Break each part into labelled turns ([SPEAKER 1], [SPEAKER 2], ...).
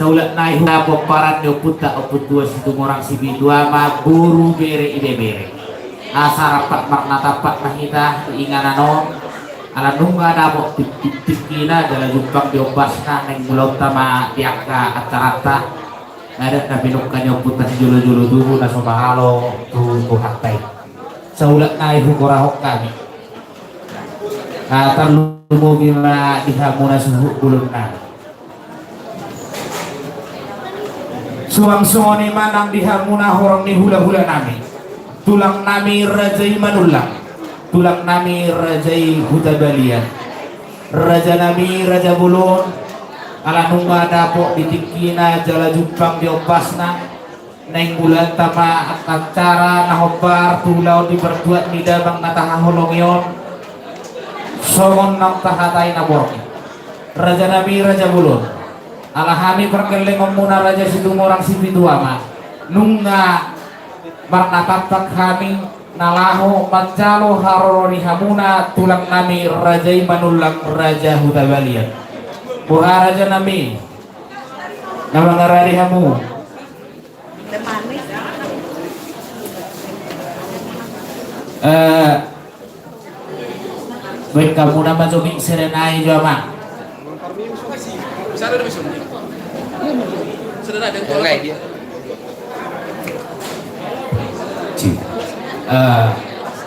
[SPEAKER 1] Saulat naik hapok parat do puta oput dua situ orang si bidua ma buru bere ide bere asa rapat makna tapak mahita inganano ala nunga dapok tip kina jala jumpang diopasna neng mulau tama tiaka atarata ngadat na binukanya puta si julu tubuh na sobahalo tu hatai saulat naik hukorahok kami terlalu bima dihamuna suhu bulun na suang-suang manang dihamuna horong ni hula-hula nami tulang nami rajai manulang tulang nami rajai hutabalian raja nami raja bulun ala nunga dapok ditikina jala jumpang diopasna neng bulan tama akan cara nahobar tulau diperbuat midabang nataha holongyon songon nang tahatai naborki raja nami raja bulun alahami perkeleng muna raja situ orang si piduama nunga marna tapak kami nalaho mancalo harori hamuna tulang nami raja manulang raja hutabalian buha raja nami nama ngarari hamu baik kamu nama cobi serenai jama
[SPEAKER 2] Sana ada bisa. Sudah ada yang kayak dia.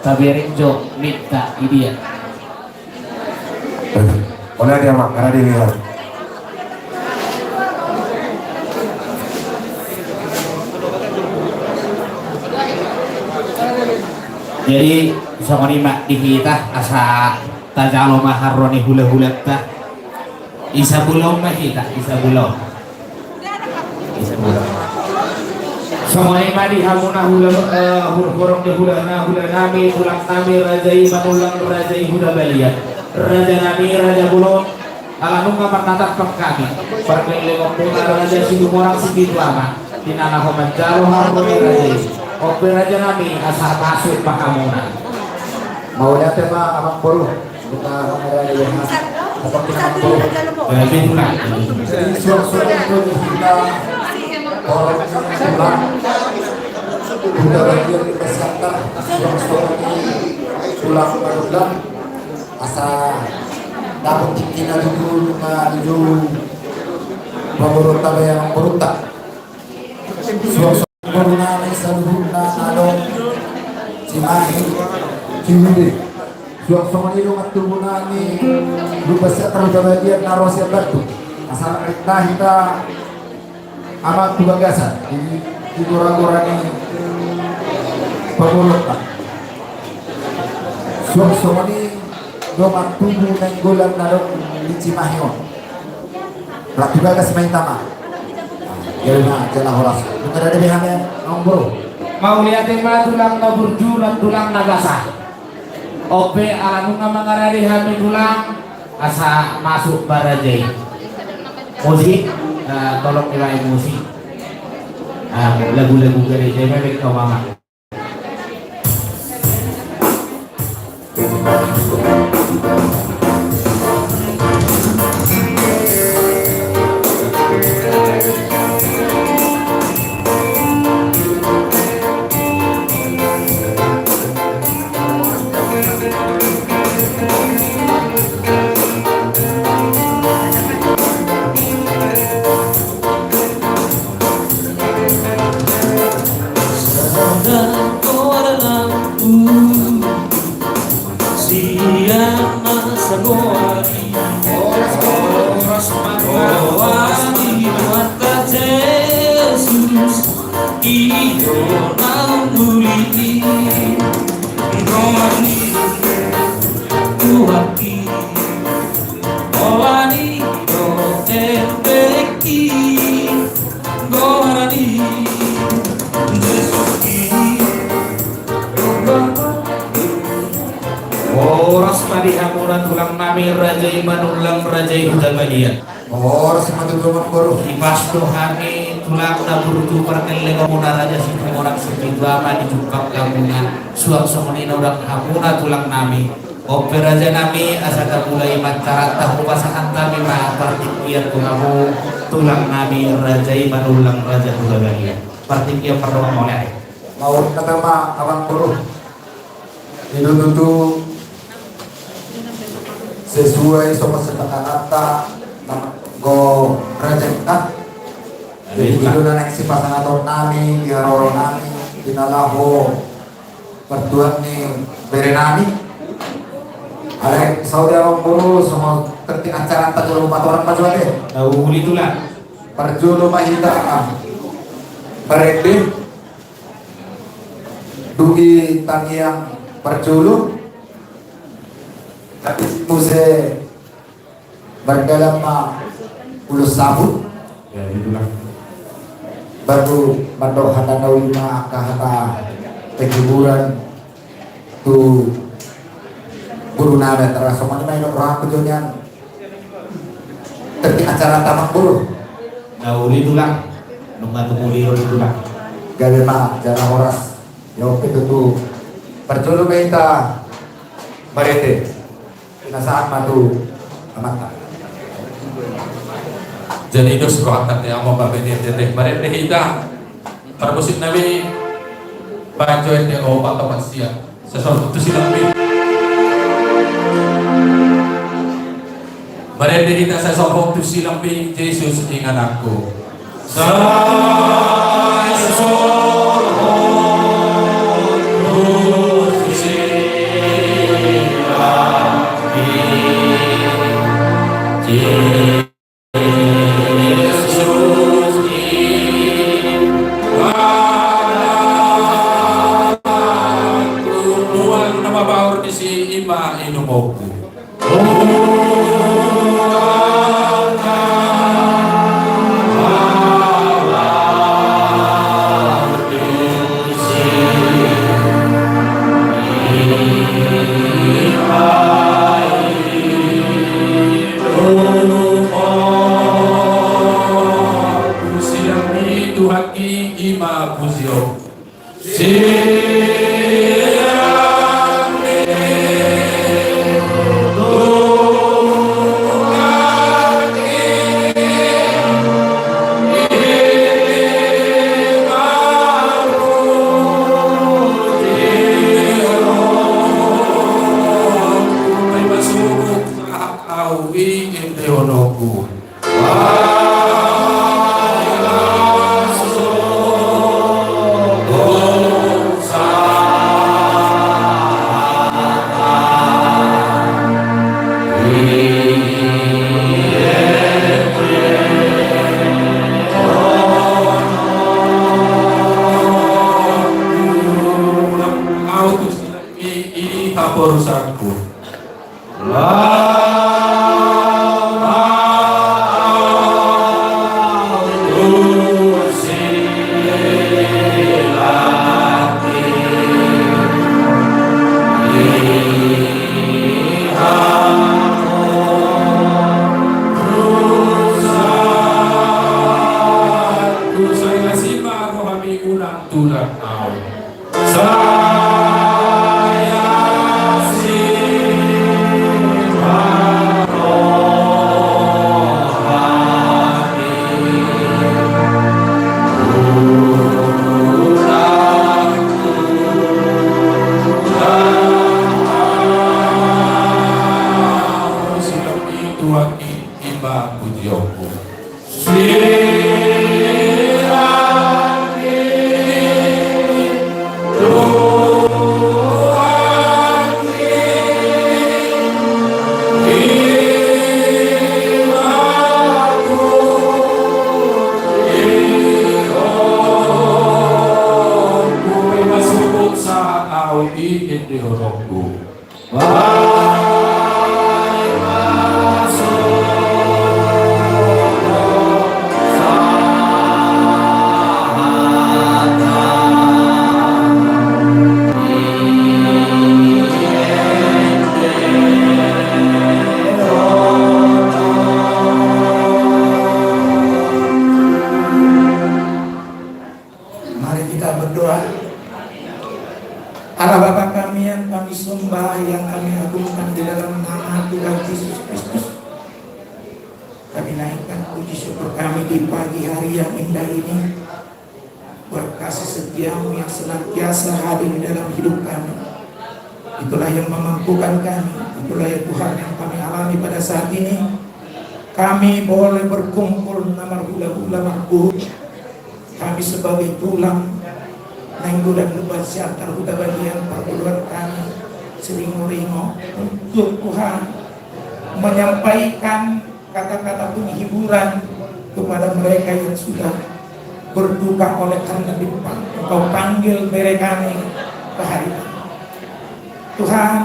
[SPEAKER 1] Tabirin jo minta dia.
[SPEAKER 3] Oleh dia mak, karena dia.
[SPEAKER 1] Jadi sama lima dihita asa tajalo maharoni hula-hula ta. Isa bulong mahita, isa bulong. Semua imadi hamuna hurung de hula nami tulang nami rajai manulang rajai hudabalia raja nami raja bulong ala nunga marnatak kami perkele ngomong raja sidu orang sidu lama dinana homan jalo harmoni rajai ope raja nami asa masuk pakamuna mau lihat tema abang boru kita raja yang seperti
[SPEAKER 3] Jadi suara-suara itu kita orang pulang sudah bagian kita siapkan suara-suara pulang pulang asa dapat kita dulu menuju pemberontak yang berontak suara-suara berunani seluruhnya adong cimahi ciwide suara-suara itu matubunani lupa siapa bagian narosia batu asal kita amat tubagasan di orang-orang ini pemberontak suara-suara ini domat tubuh nenggolan narok di Cimahion pelaku gagas main tama jalan jalan horas bukan ada bihannya nombor
[SPEAKER 1] mau liatin mah tulang naburju dan tulang nagasa ope alanunga mangarari hami tulang asa masuk barajai musik tolong nilai musik lagu-lagu gereja bebek kawama tulang nami rajai manulang rajai hudabalia
[SPEAKER 3] semua domat baru
[SPEAKER 1] ipas dohani tulang naburtu perkele ngomuna raja sinta orang sebidwama di jungkap kamungan suang somonina orang hamuna tulang nami ope raja nami asaka mulai mancarat tahu pasangan kami ma partikian kungamu tulang nami Raja Imanulang Raja Hudabalian. Pertinggi perlu oleh.
[SPEAKER 3] Mau ketema abang buruh. Itu tentu sesuai sama sepakata go Raja kita. Jadi itu naik si pasangan tahun nami, diharoro nami, dinalaho pertuan nih berenami. Ada saudi abang buruh sama terting acara tajul 4 orang pacuan deh.
[SPEAKER 1] Uli tulang.
[SPEAKER 3] Perjulu mahita berende dugi tangiang perjulu tapi muse berdalam ulu sabun
[SPEAKER 1] Ya itulah.
[SPEAKER 3] baru mandok hata naulima kahata penghiburan tu guru nada terasa mana main orang kejadian terti acara tamak buruh
[SPEAKER 1] Uli tulang. Nunggu muli uli tulang.
[SPEAKER 3] galema jara horas yo itu perjulu kita barete pinasaan matu amata
[SPEAKER 2] Jadi itu sekolah yang mau bapak ini mereka kita termusik nabi baca itu obat atau siap sesuatu itu silam mereka kita sesuatu itu silam Yesus ingat aku saya
[SPEAKER 4] Kami naikkan puji syukur kami kami di pagi hari yang indah ini. Berkasih setiamu yang senantiasa hadir di dalam hidup kami. Itulah yang memampukan kami. Itulah ya Tuhan yang kami alami pada saat ini. Kami boleh berkumpul nama hula-hula makbul. Kami sebagai tulang Nenggo dan lebat siantar huta bagian perguruan kami Seringo-ringo untuk Tuhan menyampaikan kata-kata penghiburan kepada mereka yang sudah berduka oleh karena Engkau panggil mereka kami ke hari ini. Tuhan,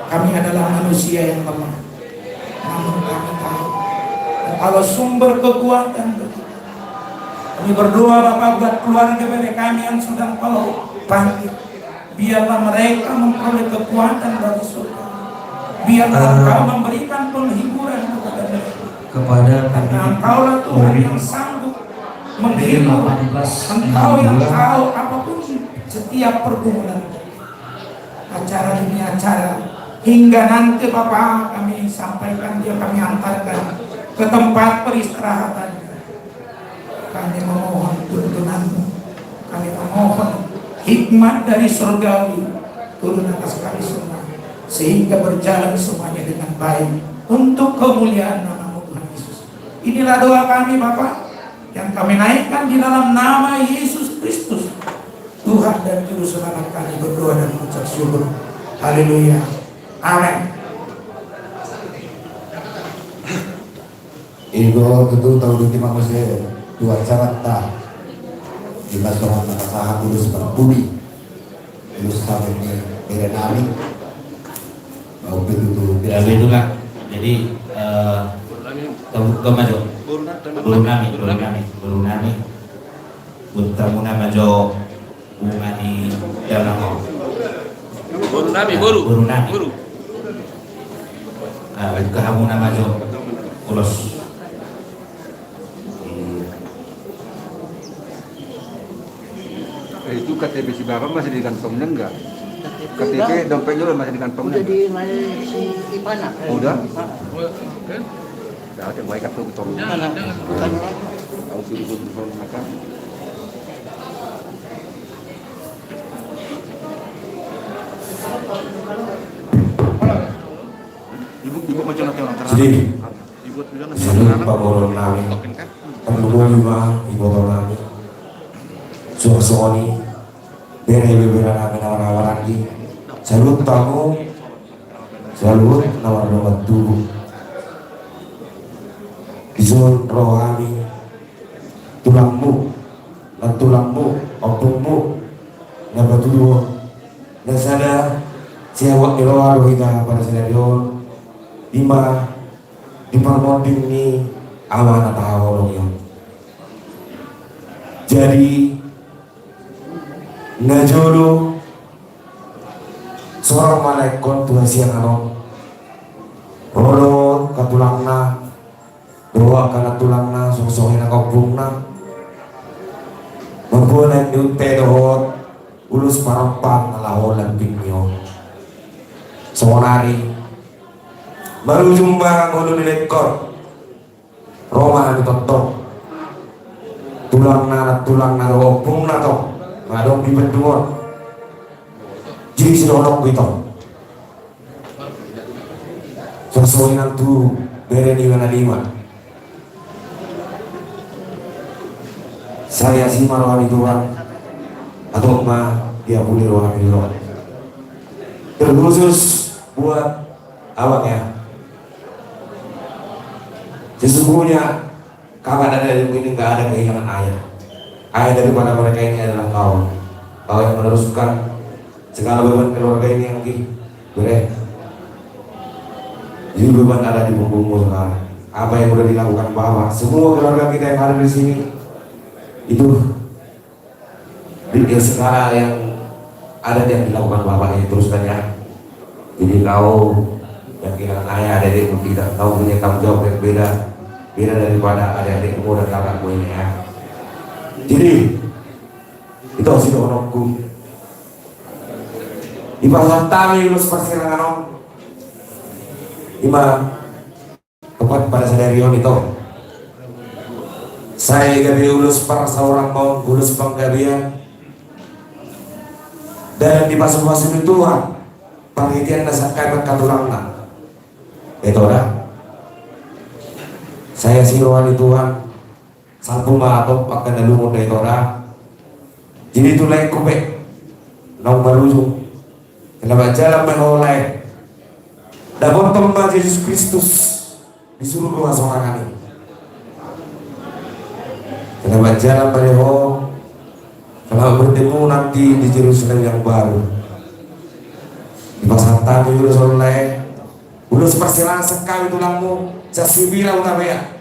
[SPEAKER 4] kami adalah manusia yang lemah, namun kami tahu kalau sumber kekuatan bagi kami berdoa Bapak buat keluarga mereka kami yang sudah Engkau panggil. Biarlah mereka memperoleh kekuatan dari surga. Biarlah Engkau memberikan penghiburan kepada mereka. Karena Engkaulah Tuhan yang sanggup menghibur. Engkau yang tahu apapun setiap pergumulan, acara demi acara, hingga nanti Bapak kami sampaikan dia, kami antarkan ke tempat peristirahatan. Kami memohon tuntunan-Mu, kami memohon hikmat dari surgawi turun atas kami semua, sehingga berjalan semuanya dengan baik untuk kemuliaan nama-Mu Tuhan Yesus. Inilah doa kami Bapak yang kami naikkan di dalam nama Yesus Kristus, Tuhan dan Juru Selamat kami berdoa dan mengucap syukur. Haleluya. Amin.
[SPEAKER 3] Igo tentu tahu di manusia dua cara tak kita seorang nakasaha kudus berbudi kudus sampai ini berenami mau begitu
[SPEAKER 1] Tidak itulah. Jadi ke maju. Buru nami. Utamuna maju bungani dalam. Buru nami. Kehamuna maju ulos.
[SPEAKER 5] Itu KTP si Bapak masih di kantongnya enggak? KTP dompetnya masih di kantongnya?
[SPEAKER 6] Udah di Ipana.
[SPEAKER 5] Udah? Udah ada baik kartu betul.
[SPEAKER 6] Mana? Bukan.
[SPEAKER 5] Tahu suruh betul maka. Ibu macam nanti orang terang.
[SPEAKER 3] Jadi
[SPEAKER 5] Ibu bilang
[SPEAKER 3] salut Pak Bolong nami pendukung juga Ibu Bolong nami suasoni bere-bere nami nawar-nawar lagi salut tamu salut nawar-nawar tubuh izun rohani tulangmu dan tulangmu opungmu nabatuduh dan sadar siawak irawalo kita pada senarion lima di permoding ini awan atau yang jadi ngajolo seorang malaikat Tuhan siang anom rodo katulangna doa kana tulangna sosoknya nakopungna membuat nyunte dohot ulus parampang ngalaholan pinyo sonari baru jumpa ngono lekor Roma ditotok tulang na opung na to ngadong di benduon jadi sidonok gitu sesuai nantu bere di mana lima saya si rohani Tuhan atau dia boleh rohani Tuhan terkhusus buat awak ya. Sesungguhnya kakak dan adik ini nggak ada kehilangan ayah. Ayah daripada mereka ini adalah kau yang meneruskan segala beban keluarga ini yang lagi boleh. Jadi beban ada di punggungmu sekarang. Apa yang sudah dilakukan Bapak, semua keluarga kita yang ada di sini itu segala yang ada yang dilakukan Bapak ini teruskan ya. Jadi kau yang kehilangan ayah adik-adikmu tidak, kau punya tanggung jawab yang beda daripada adik-adikmu dan kakakmu ini ya. Jadi itu harus diorongku di pasal tami lulus persirangan om lima tempat pada sadarion itu
[SPEAKER 7] Saya gabi ulus para seorang maun ulus penggabian dan di pasuk-pasuk itu Tuhan penghitian nasangkai berkaturangna itu dah saya siroan Tuhan sampu maatop akan nalungon na ito dah jadi tulay kubek nang marujung kenapa jalan mengoleh dapat tempat Yesus Kristus disuruh rumah seorang ini kenapa jalan baleho kalau bertemu nanti di Yerusalem yang baru di pasar tani udah persilangan sekali tulangmu jasibira utamanya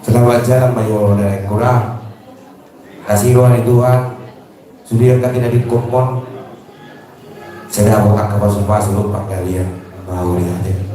[SPEAKER 7] kenapa jalan baleho dari kurang kasih ruang Tuhan sudah kan tidak dikomon saya bukan kapal-kapal lupa kalian mau lihat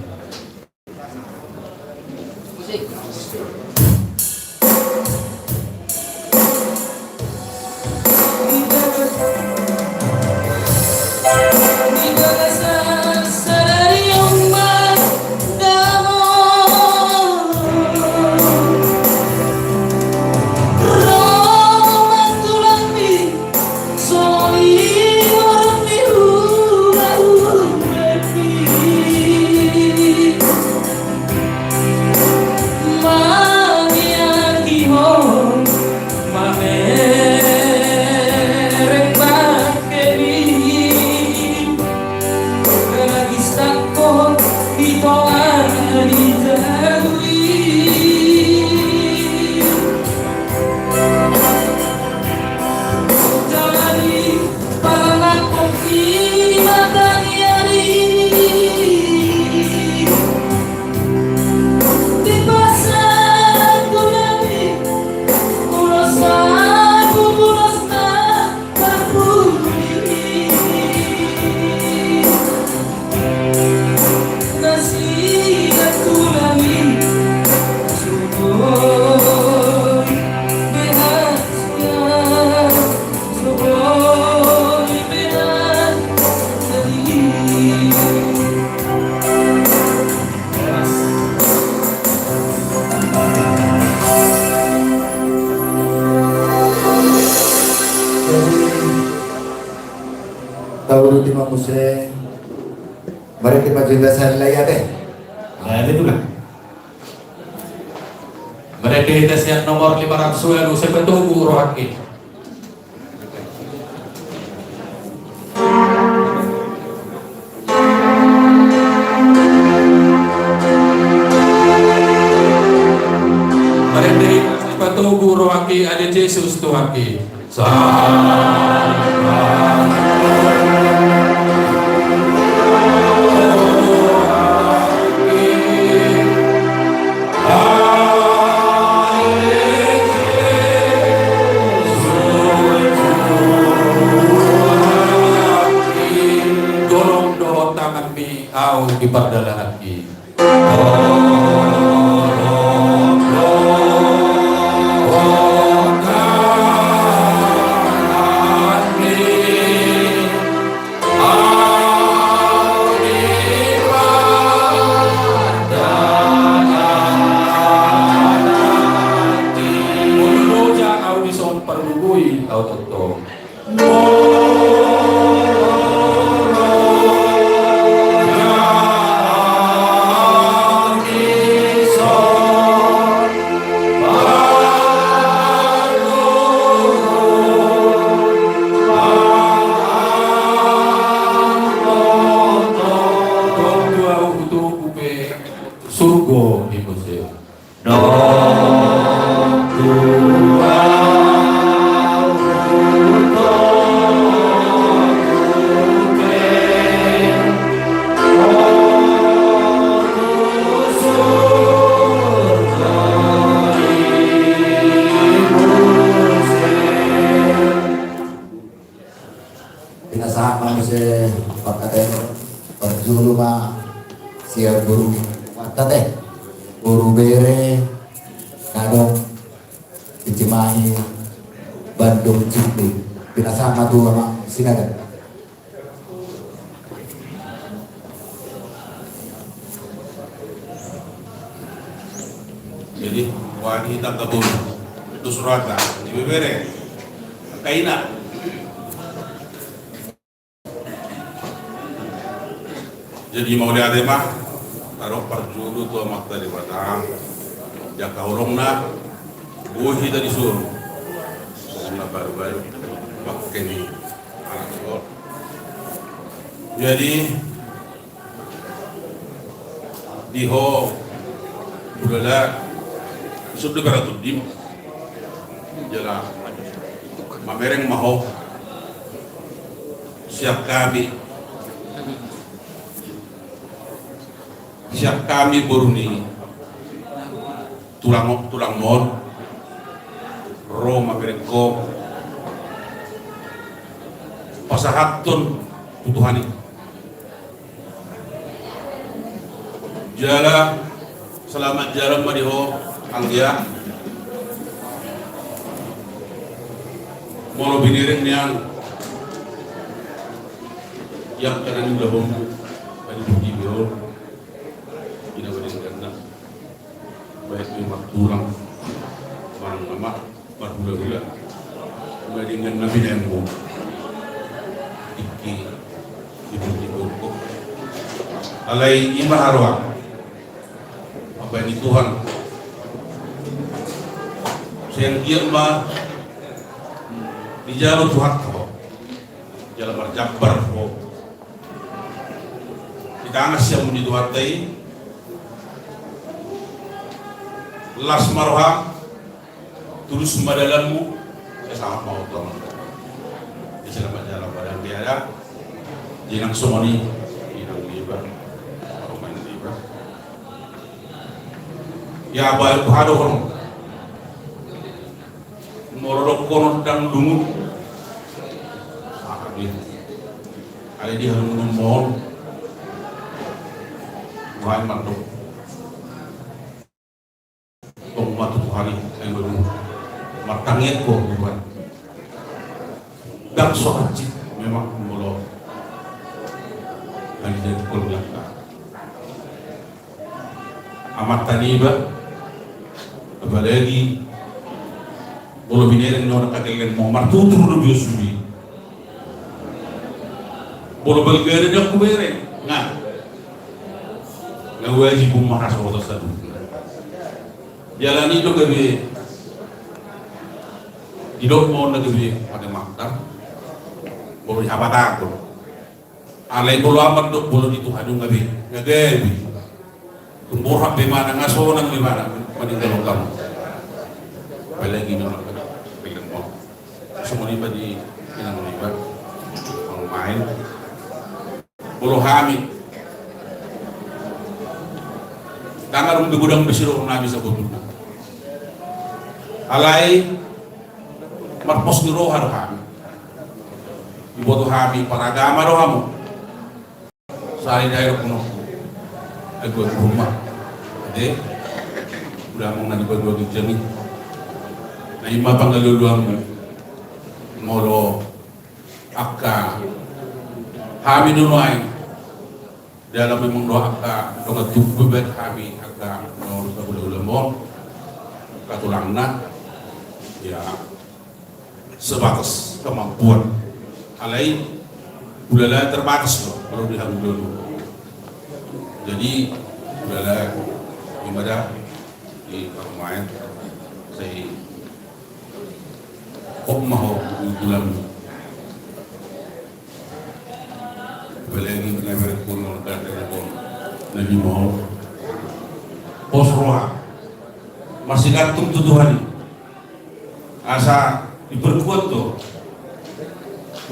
[SPEAKER 3] Tahu di Muse, mereka majulah saya lagi deh.
[SPEAKER 1] Nah itulah
[SPEAKER 2] Mereka tes yang nomor 500 lalu sepetugu rohani. Mereka sepetugu rohani ada Yesus Tuhan. Golong doa tangan mi au di perdalangan mi. Surgo di museum.
[SPEAKER 3] Pinasama Muse pagkatay pagzuluma siya guru tate guru bere kadong Cimahi Bandung Cipli pinasama tuh sama sinaga
[SPEAKER 8] Jadi wanita kabur itu surata di bebere kaina. Jadi mau lihat mah taruh perjulu tuh makta di batang jaka urungna buhi dari suruh urungna baru-baru pakai ni anak sekolah. Jadi diho budala sudah beratut dim jala mamereng maho siap kami buruni tulang mon ro mamereng ko pasahatun tutuhani jala selamat jalan madiho anggia mono biniring yang kanan udah bom bagi bukti biro ina badin ganna baik ni makturang marang nama marhula-hula badin ganna binembo iki bukti biro alai ima harwa apa ini Tuhan sayang dia mah di jalan Tuhan kau jalan berjabar kau kita anas yang menituatai las maroha tulus madalanmu saya sangat mau teman di selama jalan badan biara jinang somoni jinang liba main liba ya baik hado kono morok kono dan lumut ada di halaman mall wahai mantuk matu hari yang baru matangnya kok bukan dan sohaji memang mulu dari dari keluarga amat taniba apalagi bolo binere non kagelen mo martu turu do biosumi bolo balgere de ko bere nga waji bu ma haso to sadu jalani do gabe idok mo na gabe pada maktar bolo habata ko alai bolo amat do bolo itu hadu gabe gabe kumbur habbe mana ngaso nang di mana meninggal kamu apalagi non semua libat di yang libat orang main bulu hamid tangan rumah gudang besiru nabi sebutun alai marpos di rohar hamid dibuat hamid para agama rohamu sehari daerah penuh aku rumah deh udah mau nanti bagi jami nah ima panggaluluang molo akka hami nunuai dalam memang doa akka doa tubuh bet hami akka molo sabul katulangna ya sebatas kemampuan alai ulala terbatas loh kalau dihalu dulu jadi ulala ibadah di pemain saya maho bulan belagi benar kuno dan telepon nabi mau posroha masih gantung tuduhan asa diperkuat tuh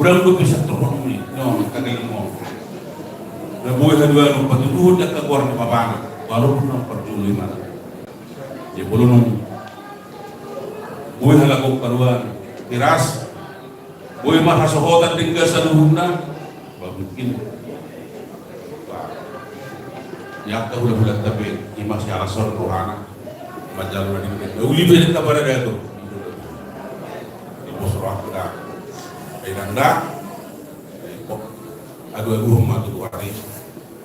[SPEAKER 8] udah lu bisa terpenuhi no kagak mau na buhay kedua no patuduhan at kaguar ni babana walaupun ang perjuloy mana ya belum buhay halagok karuan tiras boy mahasohotan tinggal sa luhuna bagikin yak udah bulan tapi imas ya asor rohana majalu na din uli belit ka para dito di posroh ka ay nanda adu-adu matu hari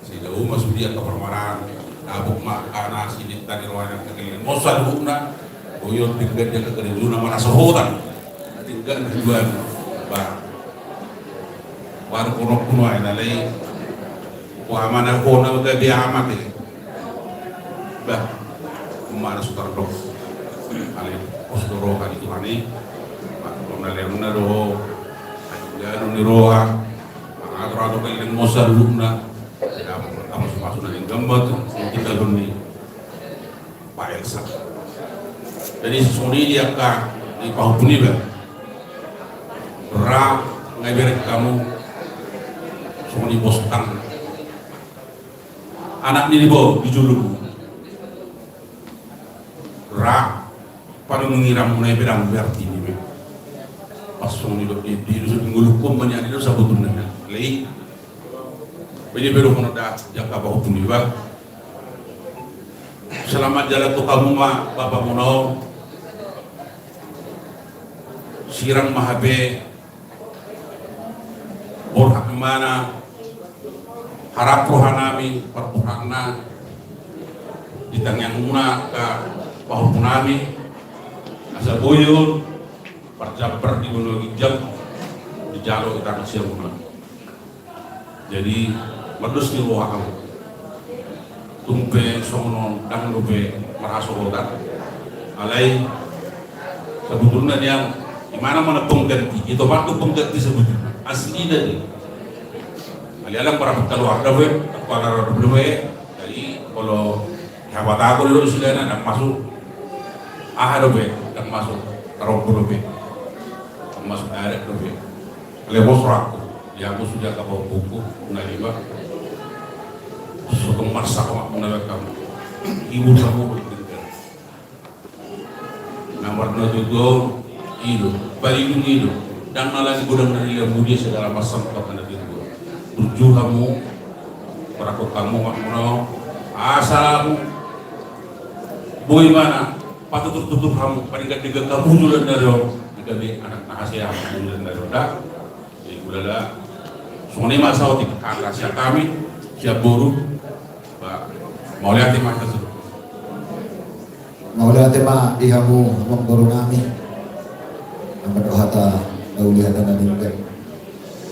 [SPEAKER 8] sehingga masudi atau permaran Nabuk makana sinit tadi rawanan kekeliling mosal hukna boyon tinggal dia kekeliluna mana sehotan tinggal tujuan barang baru kono kuno ana lay wa amana kono ga bi amate bah mana sutar dok ale osdoro kali tuhani kono le muna do ajaro ni roha agro kekeliling mosal hukna kamu masuk dari gambar kita doni Pak Elsa. Jadi suri dia kan di pahupuni ber. Ra ngaber kamu suri bostan. Anak ini bo dijuluk. Ra pada mengiram mulai berang berarti ini. Pas suri di nguluk pun banyak itu sabutuna. Lei Bini beru kono da jaka bahu tundiwa. Selamat jalan tu kamu ma Bapak Muno. Sirang mahabe. Borhak mana. Harap rohanami perpuhakna. Ditang yang muna ka bahu punami. Asa boyol. Perjabar di gunung jam. Di jalo kita ngasih muna. Jadi medus ni roha kamu tumpe sono dang lupe meraso roda alai sebetulnya yang di mana pengganti itu waktu pengganti sebetulnya asli dari alialang para keluarga para belum jadi kalau sahabat aku dulu sudah nak masuk dobe dan masuk taruh dobe masuk air dobe lewat aku ya aku sudah kamu buku naliba sokong marsa kamu menawar kamu ibu kamu bertinggal nomor 2 juga itu balik itu dan malah gudang dari lembudia segala macam kepada itu tujuh kamu perakut kamu makmuno asal boy mana patut tutup kamu paling tiga kamu jualan dari dari anak nasihat jualan dari dah jadi gulala Sungguh masa waktu kakak siap kami siap buruh, mau lihat tema tersebut.
[SPEAKER 3] Mau lihat tema ihamu memburu kami. Nampak hata lihat dan nanti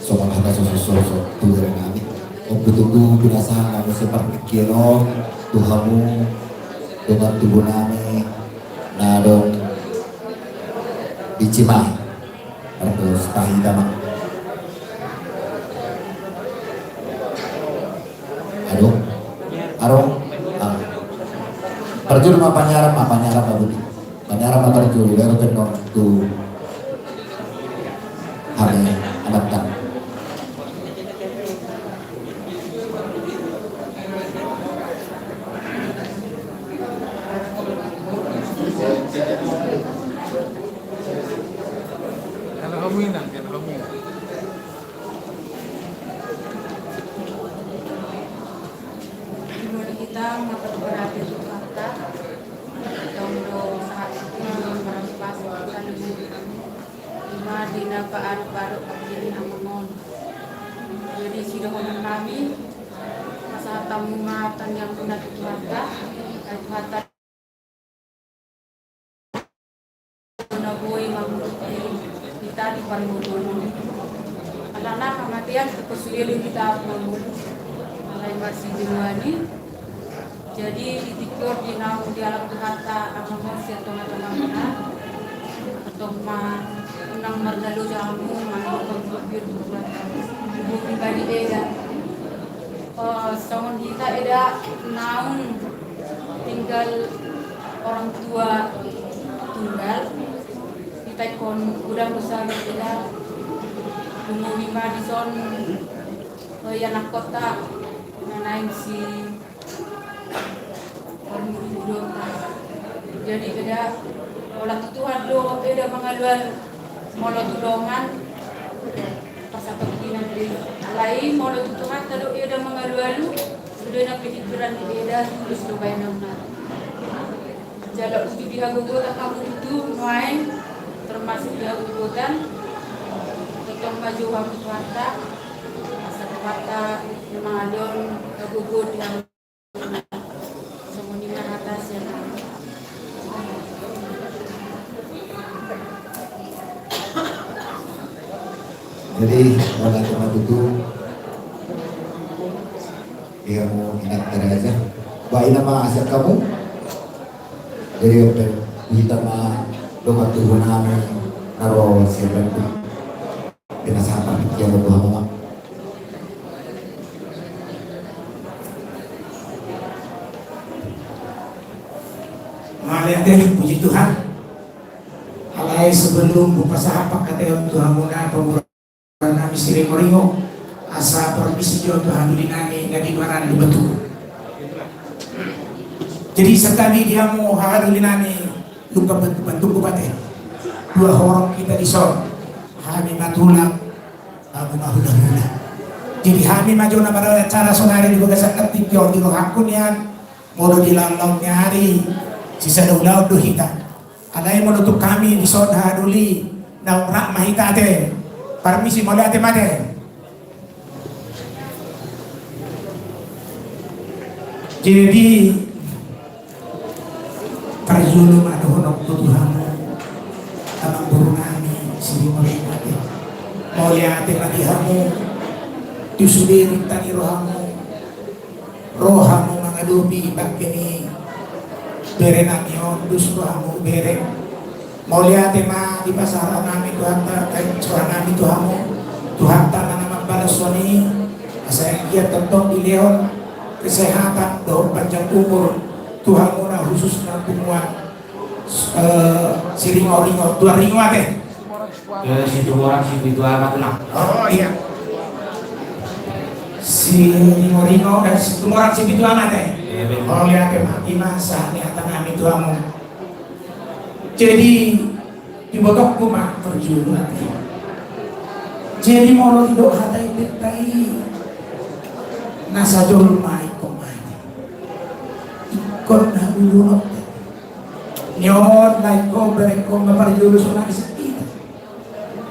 [SPEAKER 3] soal hata sosok tuh dari kami. Betul binasa kami seperti kilo Tuhamu dengan tubuh kami nadong dicimai atau setahun Arong, terjun apa panyaram budi, panyaram terjun, lalu tenong tu, hari anak tan.
[SPEAKER 4] Kalau kamu inang, kalau kamu inang.
[SPEAKER 9] Kita memperberati kata tondo saat merampas kali lima dina baru begini amangon jadi sudah kami masa tamu matan yang punah kata naboi mamuti kita di panmudono anak kematian kesulitan kita mamuti alai masih diluani. Jadi ditikor di naung di alam kata amamos ya teman-teman atau menang merdalu jamu mana konfir buat ibu pribadi eda sama kita eda naung tinggal orang tua tunggal kita kon udah besar eda umur 5 di son anak kota nanain si jadi beda olah Tuhan do beda mengaluan molo tudongan pas apa begini di lain molo Tuhan tado beda mengaluan sudah nak pikiran beda terus do bayanna jala uji dihagogotan kamu itu main termasuk dihagogotan tetap maju kamu tuata asal tuata mengalun hagogot yang
[SPEAKER 3] Jadi pada tempat itu dia mau ingat aja. Baik nama asal kamu. Jadi kita mah doa Tuhan kami naro siapa itu penasaran yang berdoa.
[SPEAKER 4] Malihat puji Tuhan. Alai sebelum buka sahapa kata yang Tuhan muna pemurahan nami siri moringo asa permisi jo Tuhan dinani nadi maran di batu. Jadi sekali dia mau hadir dinani luka bentuk bupati. Dua orang kita disol. Kami matulak aku mahula-hula. Jadi kami maju na pada cara sonari di bagas ketik yo di hakun yan mulu di lalong nyari sisa ulau do hita. Alai menutup kami di sodha duli na rak mahita ate. Permisi mole ate mate. Jadi Parjulu madohonok tutuhamu tamang burunami sini molimate moliate madihamu tusudiri tani rohamu mangadubi bakini berenamion dus rohamu bere moliate ma di pasaran nami tuhanta suara nami tuhamu tuhanta nama balaswani asal dia tentu di leon kesehatan daun panjang umur Tuhan muna khusus na tumuan si ringo-ringo, dua ringo ate
[SPEAKER 1] si tumorang si bitu amat lah.
[SPEAKER 4] Oh iya si ringo-ringo dan si tumorang si bitu amat oh lihat ke mati masa ni atang kami tuamu jadi dibotok kumah terjun ate jadi moro hidup hatai betai nasa jol mai kon na ulunok nyon like ko bereko maparjulo sunang sakit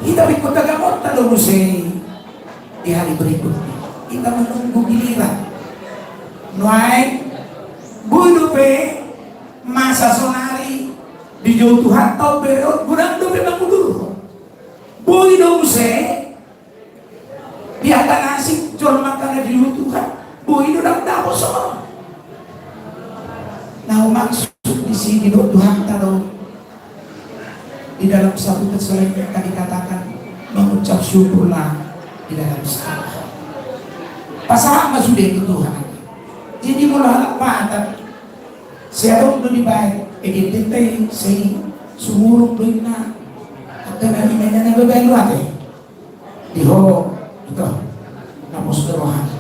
[SPEAKER 4] kita ikut tagamot talo musay di hari berikutnya kita menunggu giliran nuai budupe masa sonari di jauh Tuhan tau berot budang dope manguduro boi do musay di atas nasib jol makanya di Tuhan boi do dapo semua. Nah maksud di sini Tuhan taruh di dalam satu kesalahan yang dikatakan mengucap syukurlah di dalam segala. Pasal apa sudah itu Tuhan? Jadi mula apa? Saya dong di baik, edit saya sumuruk bina akan ada mainan yang berbeda lagi. Di ho itu namus rohan.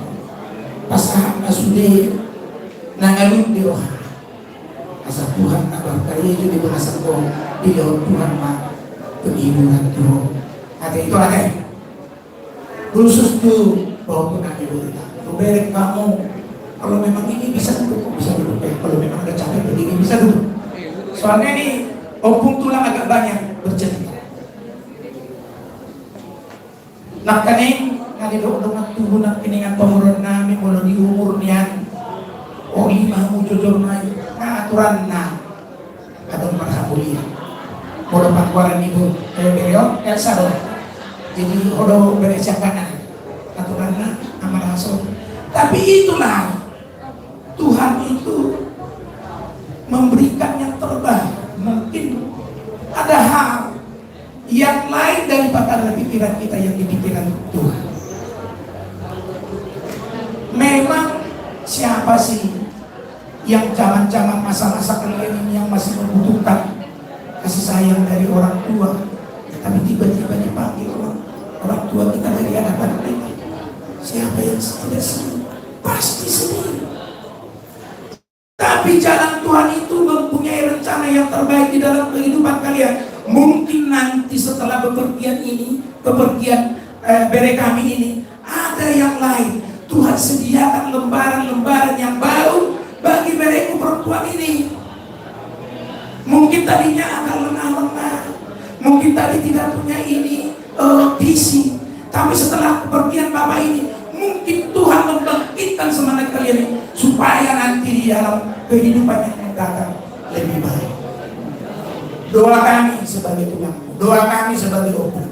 [SPEAKER 4] Pasal apa sudah nangalun di rohan. Asal Tuhan nak berkarya juga di bahasa kau di dalam Tuhan mah penghiburan Tuhan. Ada itu ada. Khusus tu bahwa pernah diberi. Berek kamu kalau memang ini bisa duduk, bisa duduk. Kalau memang ada capek berdiri bisa duduk. Soalnya ini opung tulang agak banyak bercerita. Nak kaning ngalidok dengan tubuh nak kiningan pemurun nami mulai di umur nian. Oh imamu jujur naik. Aturan na atau marhamulia modo pangkuaran ibu beliau Elsa do jadi odo beresakan aturan na amal rasul tapi itulah Tuhan itu memberikan yang terbaik mungkin ada hal yang lain daripada pikiran kita yang dipikirkan Tuhan memang siapa sih yang zaman-zaman masa-masa kelahiran yang masih membutuhkan kasih sayang dari orang tua, tapi tiba-tiba dipanggil orang tua kita dari hadapan mereka. Siapa yang tidak sedih? Pasti sedih. Tapi jalan Tuhan itu mempunyai rencana yang terbaik di dalam kehidupan kalian. Mungkin nanti setelah bepergian ini, bepergian bere kami ini, ada yang lain. Tuhan sediakan lembaran-lembaran yang baru bagi mereka perempuan ini. Mungkin tadinya agak lengah-lengah, mungkin tadi tidak punya ini visi, tapi setelah kepergian Bapak ini mungkin Tuhan membangkitkan semangat kalian supaya nanti di dalam kehidupan yang mendatang lebih baik. Doa kami sebagai Tuhan, doa kami sebagai opung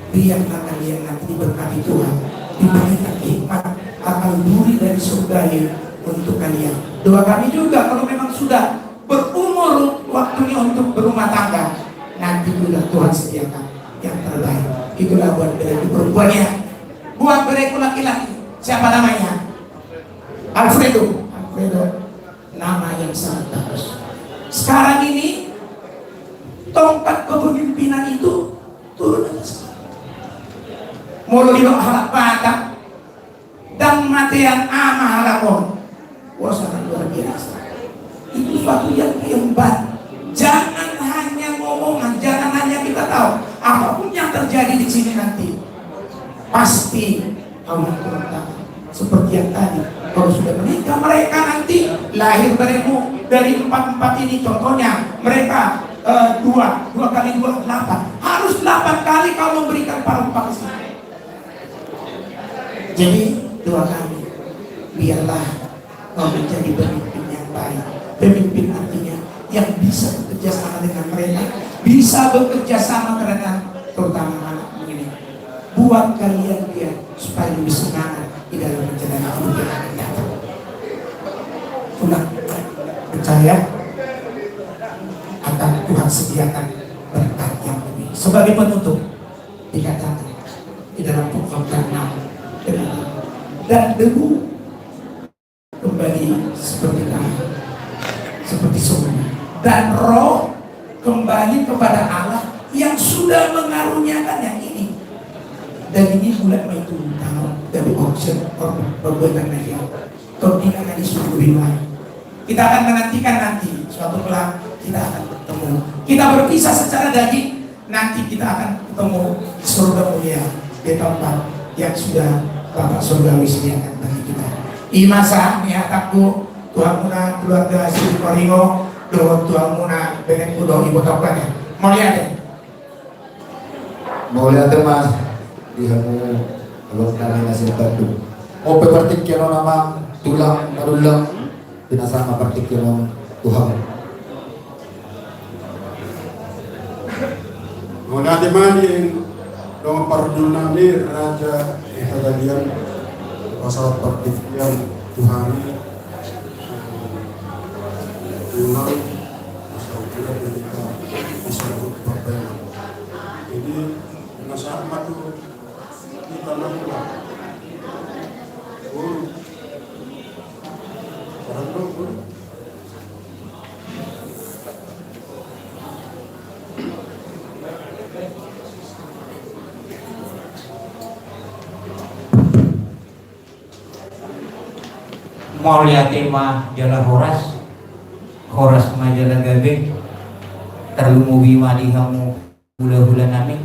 [SPEAKER 4] biarlah kalian nanti diberkati Tuhan, diberikan hikmat akal budi dari surga untuk kalian. Doa kami juga kalau memang sudah berumur waktunya untuk berumah tangga, nanti juga Tuhan sediakan yang terbaik. Itulah buat mereka perempuannya, buat mereka laki-laki. Siapa namanya? Alfredo, nama yang sangat bagus. Sekarang ini tongkat kepemimpinan itu turun atas. Mulu harap mata dan matean ama halakon. Wah, sangat luar biasa. Itu suatu yang hebat. Jangan hanya ngomongan, jangan hanya kita tahu. Apapun yang terjadi di sini nanti, pasti Allah turun. Seperti yang tadi, kalau sudah menikah mereka nanti lahir dari empat ini. Contohnya mereka dua kali 2 8. Harus 8 kali kau memberikan paruh kasih. Jadi doa kami, biarlah kau menjadi pemimpin yang baik. Pemimpin artinya yang bisa bekerja sama dengan mereka, bisa bekerja sama dengan terutama anak ini. Buat kalian dia supaya lebih semangat di dalam menjalani hidup yang akan datang. Pulang percaya akan Tuhan sediakan berkat yang lebih. Sebagai penutup dikatakan di dalam Pengkhotbah 6 dan debu kembali seperti tanah, seperti sungai, dan roh kembali kepada Allah yang sudah mengaruniakan yang ini. Dan ini bulan Mei itu tahun dari auction perbuatan lagi. Kemudian di seluruh wilayah. Kita akan menantikan nanti suatu kelak kita akan bertemu. Kita berpisah secara daging, nanti kita akan ketemu di surga mulia di tempat yang sudah Bapak surgawi sediakan bagi kita. Imasa niatakku Tuhan muna keluarga Sri Koringo, doa Tuhan muna benen kudo ibu tokannya. Mau lihat ya?
[SPEAKER 3] Mau lihat mas, dihamu kalau kami nasi batu. Mau pepertik yang nama tulang marulang, binasa pepertik yang Tuhan.
[SPEAKER 10] Mau nanti mandiin dong pardunani raja kejadian pasal pertikaian Tuhan ulang asal kita ketika bisa berpakai ini nasihat matu kita lakukan orang dong
[SPEAKER 11] mau lihat tema jalan horas majalah gabe terlumuwi walihamu hula-hula nami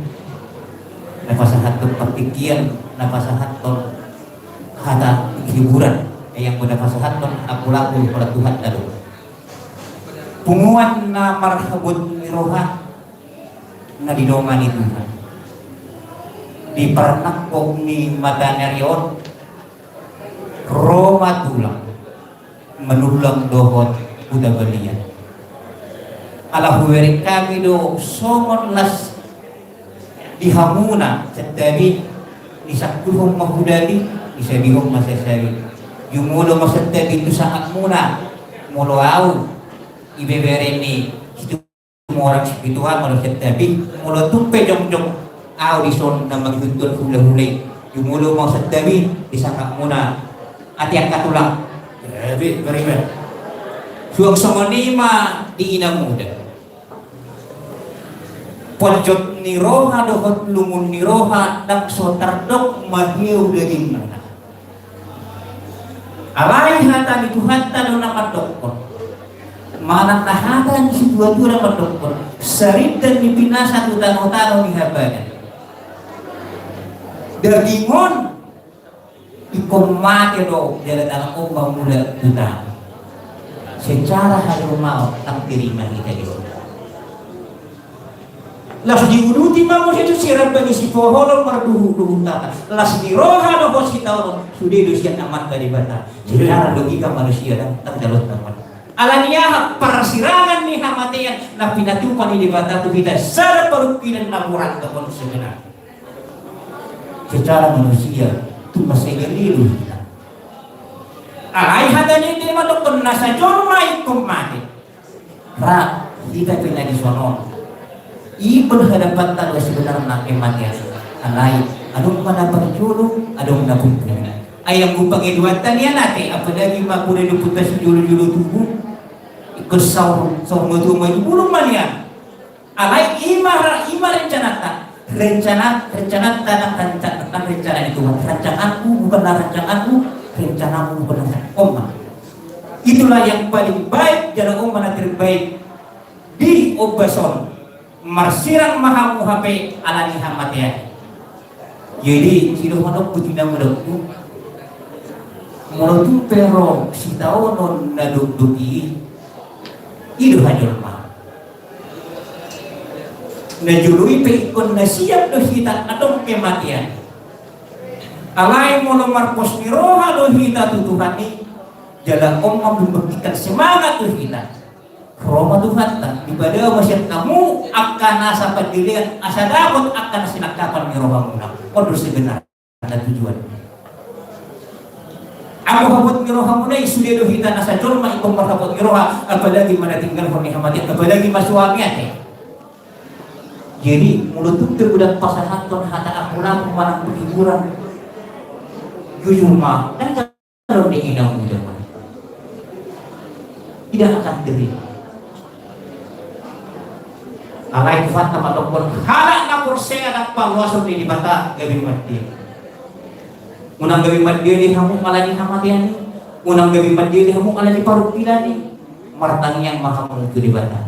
[SPEAKER 11] nafasahat pertikian nafasahat hata hiburan yang bernafasahat aku laku pada Tuhan lalu pumuan na marhabut miroha na didomani Tuhan di pernakok ni mata narion Roma tulang menulang dohot udah belian ala huweri kami do somon las dihamuna setabi disakuluhong mahudali disabihong masasabi yumulo masatabi itu sangat muna mulo au ibebere ni itu orang spiritual mulo setabi mulo tumpe jong au dison na maghutun hula-hulay yumulo masatabi disangka muna ati ang katulang beriman suang samanima di ina muda pojot ni roha dohot lumun ni roha dak sotardok mahiu daging mana alai hatan itu hatan na madokon mana nahatan si dua-dua madokon sarid dan dipinasa utang-utang di habagan dagingon ikomate do jalan anak umbang muda utang secara halu mau tak terima kita di las diuduti mau itu sirap bagi si pohon marduhu utang las diroha do bos kita sudah dusian amat dari bata secara logika manusia dan tak jalur teman alania persirangan nih hamatian na pinatupan di bata tu kita sadar perukinan namuran teman sebenarnya secara manusia itu masih geliru kita. Alai hadani di madukun nasa jorma ikum mati. Rak kita pernah disonon. Ibu hadapan tanda sebenarnya kematian. Alai adung mana berjulu, adung nabung kena. Ayam gupang eduatan ya nate, apalagi makuna diputas julu-julu tubuh. Ikut saur ngutu ibu rumah ya. Alai imar rencana rencana itu rancanganku bukanlah rancanganku, rencanamu bukanlah omah. Itulah yang paling baik jalan omah terbaik di obason marsiran maha muhape alani hamatnya. Jadi silo manok putina menokku menurut pero si tahu non naduk-duki itu hajur mah najului peikon na siap dohita atau kematian alai mono marpos miroha dohita tutuhani jalan omah memberikan semangat dohita Roma Tuhan tak ibadah masyarakat kamu akan asa pendirian asa dapat akan sinakapan miroha munang kodur sebenar ada tujuan aku habut miroha munai sudah dohita asa jorma ikom marhabut miroha apalagi mana tinggal honi hamati apalagi masuamiate. Jadi mulut itu udah pasangan ton hata akulah pemanang penghiburan jujur mah dan kalau diinang muda tidak akan terima. Alai kuat sama dokter halak napur saya anak paluasun di bata gabi mati. Unang gabi mati di hamu malah di hamatiani. Unang gabi mati di hamu malah di paruk pilani. Martang yang maha menuju di bata.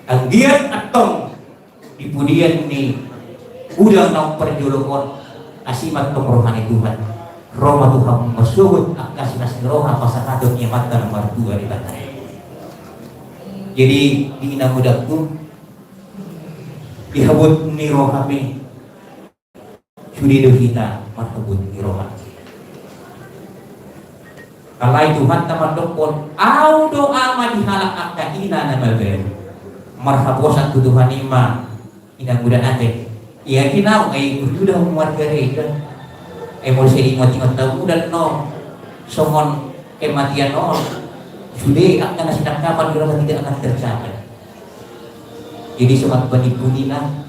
[SPEAKER 11] Anggian atong ipudian ni udang nang perjolokon asimat kemurahan Tuhan. Roma Tuhan masuhut akasinas roha pasakadot nyamat dalam martua di bata. Jadi di ina mudakku dihabut ni rohami sudi kita marhabut ni roha. Kalai Tuhan taman dokon au doa ma dihalak akahina nama ber marhabosan tu Tuhan ima ina muda ate iya kinau ai sudah warga reda emosi ingat tahu dan no songon kematian no sudah akan sedang kapan kita tidak akan tercapai. Jadi sobat penibunina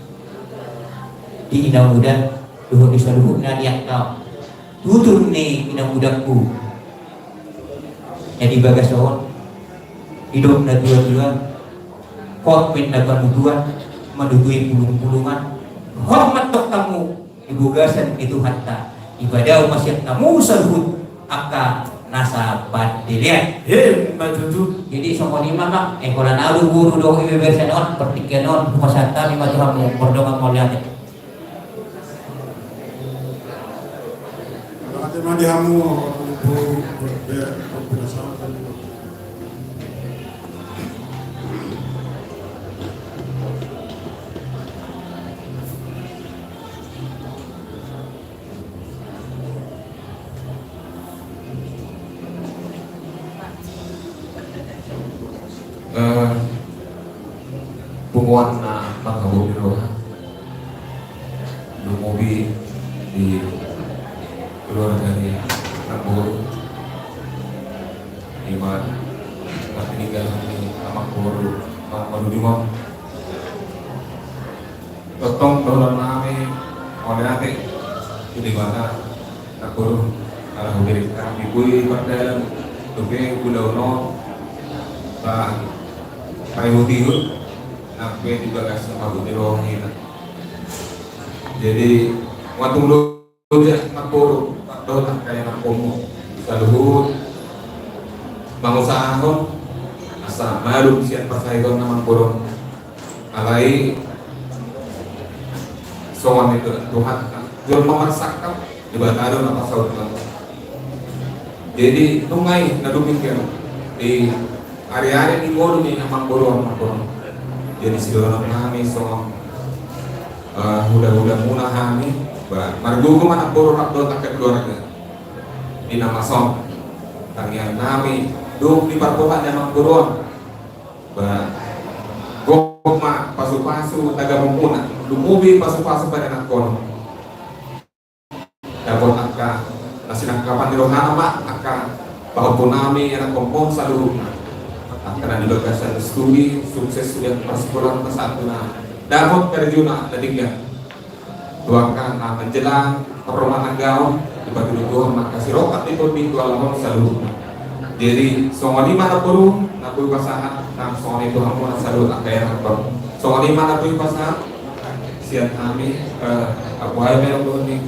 [SPEAKER 11] di ina muda luhur disaluhuna yang kau tutur nih ina mudaku jadi bagason hidup na dua-dua korpin na panuduan menudui pulung-pulungan hormat tok kamu ibugasan itu hatta ibadah masyarakat kamu saluhut aka nasa padilian
[SPEAKER 1] matutu
[SPEAKER 11] jadi semua lima mak ekolan alu guru doh ibe bersenon pertikianon pasata lima Tuhan berdonga mulyane
[SPEAKER 10] Teman dihamu untuk berdasarkan
[SPEAKER 7] punguan na panghabu biroha lumubi di keluarga ni Nambur Iman meninggal di Amakbur Madudimam totong dolan nami oleh ate di mana Nambur ala hubiri kami bui pada tubi gulauno ba kayu tiut aku juga kasih mahu di roh ini. Jadi waktu dulu dia makbur tak kayak nakomo saluhut bangusahon asa malu sian pasaigon naman purong alai soan itu Tuhan jual memasak di batado na pasaut na. Jadi tungay nadumingkan di hari-hari ni moro ni naman purong. Jadi siguro kami so mudah-mudahan muna kami margugo man ang puro rakdo takkat keluarga di nama som tangian nami duk di parpokan yang mangguron gok ma pasu-pasu taga mumpuna lumubi pasu-pasu pada nak kono dapat angka nasinang kapan di nama angka bahwa nami anak kompon seluruhnya karena di bagasan studi sukses yang persekolah kesatuan dapat kerjuna tadinya doakan menjelang perumah agau dibagi Tuhan makasih rokat itu di dua lamon seluruhnya jadi songo lima napuru napui pasangan nang songo itu hampun seluruh angkaya nakbar songo lima napui pasangan sian kami aku ayo merong doon nih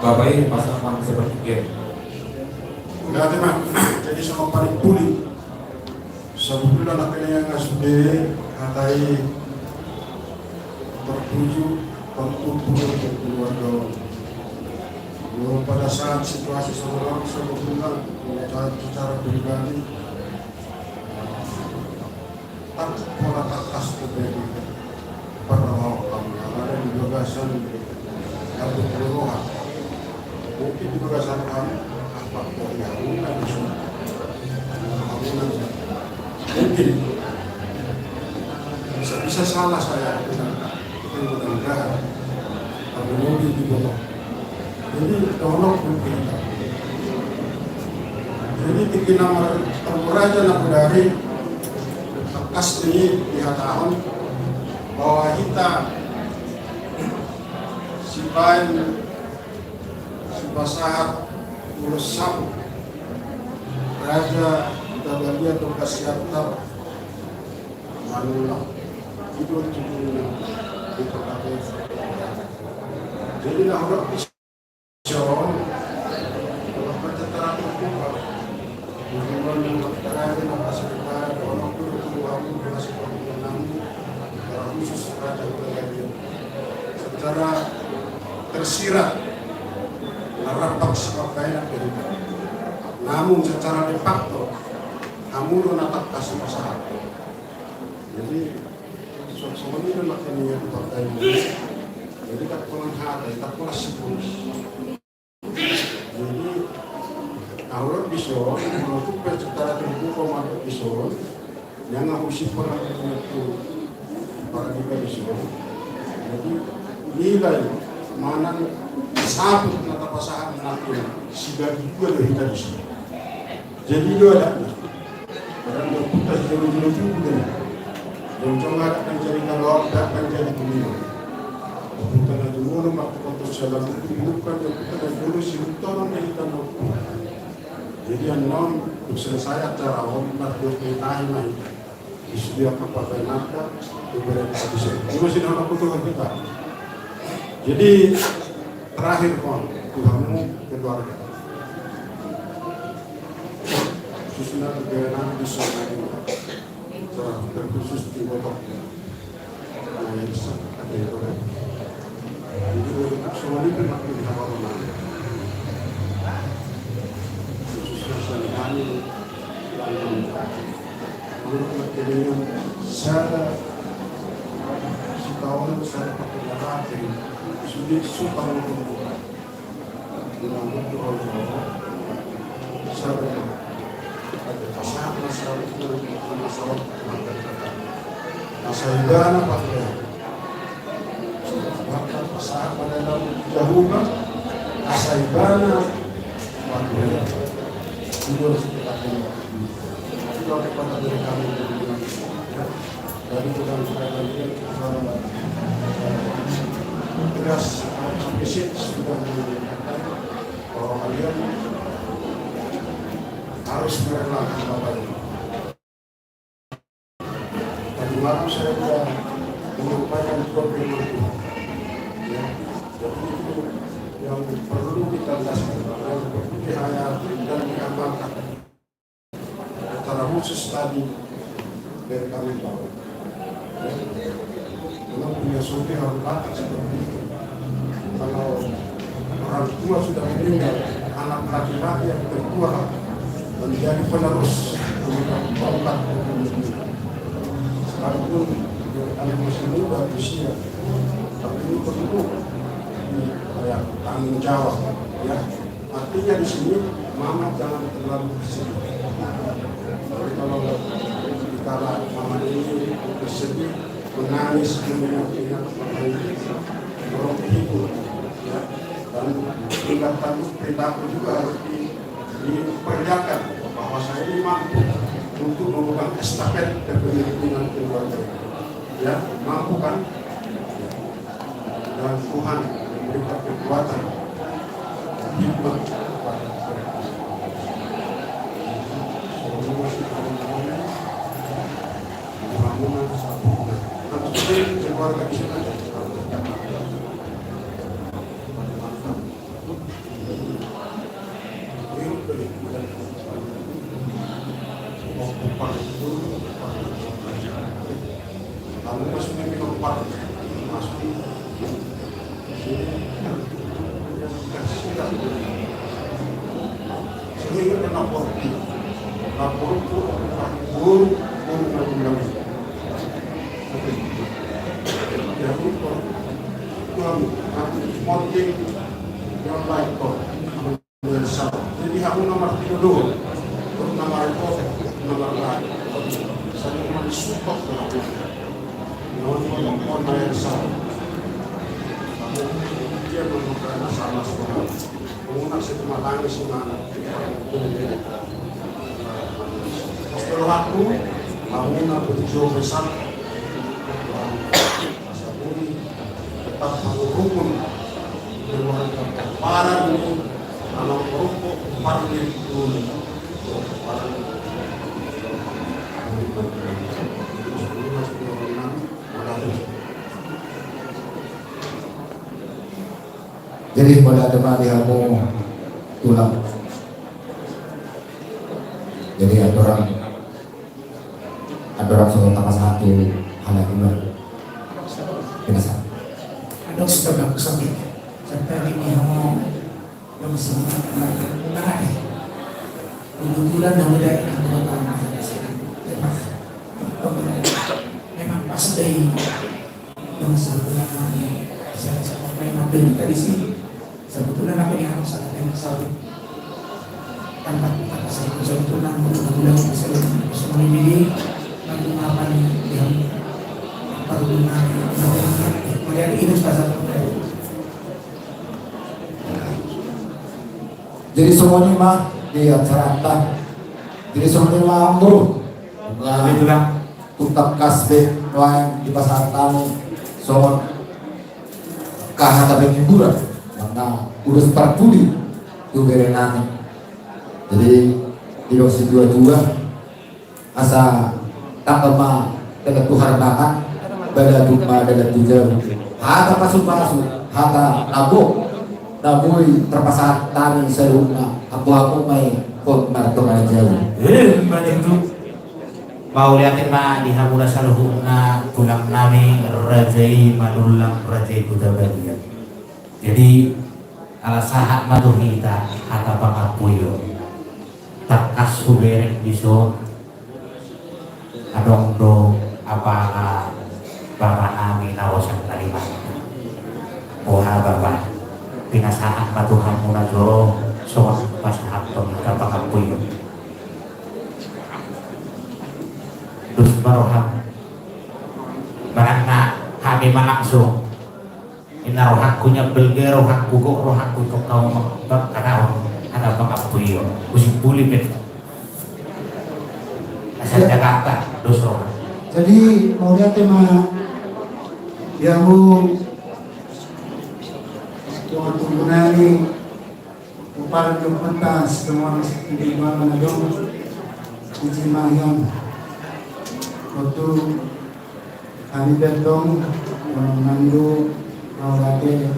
[SPEAKER 7] bapak pasangan seperti itu
[SPEAKER 10] Enggak teman, jadi sama paling pulih. Sebetulnya nak kena yang sudah katai tertuju tertutup keluarga. Pada saat situasi seorang sebetulnya secara pribadi tak pola atas terjadi pada kami ada di gagasan yang berpeluang mungkin di gagasan kami faktor yang mungkin bisa salah saya dengan mudah-mudahan tapi mungkin di bawah jadi tolong mungkin jadi bikin nama temuraja nama dari asli di tahun bahwa kita si pasahat urus sabu raja Dabalia tugas siaptar manulah itu cuma dipakai jadi lah orang John kalau percetakan itu bagaimana terakhir masih ada orang itu masih orang khusus raja Dabalia secara tersirat rapat sebagainya dari namun secara de facto kamu menatap kasih masalah jadi semua ini adalah yang partai jadi tak pernah ada tak pernah sebut jadi kalau bisa menutup secara terbuka masuk bisa yang harus pernah itu para kita bisa jadi nilai mana satu nata pasangan mengatur sudah dua dari kita bisa jadi dua ada karena kita jauh-jauh juga dan coba akan jadi kalau akan jadi pemilu kita ada dulu waktu untuk jalan itu bukan kita ada dulu si utara yang kita mau jadi yang non selesai acara orang berdua kita ini disediakan kepada naga beberapa bisa ini masih dalam kebutuhan kita jadi terakhir kon Tuhanmu keluarga khususnya kegiatan di sana terkhusus di Botok yang ada itu jadi semua ini makin dihawalkan khususnya sehari-hari menurut kejadian saya setahun saya pakai darah sudah sumpah mengumpulkan dengan berdoa saya sangat masalah masalah pakai bahkan pasangan pada dalam jahuma asaibana pakai itu harus kita itu kepada diri kami dari bukan saya tegas sampai sudah menyatakan bahwa kalian harus merelakan Bapak ini. Tadi malam saya sudah menyampaikan program itu. Ya, jadi itu yang perlu kita jelaskan, yang perlu dihayati dan diamalkan. Secara khusus tadi dari kami tahu. Memang punya sumber harus latih seperti itu. Kalau orang tua sudah meninggal, anak laki-laki yang tertua menjadi penerus tongkat sekalipun anak masih muda usia, tapi ini perlu tanggung jawab. Ya, artinya di sini mama jangan terlalu bersedih. Tapi kalau dikala mama ini bersedih, menangis, mengingat mama ini, orang hibur. Ya, Dan tingkatan perilaku juga harus diperlihatkan bahwa saya ini mampu untuk memegang estafet kepemimpinan keluarga. Ya, mampu kan? Dan Tuhan memberikan kekuatan hikmah kepada bangunan sempurna. Dan keluarga kita kamu masih minum pak masuk sehingga kena lapor guru jadi yang baik kok jadi aku nomor 32 nomor itu nomor lain saya cuma disupport non bayar salah dia menemukan salah sekolah pengguna cuma tangis mana setelah aku betul besar tetap menghukum para ini anak merokok para ini
[SPEAKER 3] Jadi pada teman kamu tulang. Jadi ada orang soal tambah satu anak iman. Biasa.
[SPEAKER 4] Ada sudah bagus lagi. Sampai ini kamu yang semua menarik. Kebetulan yang udah anggota memang pas dari yang sebelumnya saya memang dari sini. Sebetulnya apa yang harus ada yang salah tanpa kata saya sebetulnya mudah-mudahan bisa memilih nanti apa yang perlu kemudian ini pasal
[SPEAKER 3] jadi semuanya mah di acara jadi semuanya mah ambruk itulah utang kasbe doang di pasar tamu soal kahata hiburan karena udah seperti itu berenang jadi di dosis 22 asa tanggal mah dekat Tuhan banget pada rumah dekat tujuh hata masuk hata nabui terpasang tani serumah aku main kot martongan jauh
[SPEAKER 1] itu mau liatin mah di hamula saluhuna tulang nami rajai manulang rajai budabadian. Jadi ala sahat maduhita hata pangapuyo takas huberek biso adong do apa bapak nami nawasan Kalimantan oha bapak pinasahat matuhan muna do soal pasahat tong hata pangapuyo dus baroham barang na kami malangsung ina rohakunya belge rohaku kok rohaku kok kau makbak karena ada pangapuyo usik buli bet asal Jakarta doso.
[SPEAKER 12] Jadi mau lihat tema yang mengenai upaya pentas semua di mana dong uji mahyang waktu kami betong menandu awalnya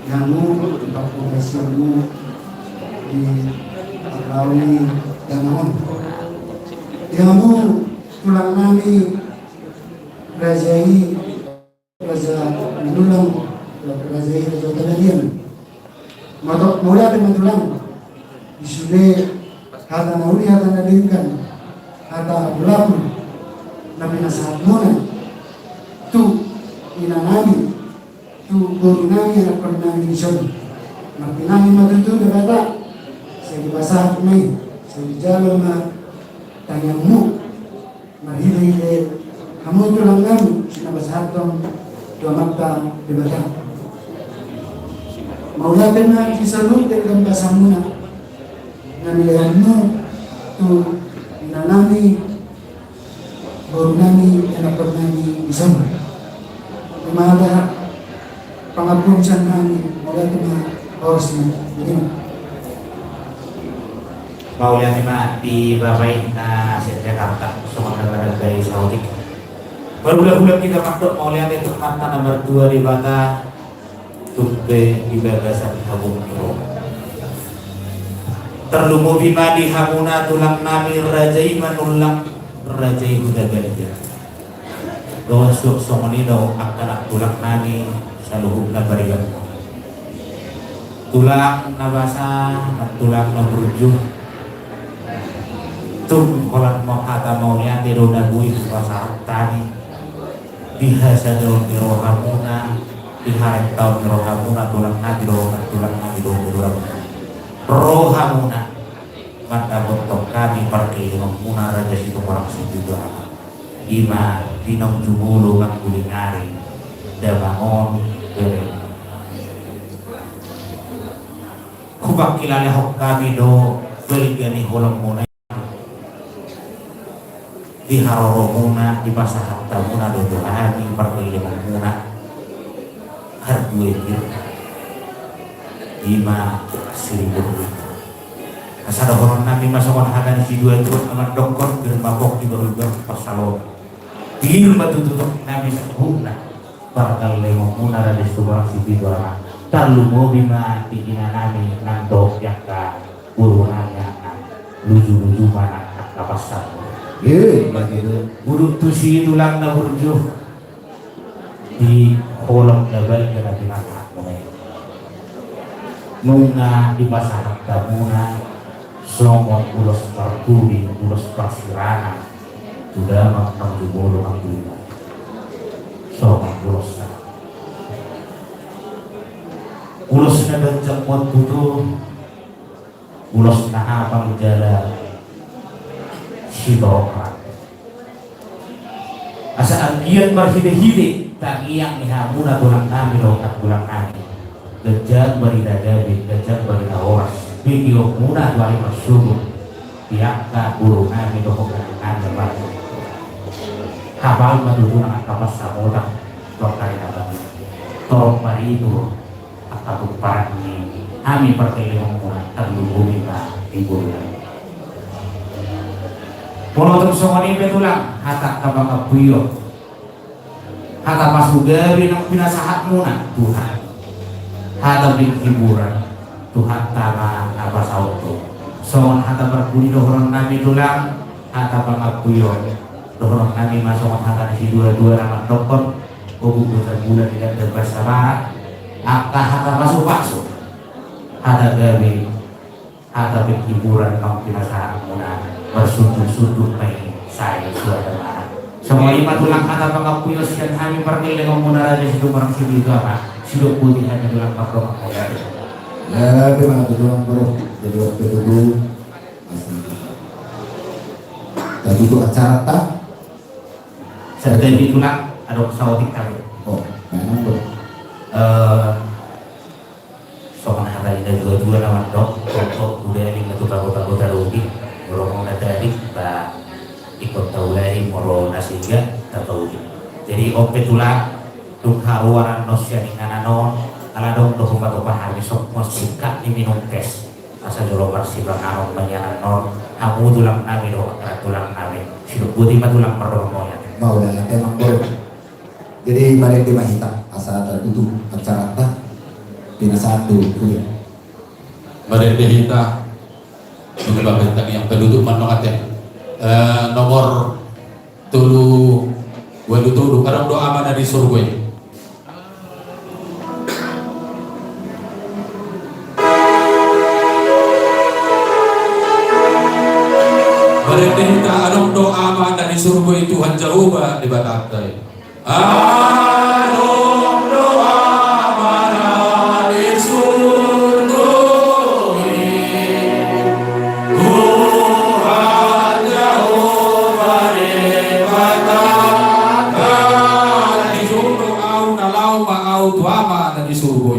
[SPEAKER 12] yamu tempat profesionalmu di Launi dan namun yamu tulang nami rajai raja menulang rajai raja teladian matok mulia dengan tulang isude hata nauli hata nadinkan hata berlaku nabi nasahat mona tu inanami tu guru nami anak pernami nisyon nabi nami matutu berkata saya dibasahat mai saya dijalan ma tanyamu mahili kamu tulang kami sinabasahat tong dua mata debatang Maulatin na kisalog dengan bahasa muna. Nanilayan mo tu inanami baru nami anak nami isam. Lumada pangapunsan nami maulatin na oras na.
[SPEAKER 11] Maulian lima di Babai na Jakarta semua negara dari Saudi. Berbulan-bulan kita masuk maulian itu mata nomor 2 di Bata Tumbe di bagasan Habung Niro. Terlumu bima di Hamuna tulang nami rajai manulang rajai Hudabalia. Doa suuk songonino akan tulang nami saluhub na barigan. Tulang nabasa tulang naburjuh. Tum kolat mau kata maunya tiru nabui pasar tani bihasa daun rohamuna biharet tahun rohamuna tulang nabi rohamuna mata botok kami parkir muna raja situ orang situ doa ima dinong jumulu kang kulingari dabangon bere kubak kilala hok kami do beligani holong muna di haroromuna di pasar tamuna dodohani perkelilimuna harduetir lima seribu asal orang nabi masukkan hadan si dua itu amat dongkor germabok di berubah pasalon di rumah tutup nabi sehuna perkelilimuna ada di sebuah si bidora talumo bima tingginya nabi nandok yang ka urunannya luju-luju mana kapasar. Iya, begitu. Buruk tusi tulang na burjo di kolong level kena binatang mulai. Nunga di pasar tamuna, somong ulos parkuri, ulos pasirana, sudah makan di bolu angkina. Somong ulos na. Ulos na dan cakot butuh, ulos na abang jalan. Sidoka asa agian berhide-hide tak iyang nihamuna tulang kami rokat tulang kami gejak barida David gejak barida Horas video muna wali masyugur pihak guru kami dohokan anda batu kapal madudunang kapas samudang lokari nabang torok maridu akabuk parang ini kami perkelimong muna terlubungi ka tibulan Polotum songoni betulang hatak kabang buyo hatak pasugawi ng pinasahat muna Tuhan hatak bin hiburan Tuhan tama abas auto songon hatak berbunyi dohron nami tulang hatak bang buyo dohron nami masongon hatak si dua-dua ramat dokter bukan bulan tidak terbahasa barat akka hatak pasu hatak gawi hatak bin hiburan ng pinasahat muna bersudut-sudut baik saya suara semua lima tulang kata pengapuyo dan kami pergi dengan munara di situ orang situ itu apa situ putih hanya tulang kapro ya
[SPEAKER 3] gimana tulang bro jadi waktu dulu tadi itu acara tak
[SPEAKER 11] serta di tulang ada sawatik kami
[SPEAKER 3] oh memang bro
[SPEAKER 11] soal hari ini dua nama dok untuk budaya ini itu kota-kota rugi ngomong tadi bah ikut taulai moro nasiga tahu jadi ope tulang duka waran nosya ingananon ala dong doh buka hari sok musika diminum tes asal jolo bersih bangaron banyaran non kamu tulang nami doh tulang nami sido putih mah tulang meromo ya
[SPEAKER 3] mau dah emang bro jadi mari di mahita asal tertutup acara tak pina satu ya
[SPEAKER 2] Mari dihita menyebabkan tadi yang penduduk manongatnya nomor tulu walu tulu karena doa mana di surga mereka kita anong doa mana di surga Tuhan Jehovah di batatai anong doa mana di surga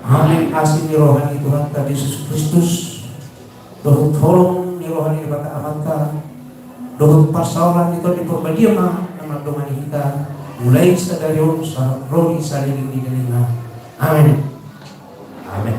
[SPEAKER 11] Amin. Asli rohani Tuhan Tuhan Yesus Kristus, dohut tolong ni rohani bata amanta, dohut pasawalan itu di perbadiama nama doa kita mulai sadarion sa rohi saling di dalam. Amin. Amin.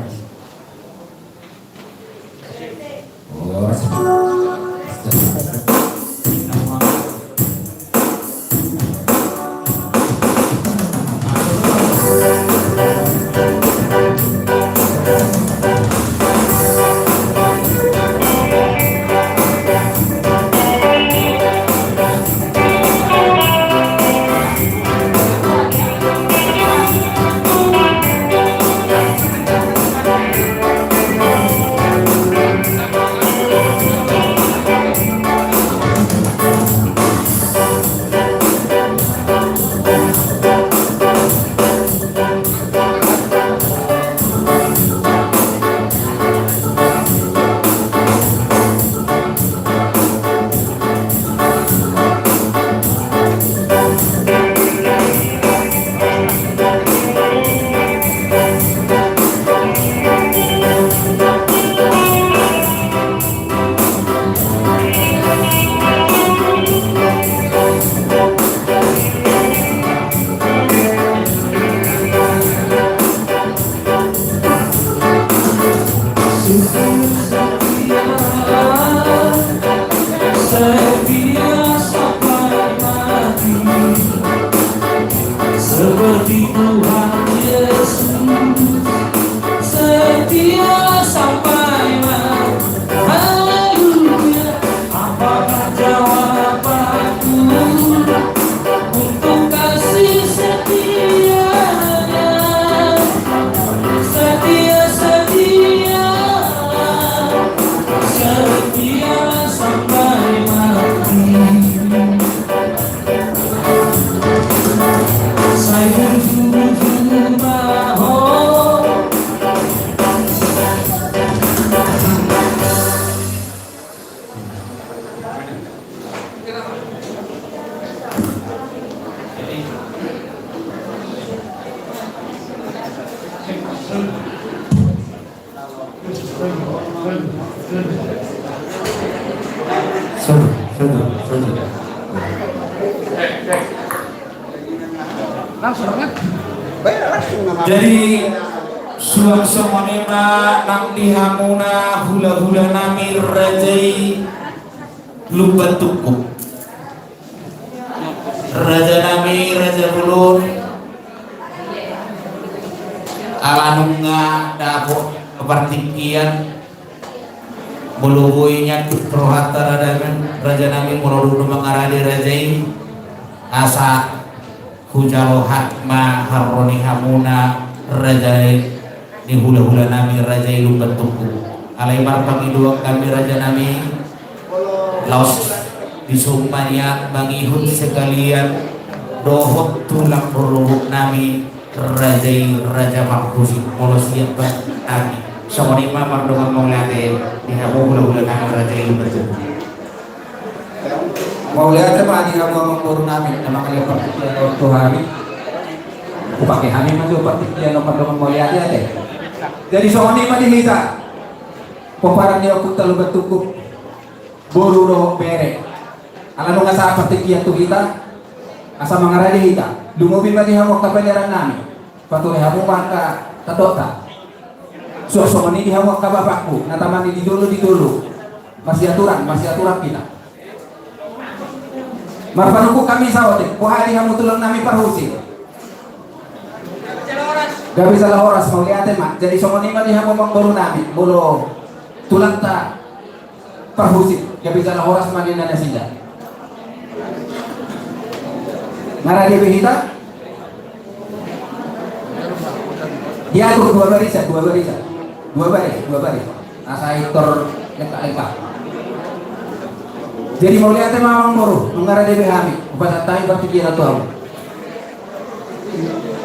[SPEAKER 13] Seperti Tuhan Yesus setia sampai mati. Haleluya. Apakah jawabanku untuk kasih setianya?
[SPEAKER 1] Jadi suang semonema nang dihamuna hula-hula nami rajai lupa tukup raja nami raja bulun alanunga dako kepartikian bulubuinya prohata raja nami mulodulu mengaradi rajai asa hujalohat ma harroni hamuna rajai di hula-hula nami rajai lupa tukup alai marpang iduak kami raja nami laos disumanya mangihut sekalian dohot tulang berlubuk nami rajai raja makhusi molosiat nami somonima mardungan maulate dihamu hula-hula nami rajai lupa tukup
[SPEAKER 14] maulate mah dihamu mangkuru nami nama kalian pertikian Tuhan upake kami maju pertikian mardungan maulate ade jadi somonima dihita peparang dia aku terlalu bertukuk buru roh bere ala nung asa pertikian tu kita asa mangaradi kita lumubin mati hamok kapaliran nami patuloy hamok maka tatota so mani di hamok kabapakku natamani di dulu masih aturan kita marpanuku kami sawote kuhali hamok tulong nami parhusi gak bisa lah horas mau lihat mak jadi somoni mati hamok mangbaru nami bolo tulang ta parhusi gak bisa lah horas mani nana sinda Nara dia behita dia atur dua baris asa iktor leka jadi mau lihat memang moro mengara dia behami upat tahi berpikir atau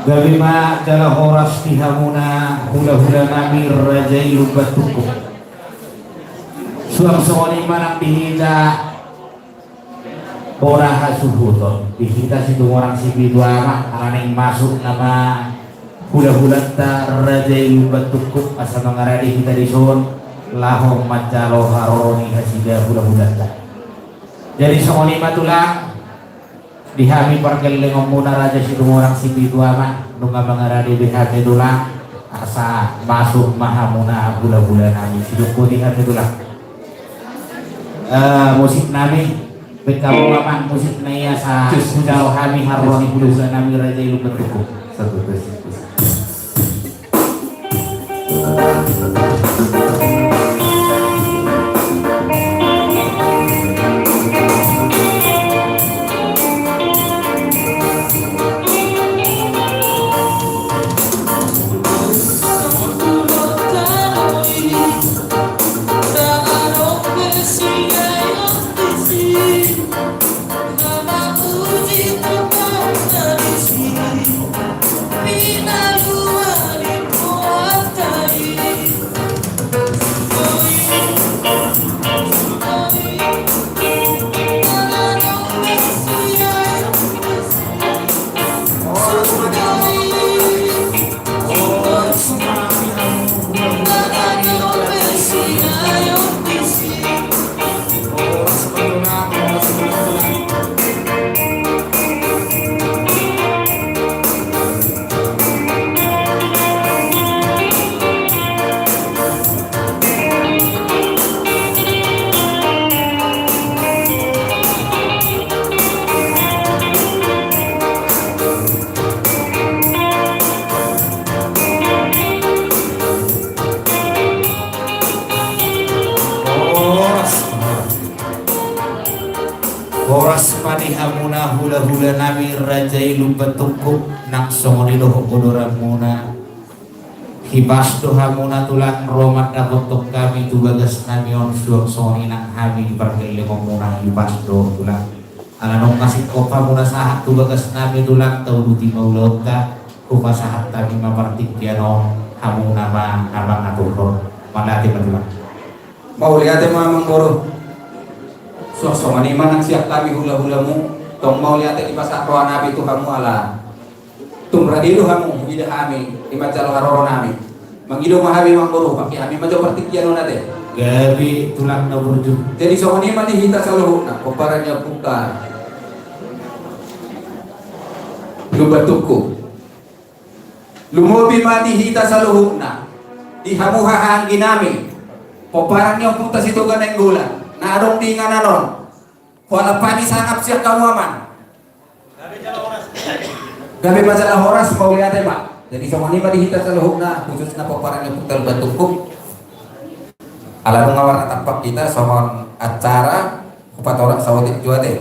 [SPEAKER 1] Gabima jala horas tihamuna hula-hula nami rajai lupa tukup suang songoni manang dihita Ora hasuhuton dihita situ orang sipi dua anak anak masuk nama hula-hula ta rajai lupa tukup asa mengaradi kita dison lahom macalo haroni hasida hula-hula ta jadi songoni matulang dihami parkel lengomuna raja situ orang sipi dua anak nunga mengaradi bihati tulang asa masuk mahamuna hula-hula nami situ kudingan tulang musik nami Bekamu maman musik naya sa Hujalo hami harwani hulusan nami rajai lupa tukup satu terus Hamuna hula-hula nami rajai lupa tukup nak songoni doh kodoramuna hibas doh hamuna tulang romat dakotok kami tu bagas nami on suang songoni nak hami diparkeli komuna hibas doh tulang alanong kasih kopa muna sahat tu bagas nami tulang tau duti maulota kupa sahat kami mamartik kiano hamuna ma habang aturro malati tulang
[SPEAKER 14] mau lihat memang moro sosok maniman ang siap kami hula-hulamu tong mau lihat di pasar roa nabi itu kamu ala tumradilu kamu ida kami di macalo haroro nami mangido mahabi mangboru pakai kami majo pertikian nate
[SPEAKER 1] Gabi tulang na burjo.
[SPEAKER 14] Jadi sohoni mani hita sa luhuna, kumparannya bukan lubatuko. Lumobi mani hita sa luhuna, dihamuhahan ginami. Kumparannya punta situ ganeng gula. Narong di nga nanon. Wala pani sangap siya kawaman. Gabi masalah horas mau lihat Pak. Jadi sohoni mani hita sa luhuna, khusus na kumparannya punta lubatuko. Alam ngawar tapak kita somon acara kupat orang sawadik juade.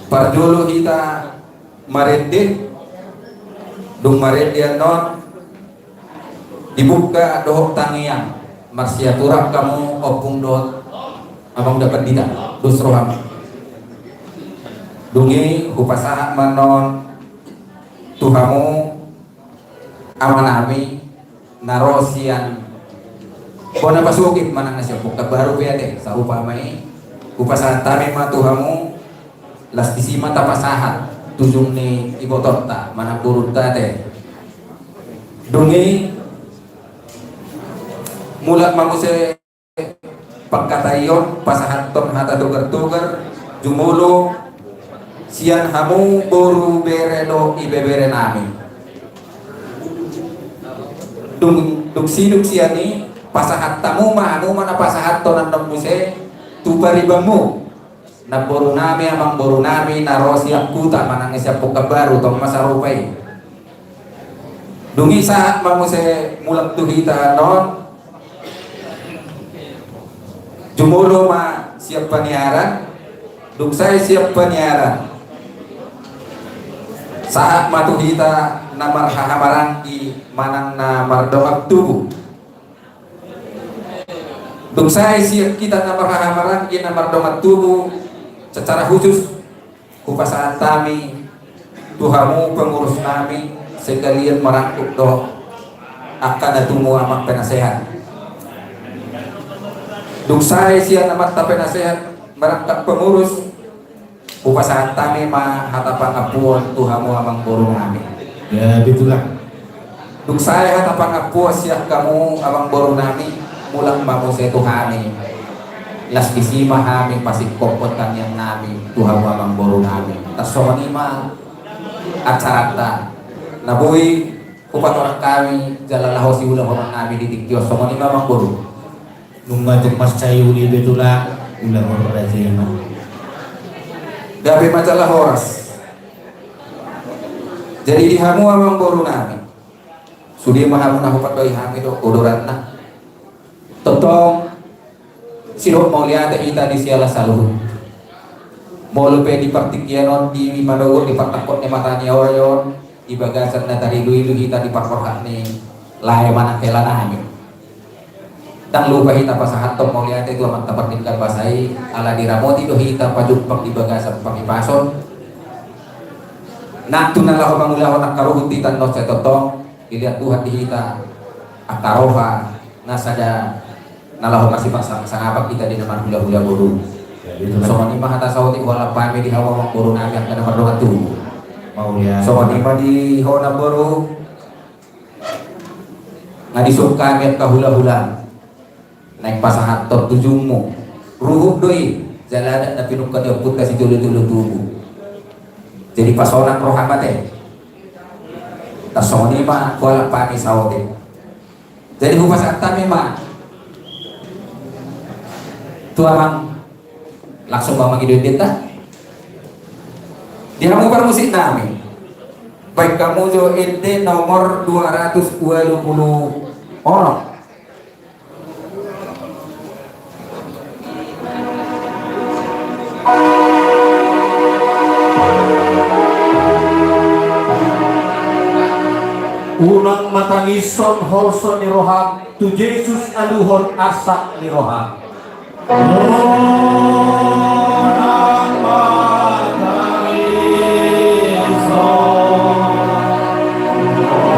[SPEAKER 14] Parjulu kita marende dung marende non dibuka dohok tangian marsiaturah kamu opung dohok abang dapat tidak dusroham dungi kupasaha manon tuhamu amanami narosian Kona pasukit manang na siya buka baru piyade sa upamay upasahan tami matuhamu las disima tapasahan tujung ni ibotorta manang burun tate dungi mulat mamuse pagkatayon pasahan ton hata tugar-tugar jumulo siyan hamu boru beredo ibebere nami dung siyan ni pasahat tamu anu mana pasahat tonan muse tu baribamu na boru nami amang boru nami narosi akuta manang isya puka baru tong masarupai dungi saat mamuse mulak tuhita non jumulo ma siap penyiaran dung saya siap penyiaran saat matuhita namar hahamaran di manang na mardongak tubuh Dung saya siap kita namar hahamaran kita namar domat tubuh secara khusus kupasahan kami Tuhamu pengurus kami sekalian merangkuk doh akan atumu amak penasehat Dung saya siap namar ta penasehat merangkak pengurus kupasahan kami ma hatapan apuan Tuhamu amang borong kami
[SPEAKER 1] Ya bitulah.
[SPEAKER 14] Dung saya hatapan apuan siap kamu amang borong kami mulang bangun saya Tuhani las disima kami pasti kompotan yang nami Tuhan wamang boru nami tasoni ma acarata nabui kupat orang kami jalalah si ulah orang nami di dikio somoni mamang boru
[SPEAKER 1] Nunggu mas cayu di betula ulah orang razima.
[SPEAKER 14] gabe majalah horas jadi dihamu wamang boru nami sudi mahamu nahupat doi hami do odoratna totong sirop mau lihat kita di siala saluh mau lupa di partikienon di madawur di partakot ni matanya oyon di bagasan na tadi dulu kita di parkorhat ni lae mana kela nami dan lupa kita pasahat tom mau lihat itu amat tapartinkan basai ala diramoti do kita pajupang di bagasan pakipason nak tunalah bangulah nak karuhut titan no setotong dilihat Tuhan di kita akaroha nasada nalah masih pasang sangapak kita di nomor hula-hula boru so ni mah atas sauti wala pami di hawa mak boru nami akan nomor doa tu
[SPEAKER 1] Mau ya.
[SPEAKER 14] so ni mah di hawa boru ngadi suka kami ka hula-hula naik pasahat tot tujungmu ruhuk doi jalan na pinuk ka dioput kasi tulu-tulu tubuh jadi pasonan rohamat tas so ni mah wala pami sauti jadi hupas atami mah tu amang langsung bawa magi deta dia mau musik nami baik kamu jo ente nomor 220 orang
[SPEAKER 1] Unang matangison holson ni roham tu Jesus aluhon asak ni roham. Unang matangison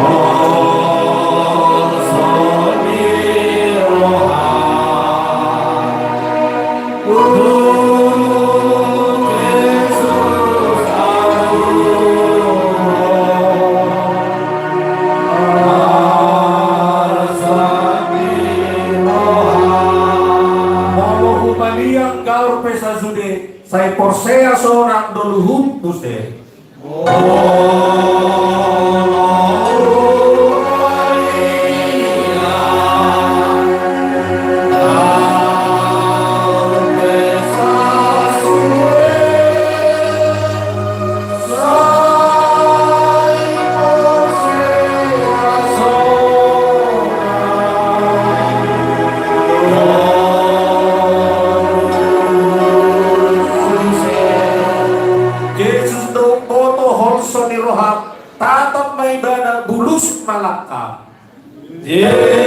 [SPEAKER 1] holson ni roham.
[SPEAKER 7] orang doluhum puse. Tatap may bana bulus malaka. Yesus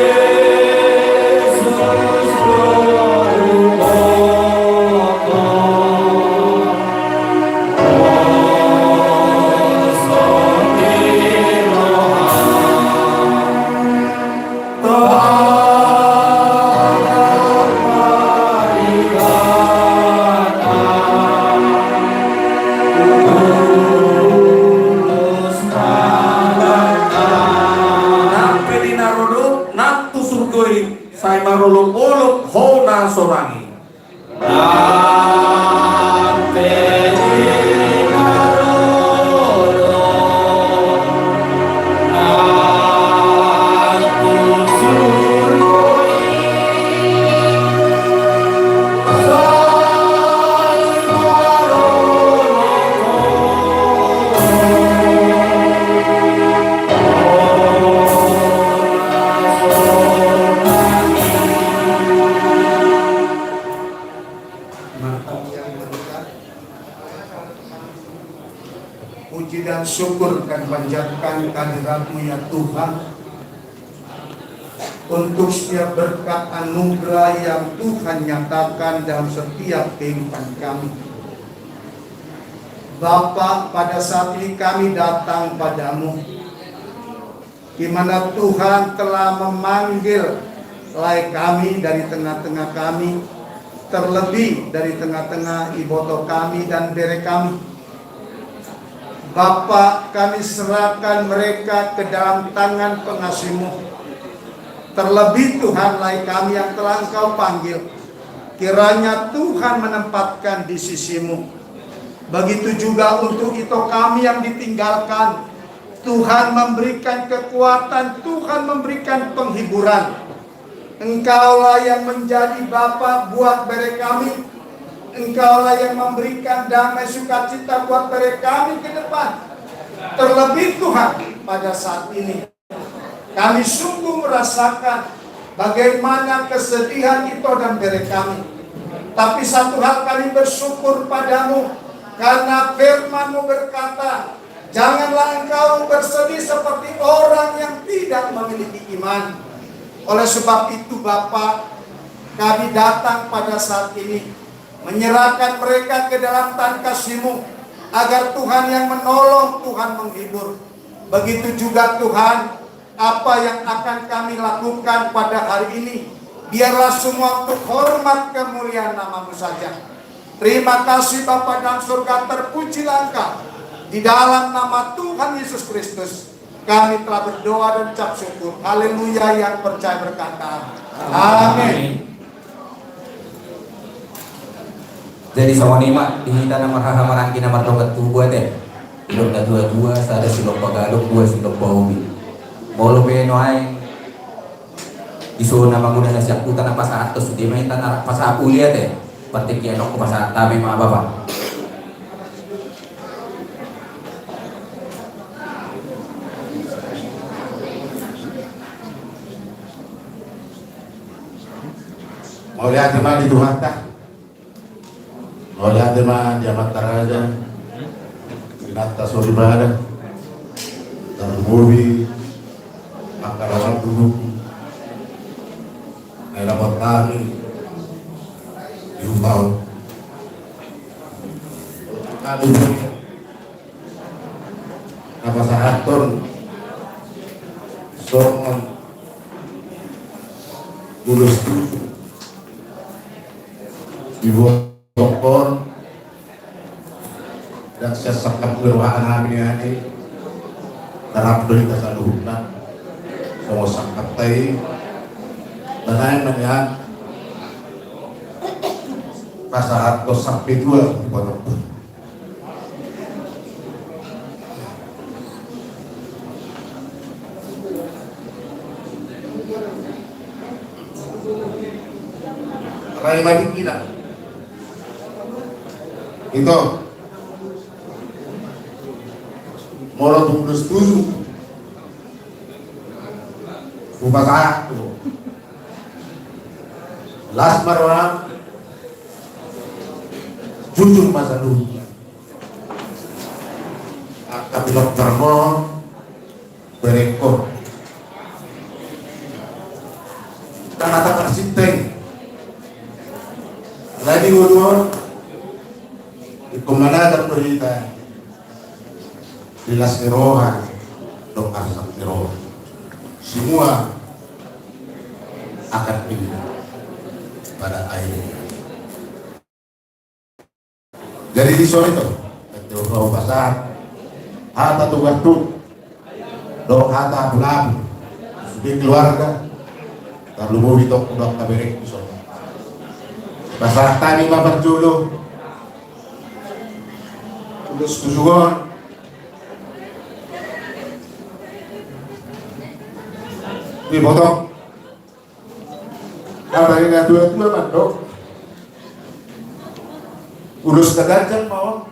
[SPEAKER 7] saya marulung-ulung hona sorangi.
[SPEAKER 10] Puji dan syukur kami panjatkan kehadirat-Mu ya Tuhan, untuk setiap berkat anugerah yang Tuhan nyatakan dalam setiap kehidupan kami. Bapa, pada saat ini kami datang padamu, di mana Tuhan telah memanggil kami dari tengah-tengah kami, terlebih dari tengah-tengah iboto kami dan bere kami. Bapa, kami serahkan mereka ke dalam tangan pengasih-Mu. Terlebih Tuhan, kami yang telah Engkau panggil, kiranya Tuhan menempatkan di sisi-Mu. Begitu juga untuk itu kami yang ditinggalkan, Tuhan memberikan kekuatan, Tuhan memberikan penghiburan. Engkaulah yang menjadi Bapa buat bere kami. Engkaulah yang memberikan damai sukacita buat mereka kami ke depan. Terlebih Tuhan, pada saat ini kami sungguh merasakan bagaimana kesedihan itu dan mereka kami. Tapi satu hal kami bersyukur padamu, karena firman-Mu berkata, janganlah engkau bersedih seperti orang yang tidak memiliki iman. Oleh sebab itu Bapa, kami datang pada saat ini menyerahkan mereka ke dalam tangan kasih-Mu, agar Tuhan yang menolong, Tuhan menghibur. Begitu juga Tuhan, apa yang akan kami lakukan pada hari ini, biarlah semua untuk hormat kemuliaan nama-Mu saja. Terima kasih Bapa dalam surga, terpujilah Engkau. Di dalam nama Tuhan Yesus Kristus kami telah berdoa dan ucap syukur. Haleluya, yang percaya berkata amin.
[SPEAKER 14] Jadi sama nima dihita nama hahamaran kina martokat tubuh teh. Silok dua sada silok pagalok dua silok paumi. Molo beno ay isu nama muda na siap putan apa saat tos di main tanah pas kuliah teh. Patik kianok ko pas tabi mga bapak.
[SPEAKER 8] Mau lihat di mana di Tuhan tak? Mau lihat di mana di amat taraja? Binata suri badan, terbubi, makarawan dulu, nelamat tani, diumpau. Aduh, apa sahaton, songon, bulus dibuat dokter dan sesekap berwahan kami ini darab dari kesaluhunan semua sangkap tay dan lain melihat pasahat kos sampai dua di pondok
[SPEAKER 10] Rai bagi kita. Itu molo tunggu setuju. Upaka las marwa jujur masa dulu. Kabilok termo berekor. Tanah tersinteng. Lagi udon ikumanagan berita dilas kerohan dong asap kerohan semua akan pindah pada air. Jadi di sore itu kalau pasar hata tu waktu dong hata pulang di keluarga kalau mau ditok udah kaberek di sore pasar tani mabar julu udah setujuan di potong apa yang dua mandok ulus kegajang mau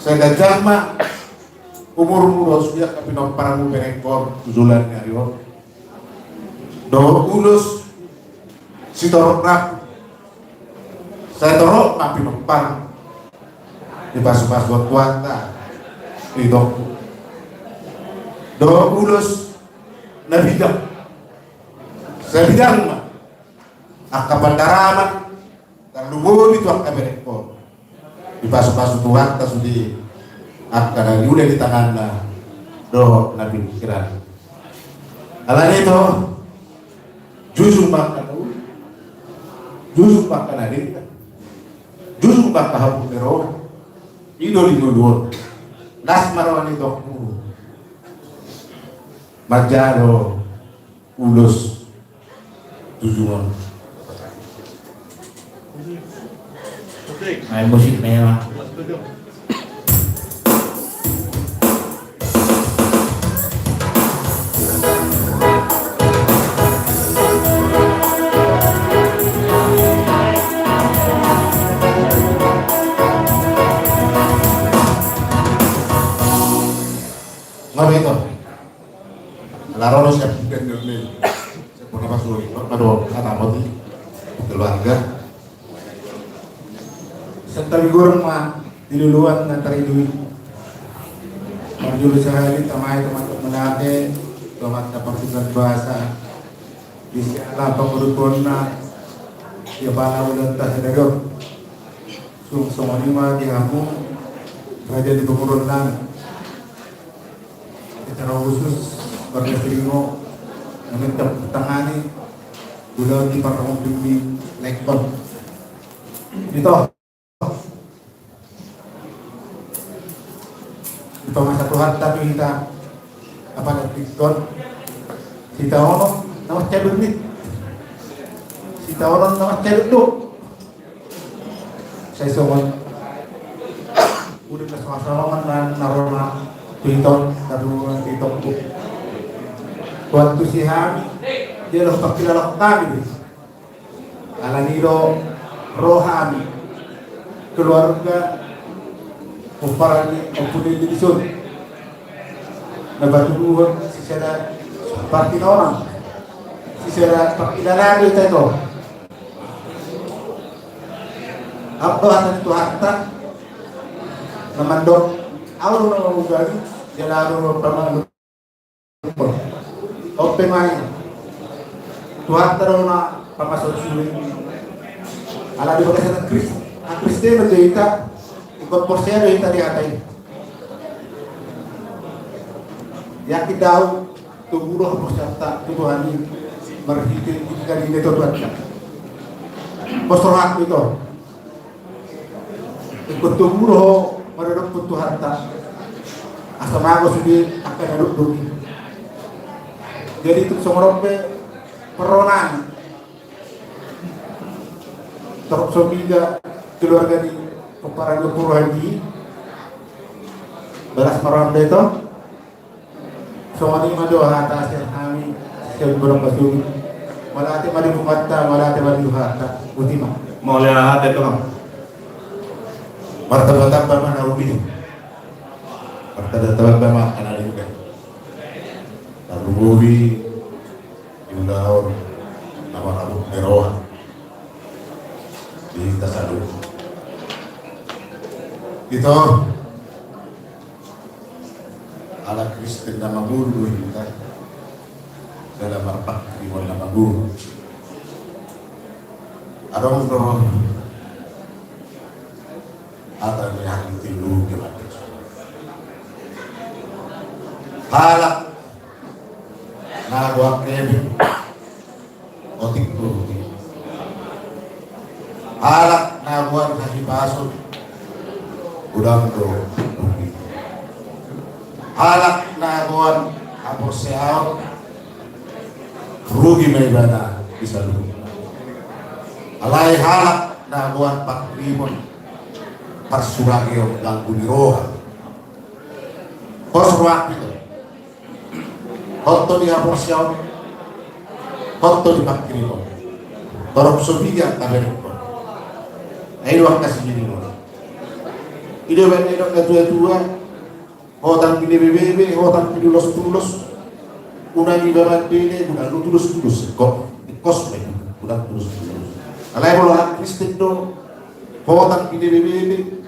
[SPEAKER 10] saya gajah mah umur sudah tapi parang berekor tujulan nyarion do ulus si torok rap saya torok tapi nompang di pas-pas buat kuanta di dok do ulus nabidang saya bidang mah akapan daraman terlalu itu akan berekor di pas-pas kuanta sudi akan udah di tangan lah do nabi pikiran alanya itu jujur makan adik jujur makan hapu kero idol nas marwani dokmu majaro ulus tujuan
[SPEAKER 1] Main musik merah.
[SPEAKER 10] Ngapa itu? Lalu siap kendor nih. Saya pernah pas dulu, aduh, kata mati keluarga. Sentari gurung mah diluluan ngantari duit. Marjulu sehari tamai teman-teman menate, tomat kapasitas bahasa. Bisa lah pengurus kona, dia pala udah tas sedekah. Semua ini mah diamu, raja di pengurus lang. Secara khusus warga Siringo meminta tangani gula di parang di lekton itu masa Tuhan tapi kita apa lekton kita orang nama cedul nih kita orang nama cedul tuh saya semua udah kesalahan dan narona Piton, taruhan piton po. Waktu si Hami, dia lang pagkilala ko kami. Alaniro Rohami, keluarga Umparani, Umpunin Division. Nabatubuhan si Sera party na orang. Si Sera pagkilala dito ito. Apa hatan itu harta? Namandok awal na ugali, jalaro pamalo. Open main. Tuhan taruh na pamasok sulit. Ala di bagian ng Kristen bercerita, ikut porsero kita di atas. Yakin daw tuguro porsata Tuhan ini berhitung jika di itu Tuhan. Posrohat itu. Ikut tuguro meredok Tuhan tak asal aku sudah akan duduk. Jadi itu somrope peronan terus sobiga keluarga di Peparaga Purhaji beras meronde itu semua ini madoha atas yang kami saya berapa sulit wala ate malibukatta, wala ate malibuhata. Ultima.
[SPEAKER 1] Mulai hati tu kan.
[SPEAKER 10] Martabat mana ubi? Martabat mana kana juga. Lalu ubi Yundaur nama Abu Meroah di Tasadu. Itu ala Kristen nama guru kita dalam marpak di nama guru. Adong do ada yang tilu gimana? Halak na gua kene otik tuh. Halak na gua kasih pasut udang do. Halak na gua hapus seau rugi may bana bisa lu. Alay halak na buwan paklimon parsuragyo ng bulirohan. Kosruak ito. Hotto di aporsyaw. Hotto di paklimon. Torok sobigan taberiko. Ay luwag kasi ginino. Ide ba nito na tua-tua. Hotang pinibibebe, hotang pinulos-tulos. Unang ibarat dili, unang tulus-tulus. Kos may unang tulus-tulus. Alay mo lang Kristen do, hotang pinibibili,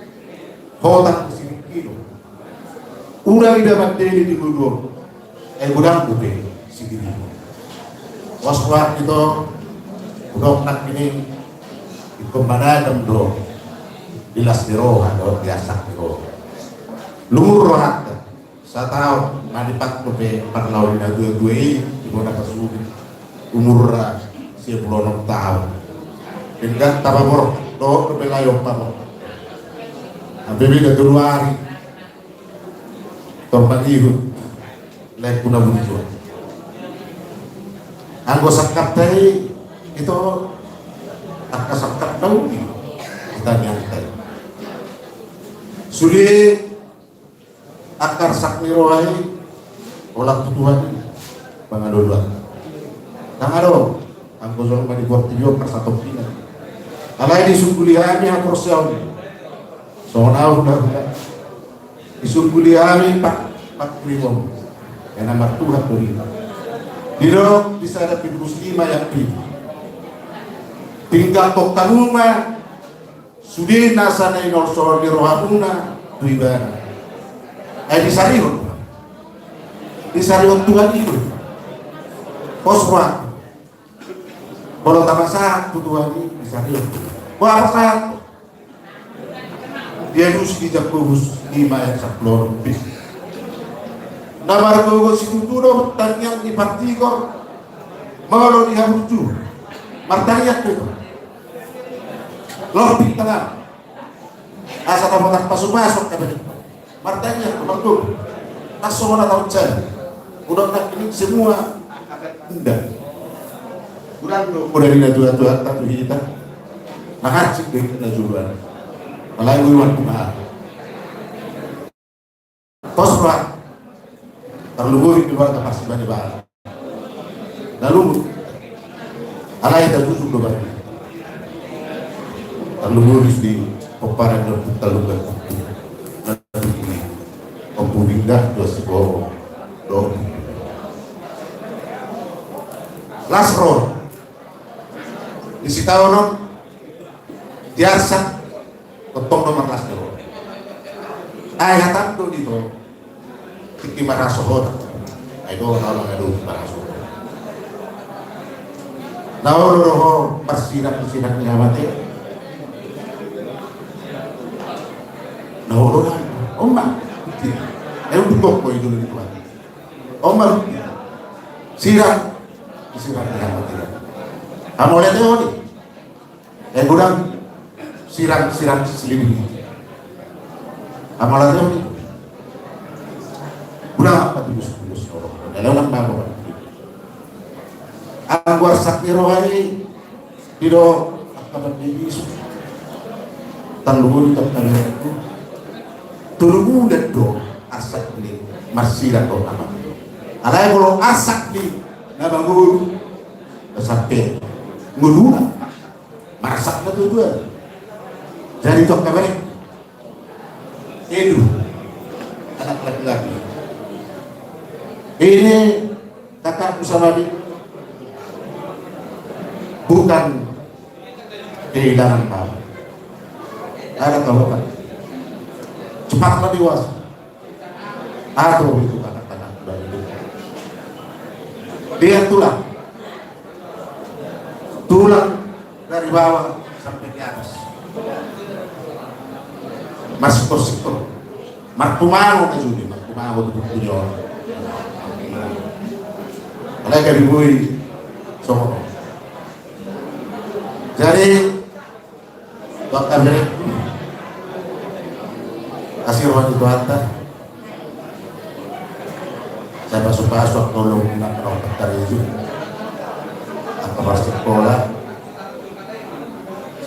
[SPEAKER 10] hotang sinikino. Unang idaman dili di gudo, ay gudang bupe, sigili. Waswat ito, udok nak ini, ikumanadam do, dilas diro, do, biasak diro. Lumur rohat, sa tao, manipat bupe, parlaw na dua-dua di mo nakasubi, umur siya 10 tahun. Hingga tababor do belayong pamo. Ang bibig na January torpagihod like kuna bunso. Ang gosakap tayo ito at kasakap daw kita niyantay. Suli akar sak ni rohay walang tutuhan pangaluluan. Nangaro ang gosong manibuat tiyo kasatong pinan. Alay disungguliami ang korsyaw. So now na disungguliami pak primom. Yan ang martuhat ko rin. Dino bisa ada Muslima yang pilih. Tinggal tok tanuma sudi nasa na inorso di rohamuna tuiban. Ay disarihon. Disarihon Tuhan itu. Poswa. Kalau tamasa Tuhan ini disarihon. Wah apa dia harus dijatuhus 5 yang 10 lebih. Namar gogo sikuturo tanyang di partigor malo di haruju martanya tuh loh di tengah asa tamotak pasuk-masuk kabeh martanya tuh langsung mana tahun jan udah nak ini semua indah udah udah dina tatu kita makasih deh najuan malay wiwan kumahal tosra terlubuhin di luar kapasitas banyak bahan lalu alay tertusuk dobar terlubuhin di peparan dan terlubuhin ini pembubindah dos go do lasro disitawono diarsa ketong nomor lasro ay hatang do dito tiki marasohon ay do nalang ado marasohon naworo persinak niya mati naworo omba ay utok ko idul dito omba sirang niya mati amole teori ay gudang sirang selini amalan teori berapa tulus orang dalam nama ang warsak ni rohani dito akabat ni Yesus talungun itu turungan do asak ni masira do amat alay kalau asak ni nabangun sampai nguluna masak na tujuan jadi tok kabarek Edu anak laki-laki ini kakakku sama dia bukan kehilangan kamu ada kawan cepatlah dewasa atau itu anak-anak dari dia tulang dari bawah sampai ke atas masuk sikor martumano ke judi martumano ke tujuh orang mereka dibui semua jadi waktu ini kasih orang itu hantar saya masuk tolong nak rawat dari itu aku masuk sekolah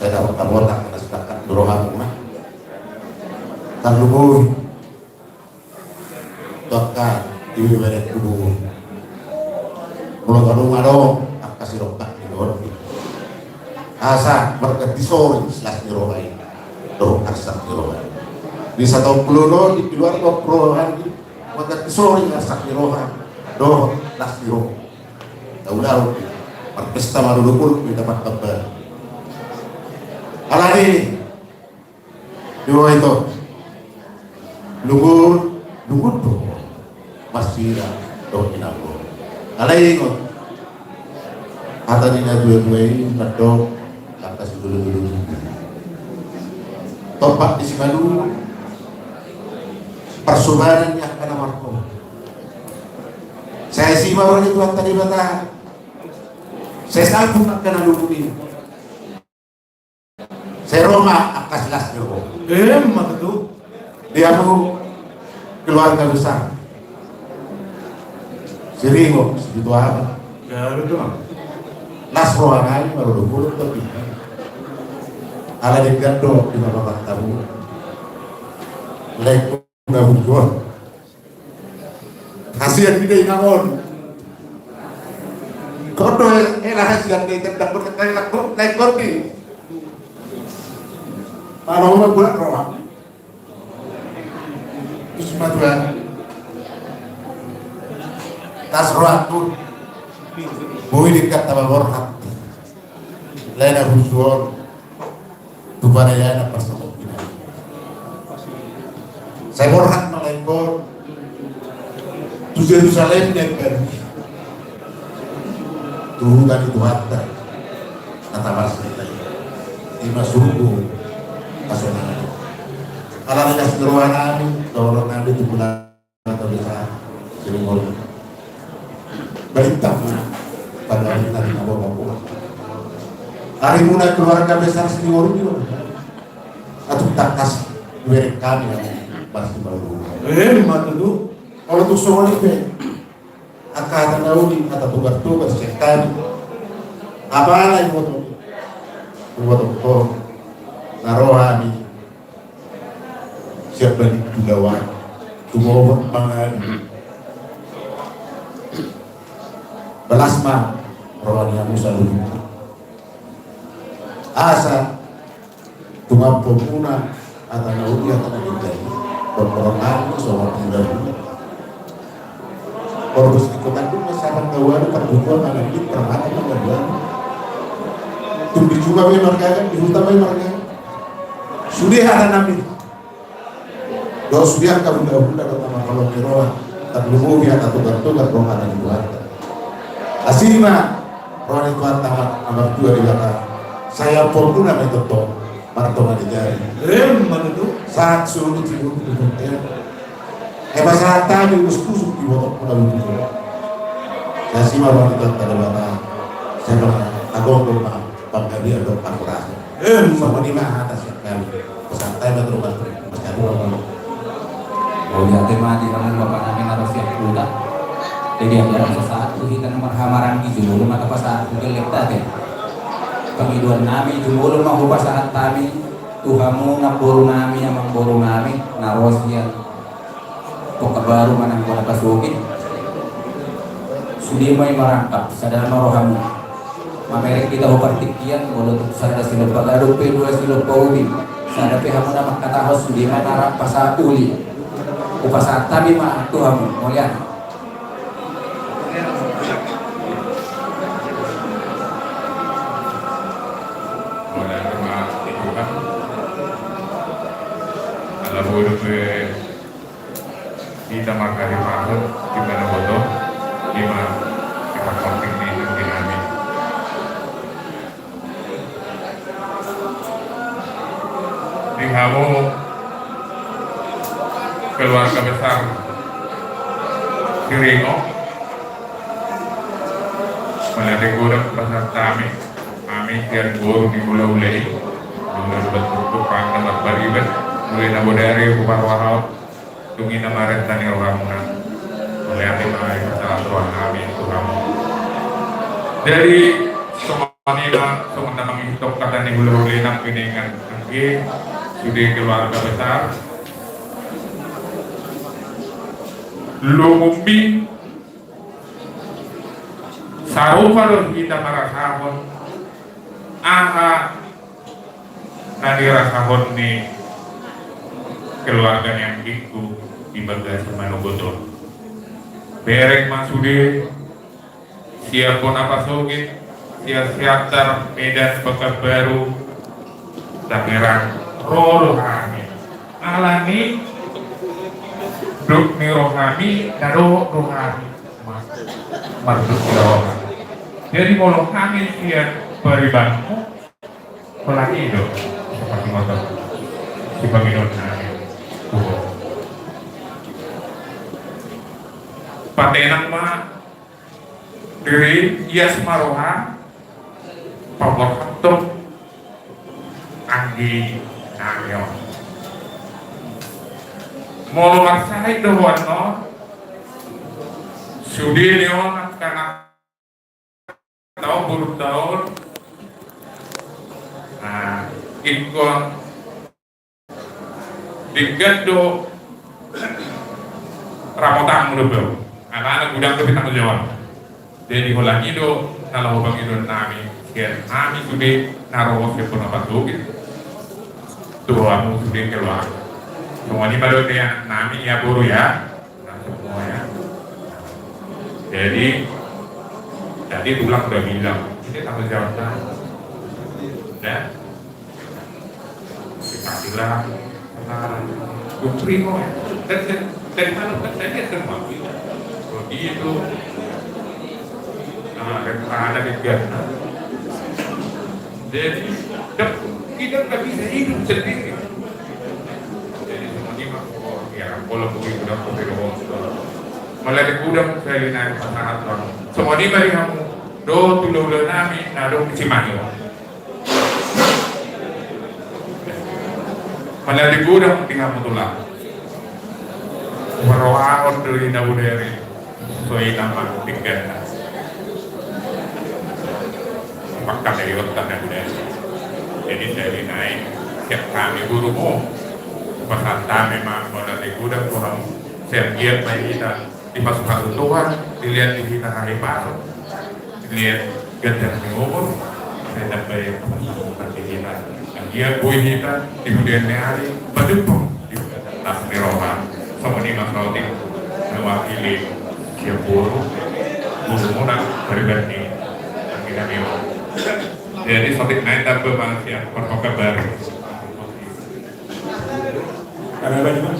[SPEAKER 10] saya dapat botak karena sedangkan dorongan rumah tak lupa dokter ibu beret kubu mulut rumah dong aku kasih rokat di luar asa berkat disori selas nirohai dorong asak nirohai bisa tahu peluno di luar kok perohan berkat disori asak nirohai dorong las nirohai tahu berpesta marulukul di tempat kabar alani dua itu lugur tuh masih dong inago alai kok kata dina dua ini nadok kata si dulu topak di Simalu persobaran yang kena marco saya simak orang itu tadi bata saya sanggup akan alumni saya Roma akas las nero
[SPEAKER 1] mak itu
[SPEAKER 10] dia mau keluarga besar Siringo segitu apa
[SPEAKER 1] ya itu
[SPEAKER 10] las rohangan baru 20 tapi ala di gando di bawah tabu lek udah bujuan kasihan kita inangon kodo elah hasian kita tendang berkali naik kordi malah mau buat rohan cuma tuan tas rohan pun Boy dekat sama borhat lain aku jual tu pada yana pasal kita saya borhat malaikat tu Yerusalem dan pergi tu dari Tuhatta kata bahasa lima suku asal alam das geruanan dorong nabi tu bulan atau bisa sering ngomong berita pada hari tadi bawa hari mula keluarga besar senior itu atau takas mereka kami yang pasti baru
[SPEAKER 1] mak itu
[SPEAKER 10] kalau tuh soal itu akan tahu di kata tugas sekan apa lagi buat narohani siapa di Pulau Tumor Pangan belasma rohani yang Musa dulu asa tumappo puna atau naudi atau naudi berperangan soal tidak korus ikutan pun masalah kawan terbuka mana ini perhati mana tumbi juga mereka di hutan mereka sudah ada nabi doa sudah kamu dah kalau kiroah terlalu biar atau bertukar roh ada di luar asilnya roh itu tamat nomor 2 di belakang saya pun pun ada tetap martoman di jari
[SPEAKER 1] mana itu
[SPEAKER 10] saat suruh tidur di hotel bahasa tadi uskusuk di botok pun lalu tidur saya simak roh itu ada belakang saya bilang agong rumah bangga dia atau akurasi sama di mana atas yang kami pesantai dan rumah masih ada orang
[SPEAKER 14] oh ya tema di dalam bapak namin harus siap pula jadi ada sesaat tuh kita marhamaran di jumlah mata pasar gelek tadi pengiduan nami jumlah mau pasaran kami Tuhamu naboru nami amang boru nami narosian pokok baru mana gua pasukin sudi mai merangkap sadar rohamu Mamerek kita upartikian walau sada silo pagaro pe 2 silo pauli sada pe hamuna makatahos di mana pasa uli upasa tabi ma tuhamu mulia
[SPEAKER 15] kita makari mahal gimana bodoh gimana kita konting di dinami di kamu keluarga besar Kiringo melalui guru pasar kami kian guru di Pulau Ulei mulai bentuk pangkat beribet mulai nabo dari bukan warau tungi nama rentani orang oleh hati mengenai masalah Tuhan kami itu kamu dari semuanya semuanya menghitung kata nih Pulau Ulei nang piningan lagi sudah keluarga besar lumumbi sarupa kita marasahon aha nadi rasahon nih keluarga yang ikut di bagasi Manogotor bereng masude siapun apa sogit siap tar Medan Pekanbaru Tangerang rohani alani duk ni rohani daro rohani marduk ni rohani jadi molong kami siap beribanmu pelagi itu seperti motor si panggilan kami patenang mah diri iya semaroha pamor hantum anggi nangyo mau maksai doan no sudi nyo karena tahun buruk tahun nah ikon digando ramotang mulubel anak-anak gudang tapi tanggung jawab jadi holang itu kalau bang itu nami kian nami sudah naruh ke penapat gitu tuh kamu sudah keluar semua ini baru dia nami ya buru ya nah, semua ya jadi tulang udah bilang ini tanggung jawab ya dikasihlah primo ya dan kalau saya semua begitu nah ada kegiatan jadi kita nggak bisa hidup sendiri jadi semuanya ya kalau begitu udah berdoa malah di gudang saya lihat pasangan orang semua ini bagi kamu do tulau nami nado kecimanyo malah di gudang tinggal mutulah merawat dari Nabuderi soal nama tiga makan dari otak Nabuderi jadi saya naik setiap kami gurumu pasal memang pada di gudang orang sergiat baik kita di pasukan Tuhan dilihat di kita hari baru dilihat gajah di umur saya dapat pasukan di kita yang dia bui kita di kemudian hari berdupung di atas di Roma sama ini Mas Rauti mewakili siap guru munak pribadi yang kita memang jadi sotik naik tapi masih yang pertoka baru ada apa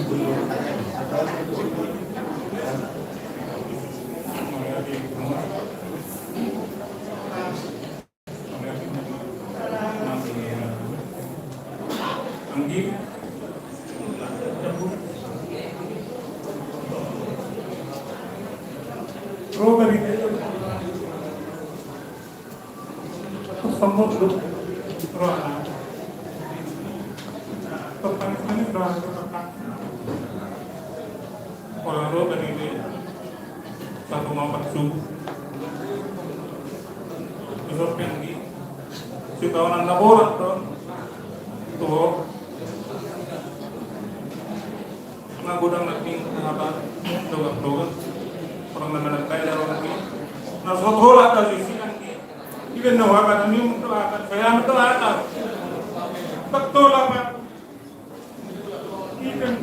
[SPEAKER 15] juga
[SPEAKER 16] Ikan doa ini mendoakan, saya mendoakan. Betul lah Pak. Ikan.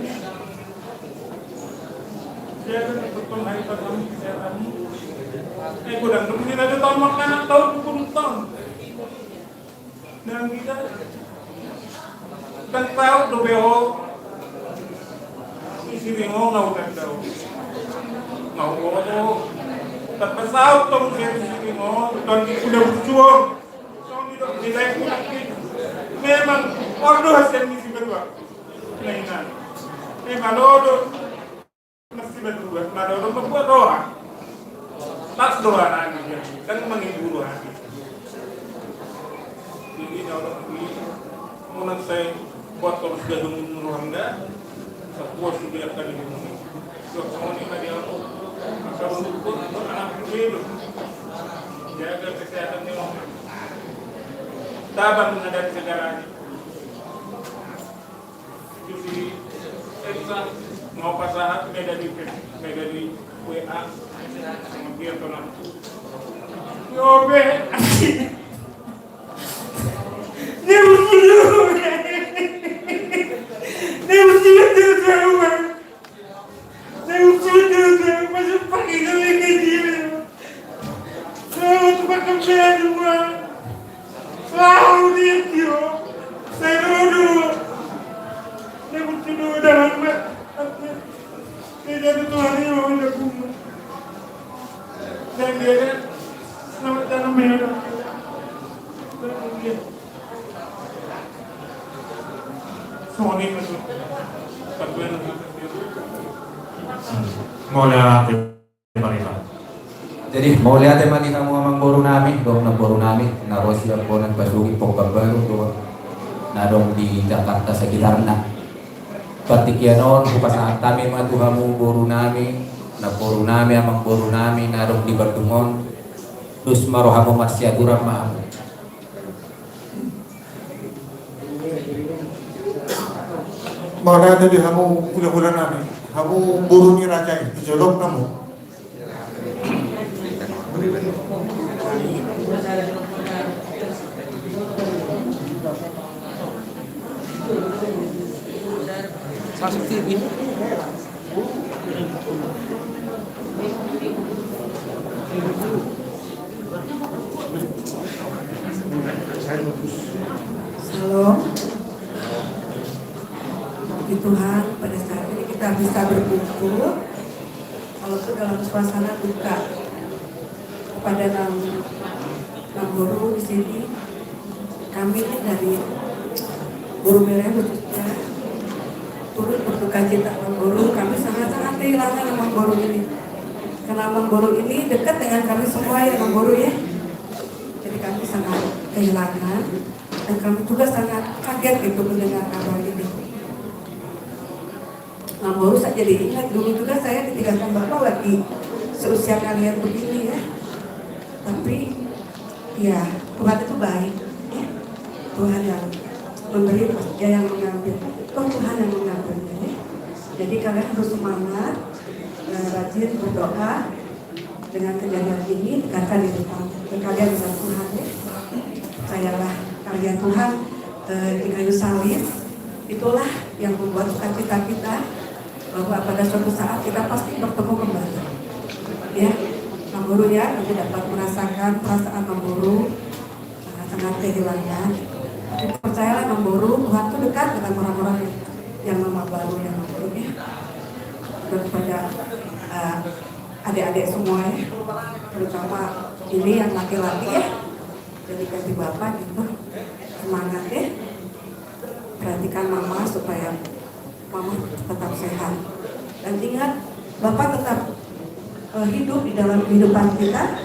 [SPEAKER 16] Saya kan betul hari pertama kesehatan. Gudang mungkin ada tahun makanan tahun 20 tahun. Dan kita kan tahu dobeho isi bingung ngau kan tahu. Ngau ngau terpesau tong isi bingung tahun ini udah berjuang. Tahun ini nilai kurang memang ordo hasil misi berdua. Nah, memang ordo mesti berdua. Ada ordo membuat doa. Tas doa lagi kan menghibur hati. Jadi orang ini mulai saya buat terus gadung Rwanda, sebuah sudah akan dibunuh. Semua ini tadi aku akan untuk anak itu jaga kesehatan yang taban menghadapi segalanya. Jadi Elsa mau pasangan beda di WA. Dia tolong. Yobe. Dia masih pakai kali dia. Selalu pakai semua. Selalu dia. Saya dulu. Dia mesti dulu dalam. Dia jadi Tuhan yang udah kumur. Dan dia kan selamat dalam merah. Semua ini masuk.
[SPEAKER 14] Jadi mau lihat teman kita mau amang boru nami, dong na boru nami, na Rosia po nagpasugi po kabaru do na dong di Jakarta sekitarnya. Patikianon kupasaat kami mga tuhamu boru nami, na boru nami amang boru nami na dong di Bardungon. Terus marohamu masyaduran maamu.
[SPEAKER 16] Mana ada di hamu hula-hula nami, hamu buru ni raja itu jolok namu.
[SPEAKER 6] Masuk TV.
[SPEAKER 17] Shalom. Puji Tuhan, pada saat ini kita bisa berkumpul walaupun dalam suasana duka kepada enam guru di sini. Kami dari Guru Merah khususnya turut berduka cita enam guru. Kami sangat-sangat kehilangan enam guru ini. Karena enam guru ini dekat dengan kami semua ya enam guru ya. Jadi kami sangat kehilangan dan kami juga sangat kaget itu mendengar kabar ini. Nah, baru saya jadi ingat dulu juga saya ditinggalkan Bapak lagi seusia kalian begini ya. Tapi ya Tuhan itu baik ya. Tuhan yang memberi, dia yang mengambil. Tuhan yang mengambilnya ya. Jadi kalian harus semangat, rajin berdoa dengan kejadian ini dekatkan di depan kalian dengan Tuhan ya. Percayalah karya Tuhan di kayu salib itulah yang membuat sukacita kita bahwa pada suatu saat kita pasti bertemu kembali ya. Guru ya, nanti dapat merasakan perasaan guru sangat kehilangan. Tapi percayalah guru, Tuhan itu dekat dengan orang-orang yang mama baru yang guru ya. Dan kepada adik-adik semua ya, terutama ini yang laki-laki ya, jadi kasih bapak gitu, semangat ya. Perhatikan mama supaya mama tetap sehat. Dan ingat, bapak tetap hidup di dalam kehidupan kita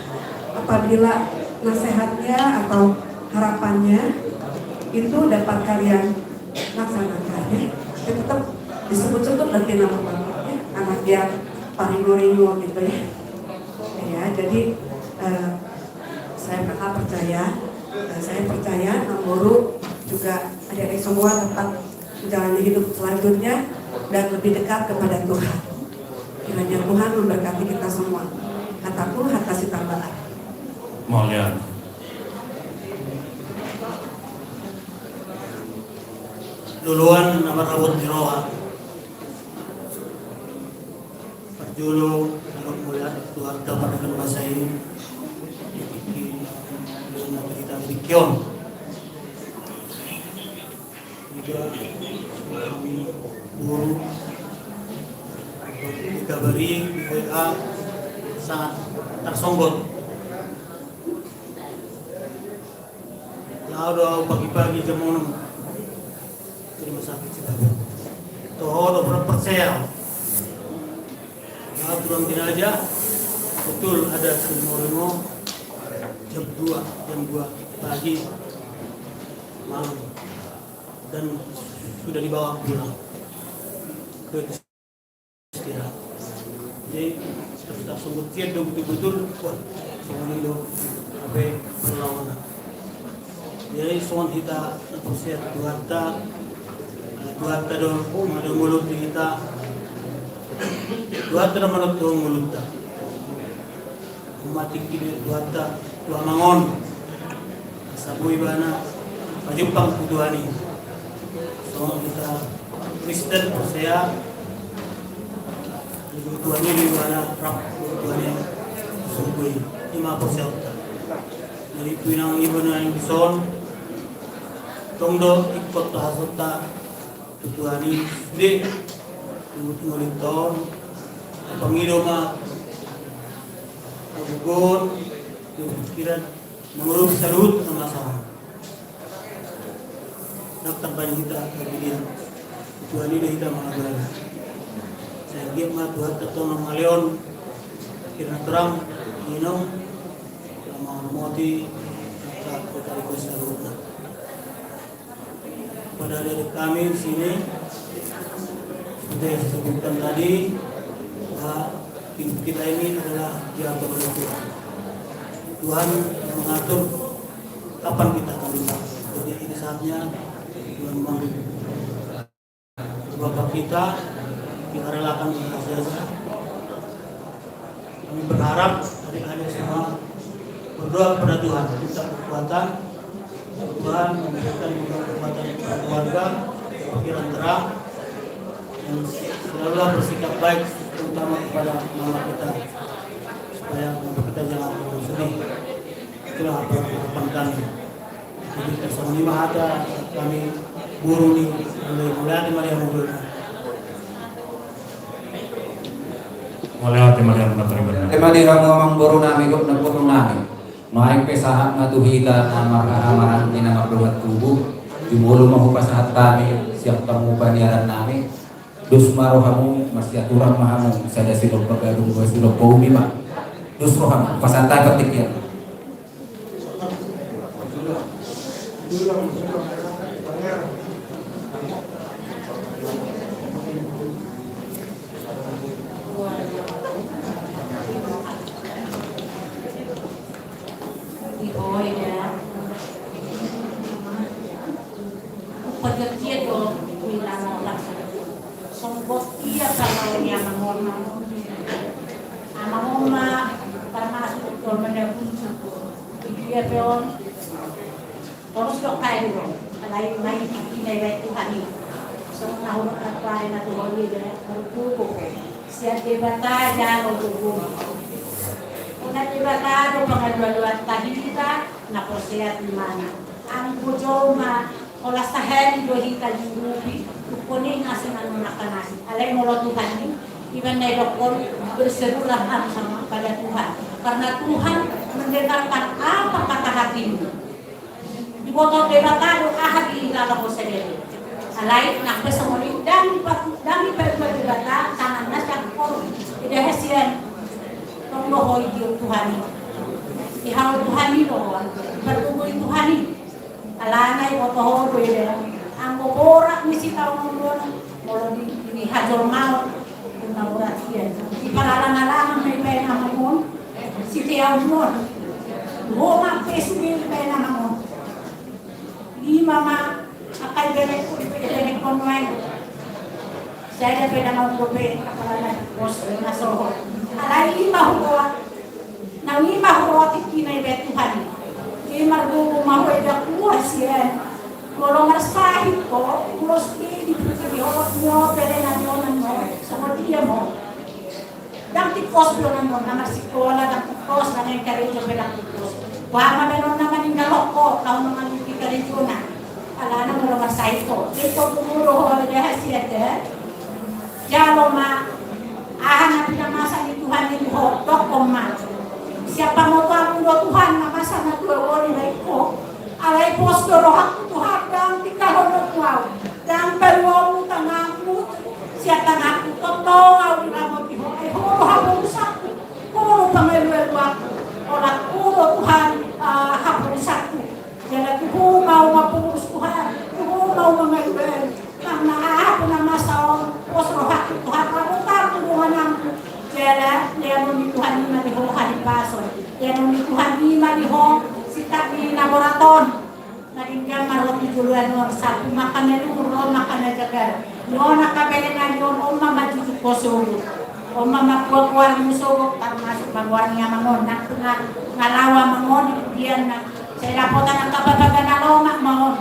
[SPEAKER 17] apabila nasihatnya atau harapannya itu dapat kalian laksanakan ya. Tetap disebut-sebut nanti nama bapak ya, anak yang paling-paling gitu ya. Ya, jadi saya pernah percaya, saya percaya Guru juga adik-adik semua dapat menjalani hidup selanjutnya dan lebih dekat kepada Tuhan. Kiranya Tuhan memberkati kita semua. Kataku kasih tambahan.
[SPEAKER 8] Mohon
[SPEAKER 18] duluan nama rawat di roha perjulu kalau mulia Tuhan dapat dengan bahasa ini kita bikion juga guru dikabari WA sangat tersonggot. Lalu pagi-pagi jam 6 ke rumah sakit Citarum. Toh berapa persen? Lalu turun jenazah betul ada semua jam 2 pagi malam dan sudah dibawa pulang ke istirahat. Jadi kita sungguh tiada betul-betul wah semuanya itu sampai perlawanan. Jadi soal kita persiap duata dong ada mulut kita duata dong mulut kita mati kini duata dua mangon sabu ibana pajumpang kuduani soal kita Kristen persiap kuduani ibana rap kuduani sungguh 5%. Jadi pinang ibana yang bison tongdo ikut tahasota tujuani di ngoliton pengiroma gugur pikiran mengurus sarut sama sama daftar banyak kita kemudian tujuani dah kita mengajar saya giat mah Tuhan tertolong maleon kira terang minum sama moti kita ikut sarut pada dari kami di sini seperti yang saya sebutkan tadi hidup kita ini adalah diatur oleh Tuhan. Tuhan yang mengatur kapan kita akan bisa. Jadi ini saatnya Tuhan memanggil Bapak kita relakan jasa. Kami berharap adik-adik semua berdoa kepada Tuhan minta kekuatan. Tuhan memberikan kekuatan keluarga, pikiran terang, dan selalu bersikap baik, terutama kepada mama kita, supaya mama kita jangan sedih. Itulah harapan kami. Jadi tersebut ada kami guru di mulai Maria Mobil.
[SPEAKER 14] Tema di ramu amang boru nami kok nagpuro nami. Noaing pesahan matuhita amaran ni nama dohat tubuh jumulu mahupasahat kami siap tamu paniaran nami dus marohamu masih aturan mahamu sada silok pagadung gua silok paumi mak dus rohamu pasanta ketik ya
[SPEAKER 9] terus dok kayak dulu, lain nilai Tuhan ini. Semua orang terpakai na Tuhan ini berkuku. Siap debata jangan berkuku. Una debata do pengaduan tadi kita na persiap di mana. Ang bujoma olah sahel do hita jurubi kuning asinan nakanasi. Alai molo Tuhan ini iban na doktor berserulah sama pada Tuhan. Karena Tuhan mendengarkan apa kata hatimu. Di botol debatado ahad ilala ko sendiri. Alay nakpe semoli dami perbedaan tangan nasyak ko. Ida hesian tong lohoy Tuhan. Ihaw Tuhan ito, bertubuh Tuhan. Alanay otoho do ida. Ang borak misi taon mon molo di hajol maut kunaburat yan. Di palalang-alang may pena mamon. Siti Amon, Roma Pesumil Penamon, Lima ma akay benek konway. Saya Penamon Gobe, apalagi bos nasoho. Alay lima huwa, na lima huwa tikinay betuhan. Lima huwa mahoy da kuha siya.
[SPEAKER 19] Kalau masahin ko, ulos ni di pagkakiyot mo, pwede na yun mo, sa dia mo. Dang tipos yun mo, na masikola, dang tipos, na yung karinyo bilang tipos. Wama na nun naman yung galok ko, taon naman yung karinyo na. Ala na mo masahin ko. Ito tumuro ko, dahil siya dahil. Jalo ma, ahanapin na masa ni Tuhan ni Tuhan, dokong ma. Siapa mo ka mo Tuhan na masa na tuwawari na ito. Alay posto rohak Tuhan dang tikahon ng wow. Dang peluang tangamu siya tangamu totoo ang mo tiho ay huro hapon sa huro pangaluel ako. Orat huro Tuhan hapon sa ko. Dala ko mau mapurus Tuhan. Ko mau mangaluel. Ang naahapon na masaon posto rohak Tuhan ako tulungan ako. Dala niya mo ni Tuhan ni maliho halipason. Niya mo ni Tuhan ni maliho kita di laboraton naringgan marot di duluan no satu makan itu no makan jaga no nakabelen yon omma maju koso omma mapuar muso termasuk bangwarnya mangon nak ngalawa mangon kemudian saya lapotan ang kapatagan aloma mangon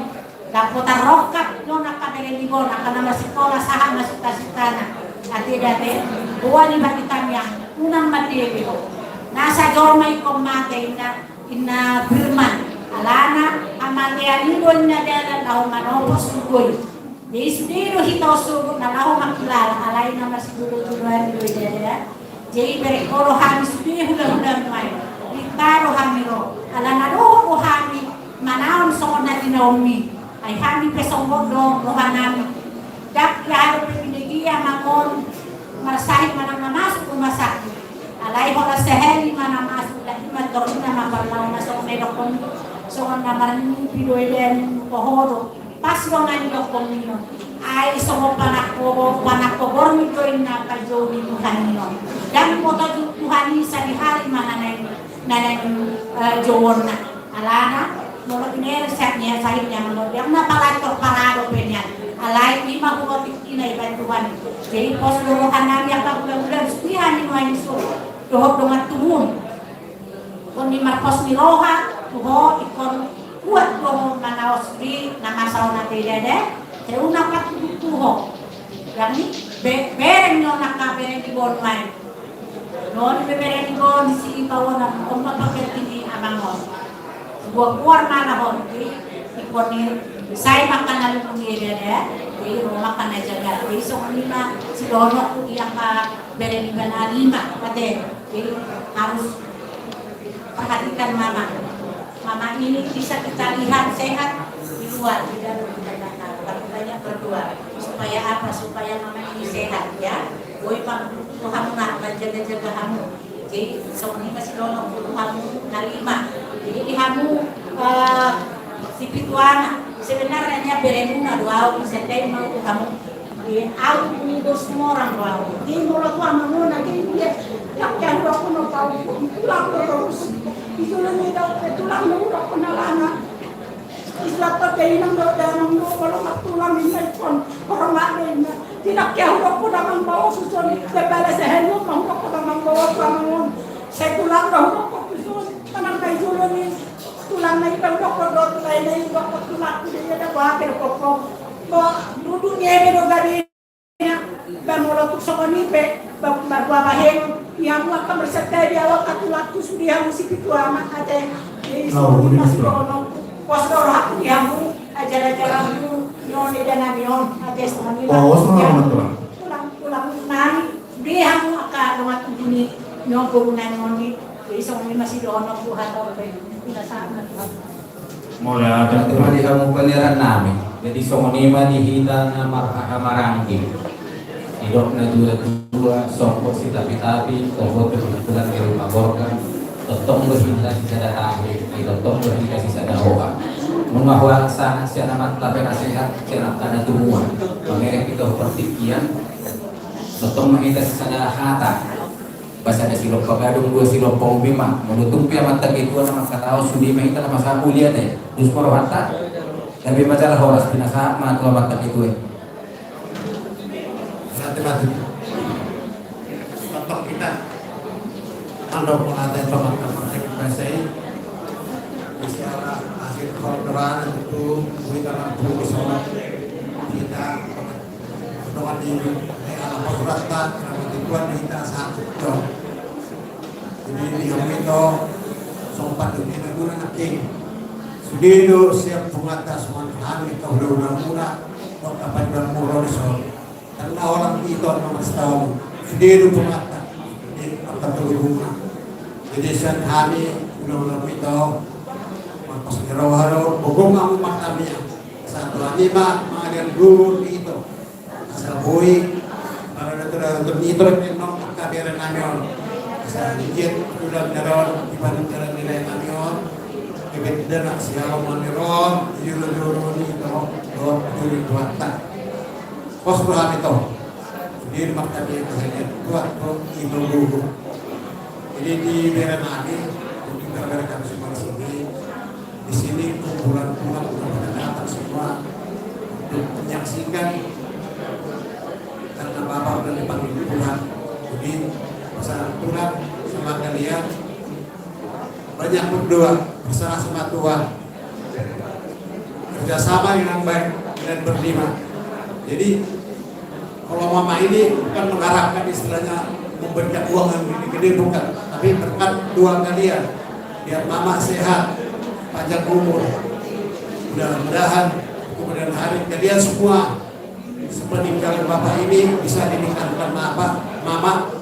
[SPEAKER 19] lapotan rokat no nakabelen di bona kana sekolah saha masuk tasitana ati-dati buwan ni batitanya unang matibio nasa dormay komate ina firman alana amalianidon na dala lao manopos sugoy di sudiro hitaw sugo na lao makilala alay na masiguro-guruan nilo dala jadi berekoro hami sudiro hula-hula may itaro hami ro alana roho hami manaon songon na dinaumi ay hami pesonggod do rohan nami dak yaro pepinigia mangon marasahit manang namasok umasakit alay ko na seheli manamasok lagi madorong na mabarlaw na sa medokon so na maraming piloiden pohoro paslo nga nilokon nino ay so panako bormi ko na kajowi Tuhan nino dan mo to Tuhan ni sa dihari mananay jowon na alana mo pinere set niya sa hinya mo yang napalator parado penyan alay di mahuwatik inay ba Tuhan jadi pos luruhan namin ang pagbulan sulihan ni mga iso dohok dengan tumun kung di marpos ni roha tuho ikon kuat dohok manaos di namasaw na tedede kaya unakat tuho yani bereng no nakabereng di bon may no ni bereng di bon si ibawan na kung mapakit ini abangon buwag-buwar na nahon ikon ni say makan na lumang tedede jadi rumah kana jaga jadi so lima si dono ku yang ka bereng na lima kate jadi harus perhatikan mama ini bisa kita lihat sehat di luar di dalam tapi banyak berdoa supaya apa supaya mama ini sehat ya boy pang Tuhan nak menjaga kamu jadi so lima si dono ku kamu na lima jadi kamu si pituana sebenarnya beremuna doa setelah mau kamu aku mengido semua orang doa ini mulut tua menguna ini dia yang aku mau tahu tulang terus itu lagi tulang menguna penalana Islam terkait dengan kalau tulang ini pun orang lain tidak kau aku dalam bawa susun sebalik sehendak mau aku dalam bawa kamu saya tulang dah aku susun tanam kayu ini tulang na ibang doktor lain na yung doktor tulang ko din na water ko duduk niya pero gabi niya bamulot sa kanipe bagwabahin yang mga kamersatay di awak katulak ko sudihan mo si pituama ate so nasrono postor hak yang mo ajara-jara mo yon na yon ate sa kanila tulang nani dihan mo akalumat ini yon kurunan mo ni isang masih doon ang buhat daw
[SPEAKER 14] mulai ada di kamu peniran namin jadi songonima dihita na marangking idok na dua songko si tapi tohot kebetulan di rumah borkan totong berhita si sadahari totong berhita si sadahoa mengahwal sana siya naman tapi nasihat siya nakana tumuan mengerek kita pertikian totong menghita si sadahata basa ada silop pagadung dua silop paubima menutup ya mata itu nama katao sudi mahita nama sapu lihat dus marwata tapi masalah horas pinasa matu mata itu
[SPEAKER 3] mati contoh kita ando pengantin pemakaman saya bicara akhir kebenaran itu berikan aku sholat kita doa di alam persuratan karena Tuhan kita satu dong. Jadi di itu sompat dunia negara naking sudido siap pengatas mantan kita udah murah kok apa yang murah sol karena orang itu nomor setahun sudido pengatas di apa rumah. Jadi saat hari udah itu pas ngerawaro bogong ang makamnya satu lima mengalir guru itu asal boy para dokter itu kenong kabiran nanyon asal dikit sudah meneron dibanding jalan nilai nanyon kebet dan siapa meneron juru itu dot juru kuatan pos berapa itu di makamnya saja kuat itu guru ini di daerah nanti untuk rekan semua sini. Di sini kumpulan-kumpulan pada datang semua untuk menyaksikan karena Bapak sudah dipanggil Tuhan. Jadi pasangan Tuhan sama kalian banyak berdoa bersama sama Tuhan, kerjasama yang baik dan berlima. Jadi kalau mama ini bukan mengharapkan istilahnya memberikan uang yang gede bukan, tapi berkat doa kalian biar mama sehat, panjang umur, mudah-mudahan kemudian hari kalian semua sepeninggal bapak ini bisa dinikahkan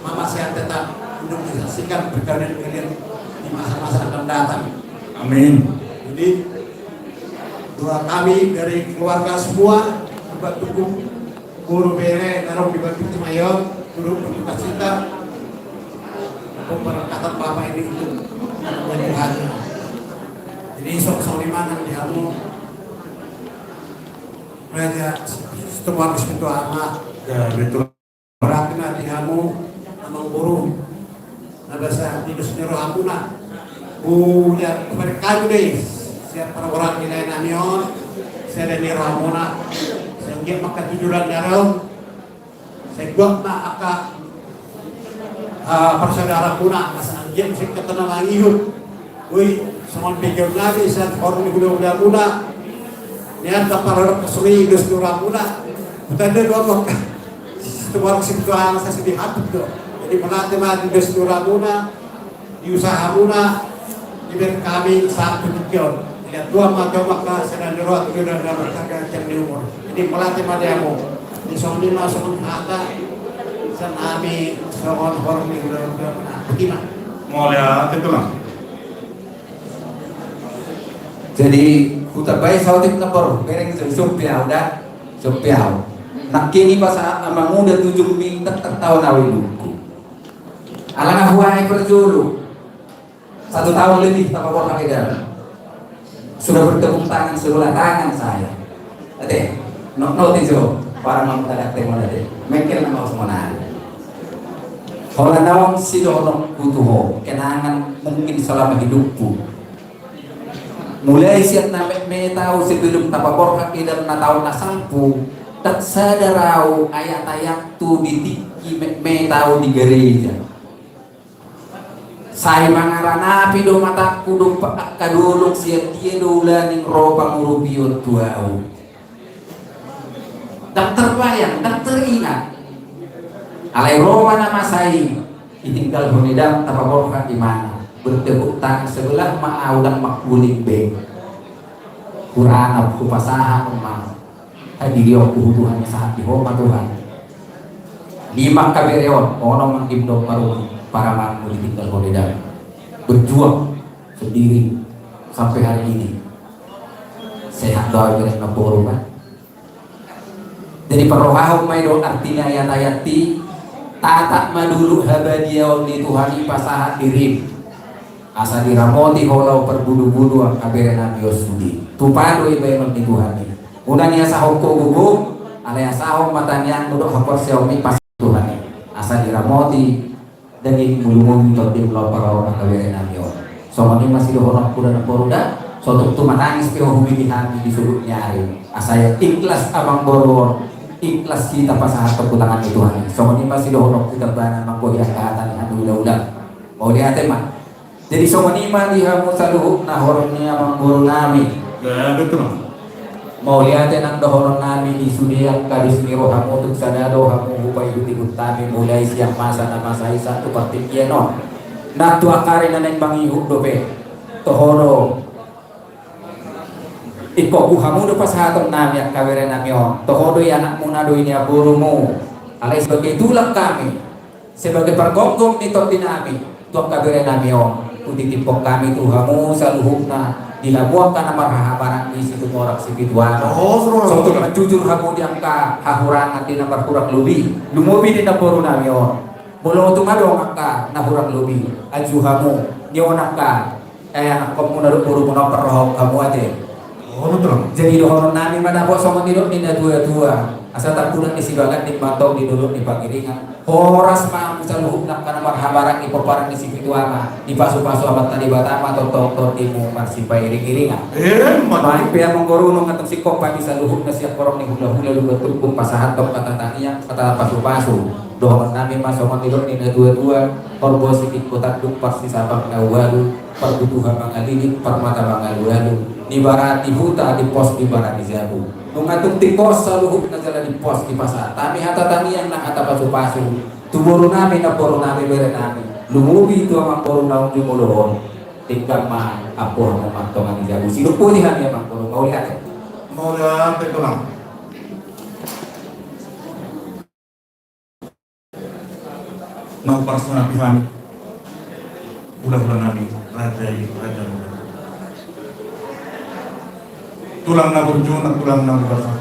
[SPEAKER 3] mama sehat tetap untuk menyaksikan berkahnya kalian di masa-masa akan datang. Amin. Jadi doa kami dari keluarga semua buat dukung guru bere naruh di batu Mayon turut berduka cita pemberkatan bapak ini untuk menyuhanya. Jadi sok limanan di kamu raja setelah itu amat betul berarti di kamu amang burung ada saya di senyuruh amuna udah kepada kamu deh siap para orang di lain anion saya dari ramona sehingga maka tiduran darah saya buat nak akak persaudara kuna masa anjing saya ketenang lagi yuk woi sama pikir lagi saat orang ini udah muna niat para kesuri dus durang muna bukan dia doang semua kesimpulan saya sedih hati tuh jadi menanti dus durang muna di usaha muna diberi kami satu tiga lihat dua maka sedang dirawat sudah dalam harga yang di umur jadi melatih madiamu di sini masuk kata senami seorang orang ini udah bagaimana mau lihat itu lah.
[SPEAKER 14] Jadi kuta bayi sautik napor bereng sumpiau dah sumpiau nak kini pasal amang muda 7 minggu tahun awiluku alangah huai perjulu 1 tahun lebih tak apa pakai dalam sudah bertepuk tangan sebelah tangan saya ade no tijo para mau tak temo ade mungkin nama semua nari kalau nawang sidolong kutuho kenangan mungkin selama hidupku mulai siap me tahu sebelum tapapor kaki dan tahun nasampu tak sadarau ayat-ayat tu ditiki me tahu di gereja saya mangarana pido mataku do kaduluk siap dia dolan ning ropa ngurubion tuau tak terbayang tak teringat alai roma nama saya ditinggal honidam tapapor kaki mana bertepuk tangan sebelah ma'au dan makbuling be Quran aku pasaha memang hadiri aku Tuhan saat dihormat Tuhan 5 kabereon orang mengimdok para mampu ditinggal holedan berjuang sendiri sampai hari ini sehat doa beres naporo kan jadi parohahum maido artinya ayat-ayati tatak madulu habadiyaw ni Tuhani pasaha dirim asa diramoti holau perbudu-budu ang kaberenan Yosudi tupado ibaynon ni Tuhan ni una niya sa hoko gugum alaya sa hong matanyang nudok hapor siyaumi pas Tuhan ni asa diramoti dan ini mulungun ito di pulau parawan ang kaberenan yon so mani masih dohorang kuda ng poruda so tuk matangis kayo humigihan di suluk nyari asa ikhlas abang boror ikhlas kita pasahat keputangan ni Tuhan ni so mani masih dohorang kita banan mangkohiang kahatan ni anu udah mau diate mah Jadi somanima dihamu saluhuk na horongnya mangguru nami.
[SPEAKER 8] Ya betul.
[SPEAKER 14] Mau lihatin ang dohoron nami di sudiak kadis niro hamu tuk sadado hamu hupay huti utami mulai siang masa na masa isa tu partik yeno. Natu akari na neng bangi dope tohoro. Iko hamu do pasahaton nami ak kawere nami on. Tohoro ya anak muna do ini aburumu. Alay sebagai tulang kami, sebagai pergonggong nito dinami, tuang kawere nami on. Kutitipok kami tuhamu saluhukna dilabuhkan nama rahabaran di situ morak sipituano. So untuk menjujur kamu diangka hahurangan di nomor kurang lebih lumobi di naporu namio bolo tu ngado angka na kurang lebih aju kamu nionaka kamu naruh puru puno perrohok kamu aja. Jadi dohoron nami mana bos sama nilok ni dua asal tak pulang di sibagan di bantong di dulu di pagiringan horas mah saluhuk nak kana marhabarang di peparang di sipituana di pasu-pasu abat tadi batama tok di mu marsipai iring-iringan main pia menggoruno ngatong sikop pa bisa luhuk na siap korong ni hula-hula luga turpung pasahat tok katataniya kata pasu-pasu dohoron nami mas sama nilok ni dua korbo sikit kotak duk pasti sabang ngawalu perbutuhan mangalili permata mangalu-alu di barat di huta di pos di barat di zabu nungatung tikos saluhuk na jala di pos di pasar tami hata tanian na hata pasu-pasu tuburu nami na poro nami bere nami lumubi itu amang poro naung jumulohon tingkang ma apo mo mantongan di zabu sino po dihan ya mang poro mau lihat
[SPEAKER 8] itu lang mau persona pihami ulah-ulah nami raja tulang na burjo na tulang na basah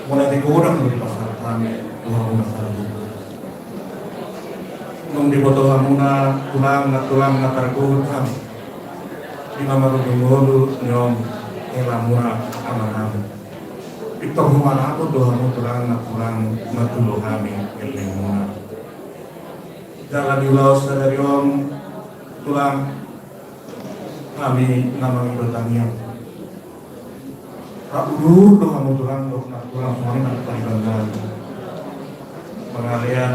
[SPEAKER 8] mulai dikurang dari pasar kami tulang na sarado nung dibotohan muna tulang na targuhot kami di mamarugingolo nyong kailang muna ama namin ito humana ako doha mo tulang na tulo kami kailang muna jalan di laos na daryong tulang kami na mga ibotangyan Dulu kamu tulang semuanya nak panggilan pengalian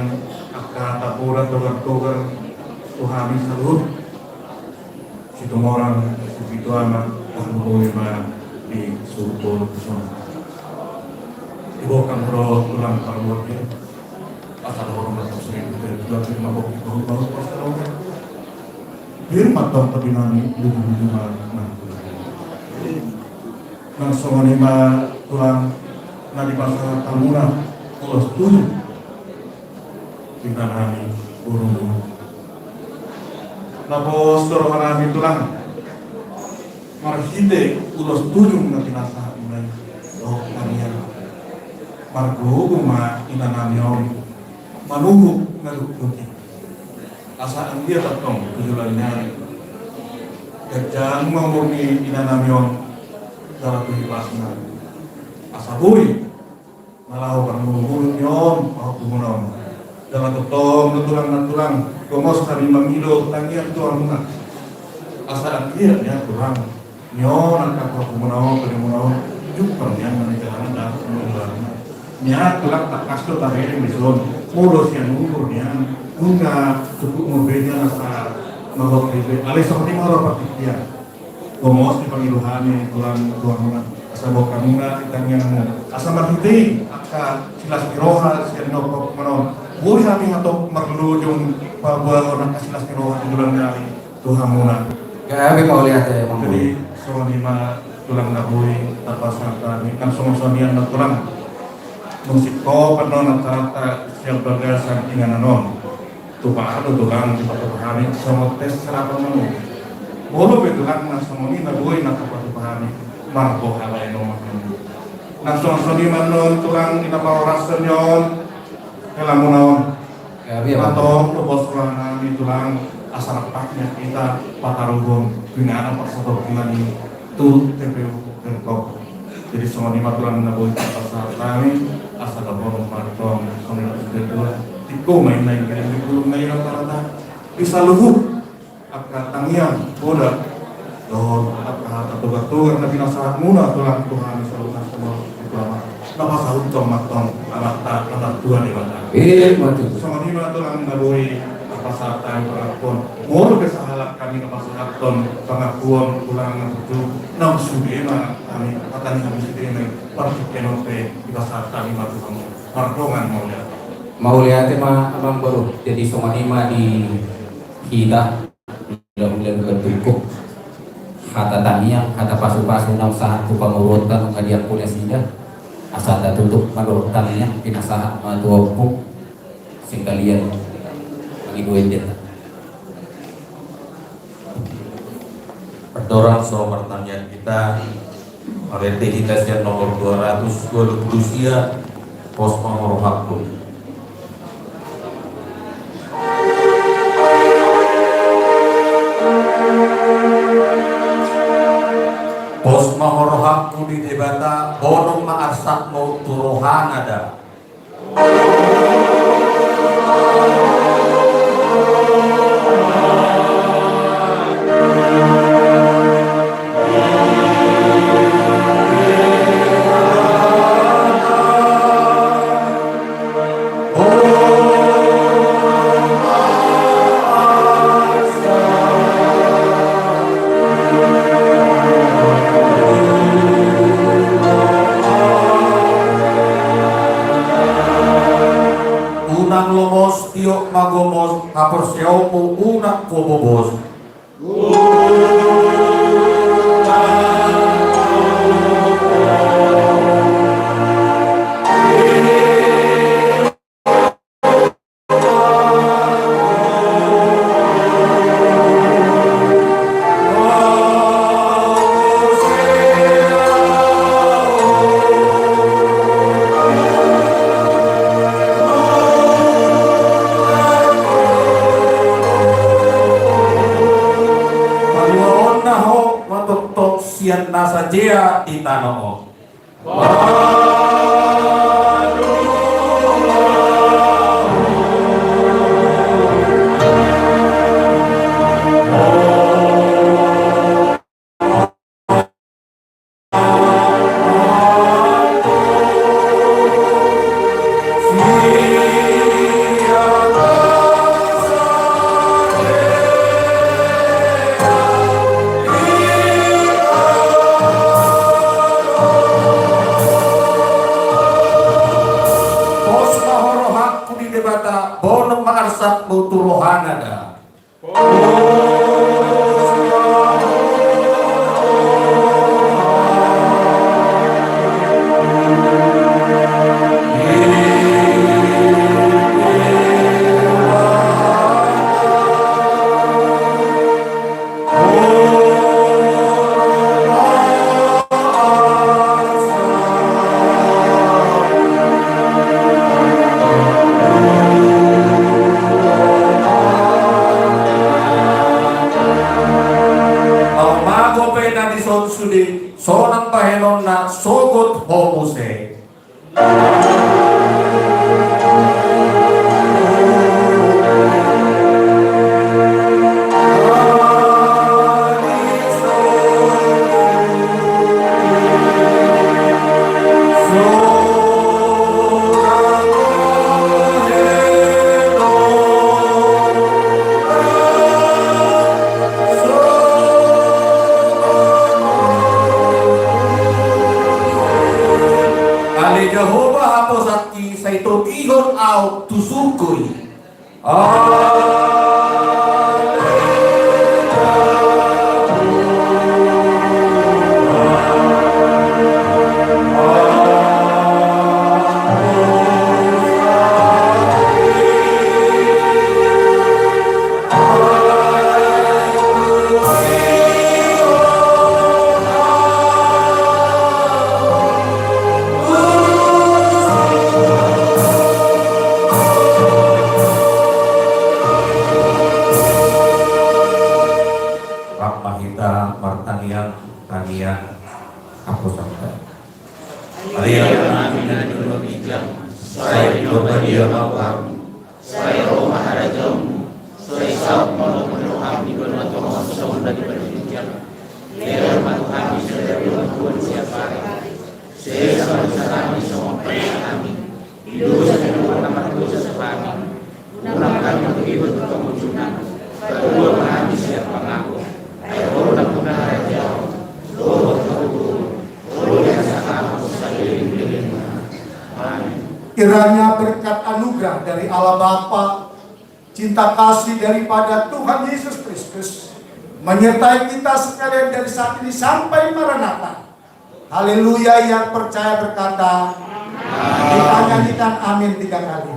[SPEAKER 8] akta tapuran tukar tuhami salut situ orang situ anak kamu di suku sana ibu kan bro tulang perbuatan asal orang masuk sering sudah terima bukti baru pasal biar matang tapi nani lebih nang songonima tulang na di pasar Tamuna ulos tujuh tinggalani burung napos dorohanami tulang marhide ulos tujuh na tinasa imay oh kaniya margo uma inanami om manuhuk na lukluki asa ang dia tatong tujulan niya kerjaan mamurni inanami om dalam kehidupan asabui malah orang mengumpul nyom mau kumonom dalam ketong tulang komos kami mangilo tangian tuang muna asal dia ya kurang nyon angkat kumonom kumonom jupang yang menikahkan dan kumonom nya tulang tak kasto tarik mison mulos yang umur yang unga cukup mobilnya asa mabok ribe alih seperti marah dia komos di pangiluhani tulang muna asa boka muna itangnya asa marhiti aka silas kiroha siya nopok manon buhi kami hatok marlujung pabuah orang kasilas kiroha di tulang dari Tuhan muna
[SPEAKER 14] kami mau lihat ya Bang
[SPEAKER 8] jadi soal lima tulang nabuhi tapasang kami kan suamian na tulang musik ko panon at tarata siya bagasan ingan anon tupa ano tulang di patupahani sama tes sarapan mo bolo betulang na sumoni na buhay na kapatupahani marco halay no makan na sumoni man nun tulang inaparorasan yon kailan mo naon atong lubos lang namin tulang asarapaknya kita patarubong binaan persatuan ini tu TPU Berkok jadi sumoni matulang na buhay pasal kami asal lubong martong sumoni kedua tiko main lain kira dikulung ngayon rata-rata bisa luhuk aka tangian boda dohon aka tugar na binasa muna tulang Tuhan selalu nasional ulama napa sahut tong matong anak tua di bata mati sama di tulang naboy apa
[SPEAKER 16] pasarkan pengakuan mulu kesahalat kami ke pasarkan pengakuan ulangan itu nang sudema kami katakan kami sudema parti kenope di pasarkan lima tuh kamu pardongan
[SPEAKER 14] mau lihat mah abang baru jadi songanima di kita mudah-mudahan bertukuk kata tanya kata pasu-pasu nang saat tu pengurutan kadian kuliah sida asal tak tutup menurutkannya pinasahat matua hukum sing kalian lagi duit dia
[SPEAKER 20] Perdoran soal pertanyaan kita identitas nomor 200 Rusia pos nomor hakun pos nomor hakku di debata bonong maarsak mau turuhan ada tiok magomos kapersiau po unak kobobos nasa jia itanoo bonong makarsat muturuhan ada sudi sonang bahenon na sogot homuse Jehovah hapo sakti saito ihon au tusukui Tanian aku sampai Maria Amina dulu bijak saya coba dia mawar saya Roma harajam saya saut mau menuham di benar Tuhan sesudah di berbicara leher Tuhan sudah dilakukan siapa saya sama semua kami hidup sesuatu nama dosa kami gunakan untuk hidup kamu
[SPEAKER 12] Kiranya berkat anugerah dari Allah Bapa, cinta kasih daripada Tuhan Yesus Kristus menyertai kita sekalian dari saat ini sampai Maranatha. Haleluya. Yang percaya berkata, kita nyanyikan amin 3 kali.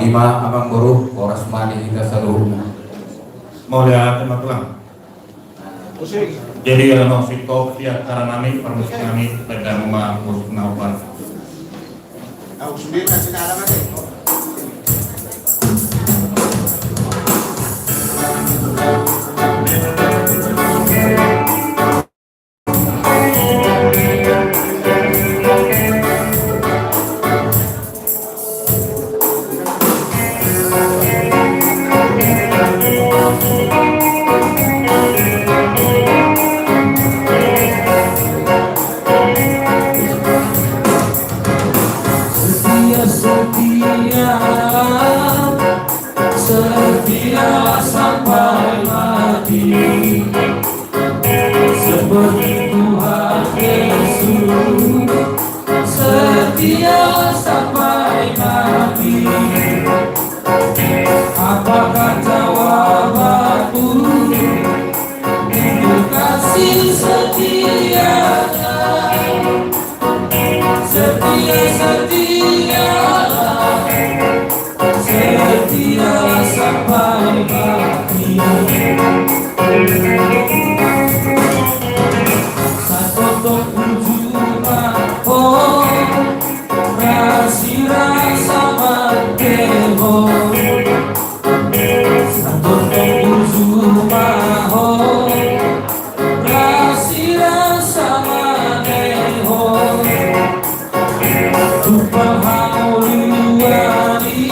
[SPEAKER 14] Lima abang guru koras mani kita selalu
[SPEAKER 8] mau lihat tema tulang jadi kalau fito lihat karena nami permusik nami pada rumah musik naupan
[SPEAKER 10] aku sendiri kasih alamat deh.
[SPEAKER 13] Setia sampai mati, seperti Tuhan Yesus. Setia sampai mati. Apakah jawabanmu? Itu kasih setianya. Setia sampai mati. Satu ujungnya oh rasa manteho. Satu ujungnya oh rasa manteho. Tupang hauluani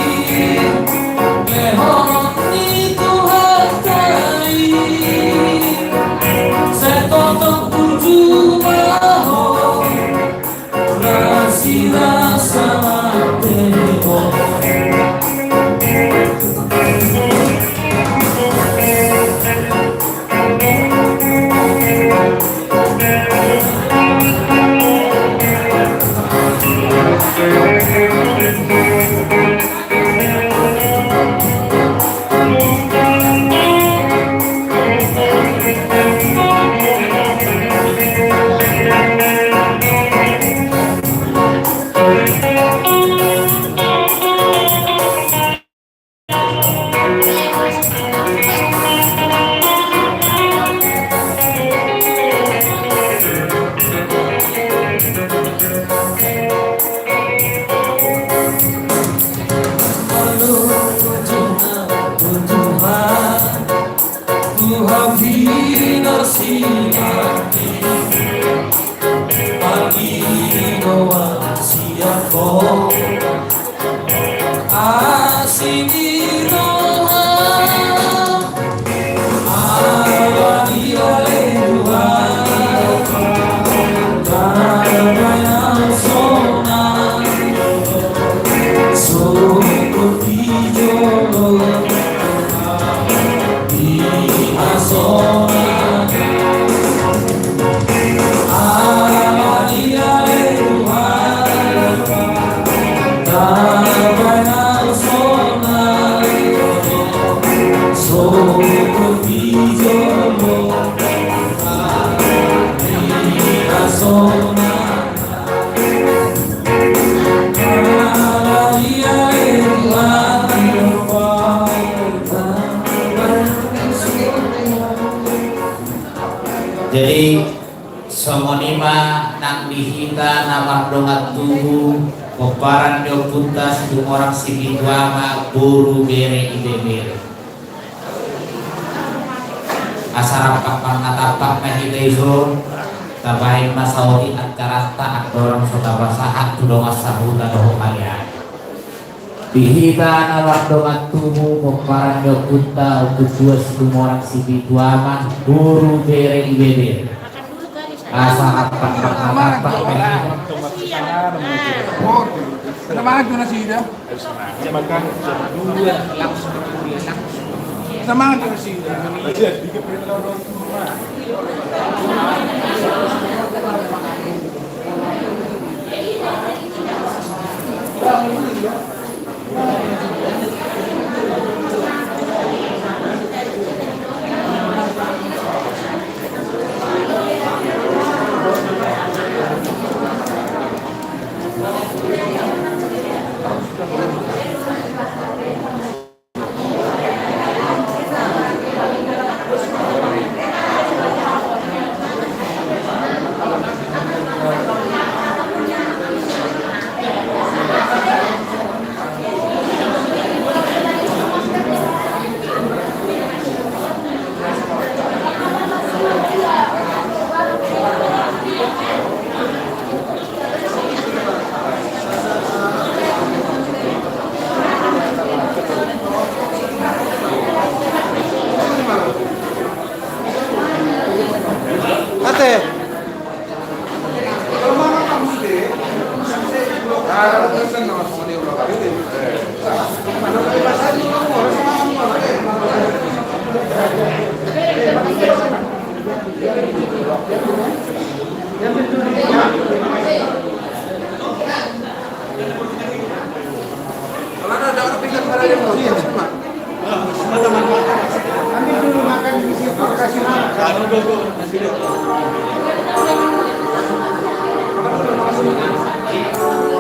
[SPEAKER 11] Jadi somonima nang dihita nama dongat tubuh peparan dio punta sidu orang sibituama buru bere ide bere asarap kapang natapak mahita izon tabahin masauri at karata at dorang sotabasahat tudongas sahuta doho kalian
[SPEAKER 1] Dihita nawar dongat tubuh pemparan kunta untuk dua orang sipi tuaman guru bere ibebe asa apa
[SPEAKER 16] Sama aja nasi dah. Makan dua langsung sama aja nasi dah.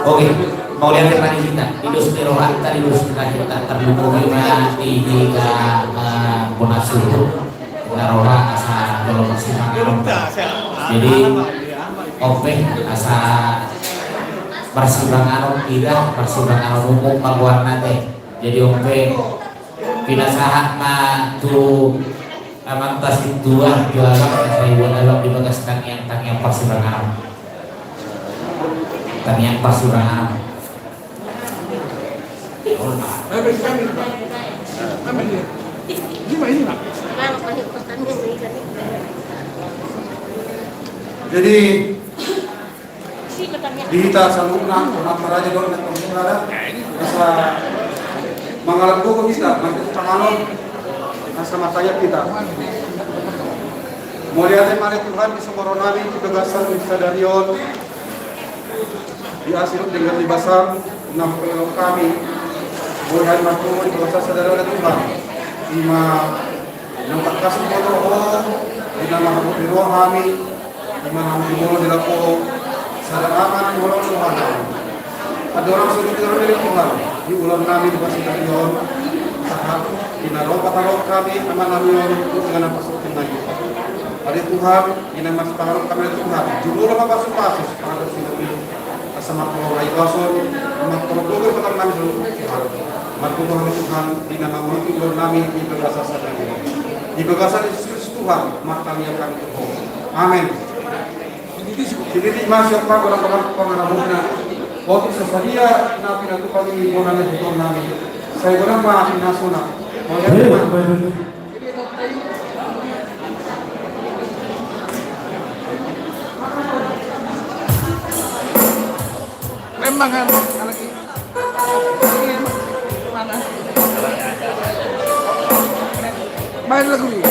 [SPEAKER 1] Oke, mau lihat lagi kita industri rohan tadi industri kita terhubung di Bonasuru roha asa belum maksimal. Jadi oke asa persimbangan tidak persimbangan umum pangwarna teh. Jadi oke pinasahan mah tu amantas dua jualan saya dalam di bekas tang yang persimbangan. Tanian pasurangan.
[SPEAKER 12] Jadi dihita saluna nama raja doang dan penggara bisa mengalami buku kita nanti panganon sama saya kita mulia mari Tuhan di Sumoronami di Begasan di Sadarion di Asirut dengan libasam enam pelong kami mulia martumo di Begasan Sadarion Tuhan lima nampak kasih foto di nama habuk di ruang kami di mana di mulut di lapo sadaraman di mulut Tuhan ada orang suruh di dalam Tuhan di ulang kami di Sadarion saat di naropa tarok kami aman namion dengan apa seperti lagi pada Tuhan di nama separuh kami Tuhan jumlah apa pasus pada sini sama orang Iwason sama orang petang kami dulu Marco Tuhan di nama mulut kami di Begasan Sadarion di Begasan Yesus Tuhan mata yang kami Tuhan amin jadi masuk pak orang-orang pengarabuna waktu sesadia nabi itu kami bonanya di nami saya guna maaf nasional
[SPEAKER 16] memang kan lagi mana main lagu ini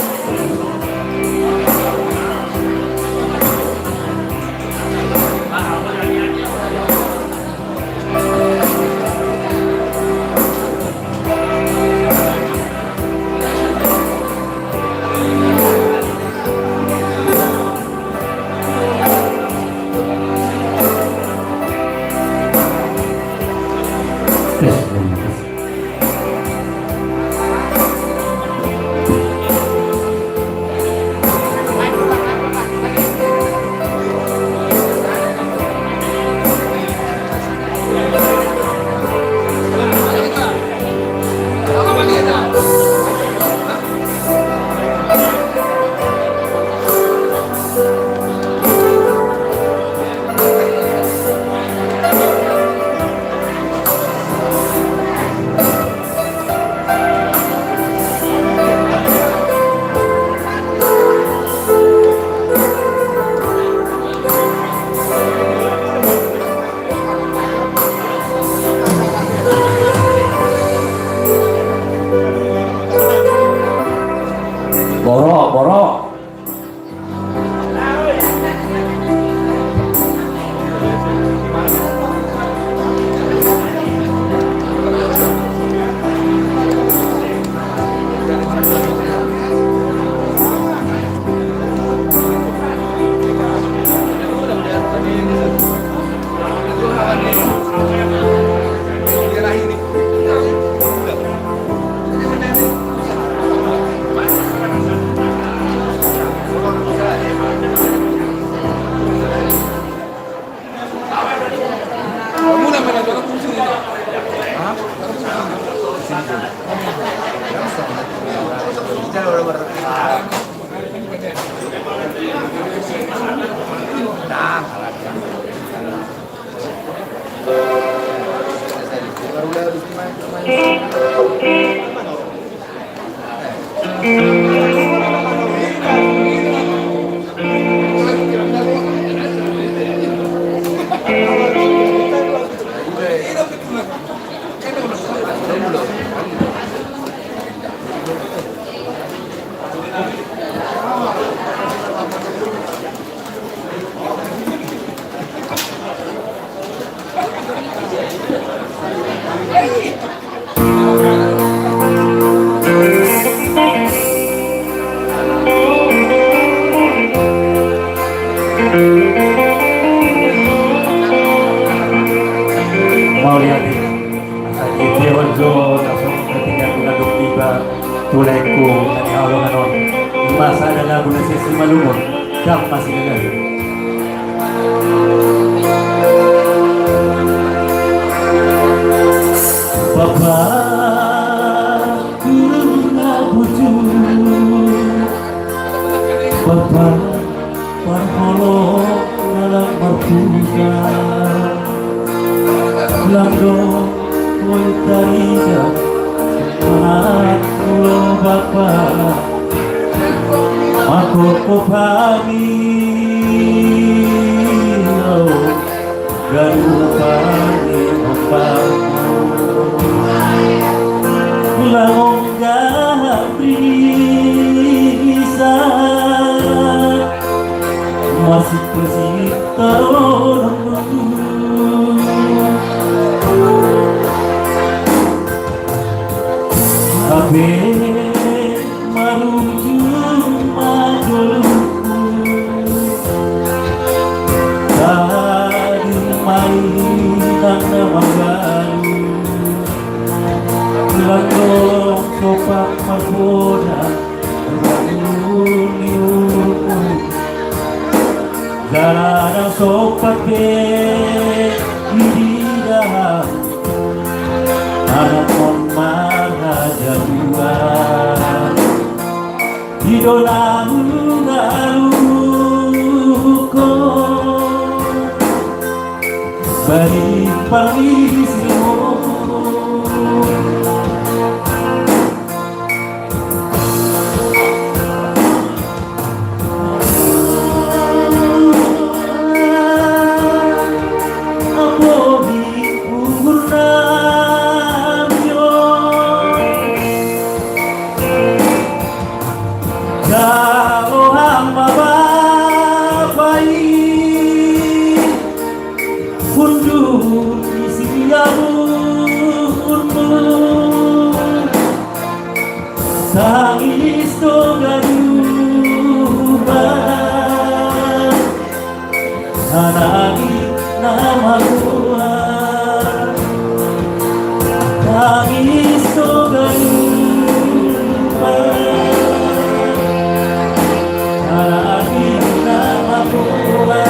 [SPEAKER 21] Mau lihat ini, asal itu wajo langsung ketika guna tiba tulaiku dari Allah kanon masa adalah guna sesi malumur kam masih dengar. Bapa guna bujur, Bapa parholo dalam berpuja. Lando koy tariga anak ulo bapa aku kopami garu pani opaku langong gabri bisa masih persita Abe maruju majoluku tadi mainan namagaru langkong sopak magoda raniuniuku garang sopak be hididah anak mon mahajabua idolamu ngaruko bari pangisimo Tangis togaduba Hanagi nama gua Tangis togaduba Hanagi nama gua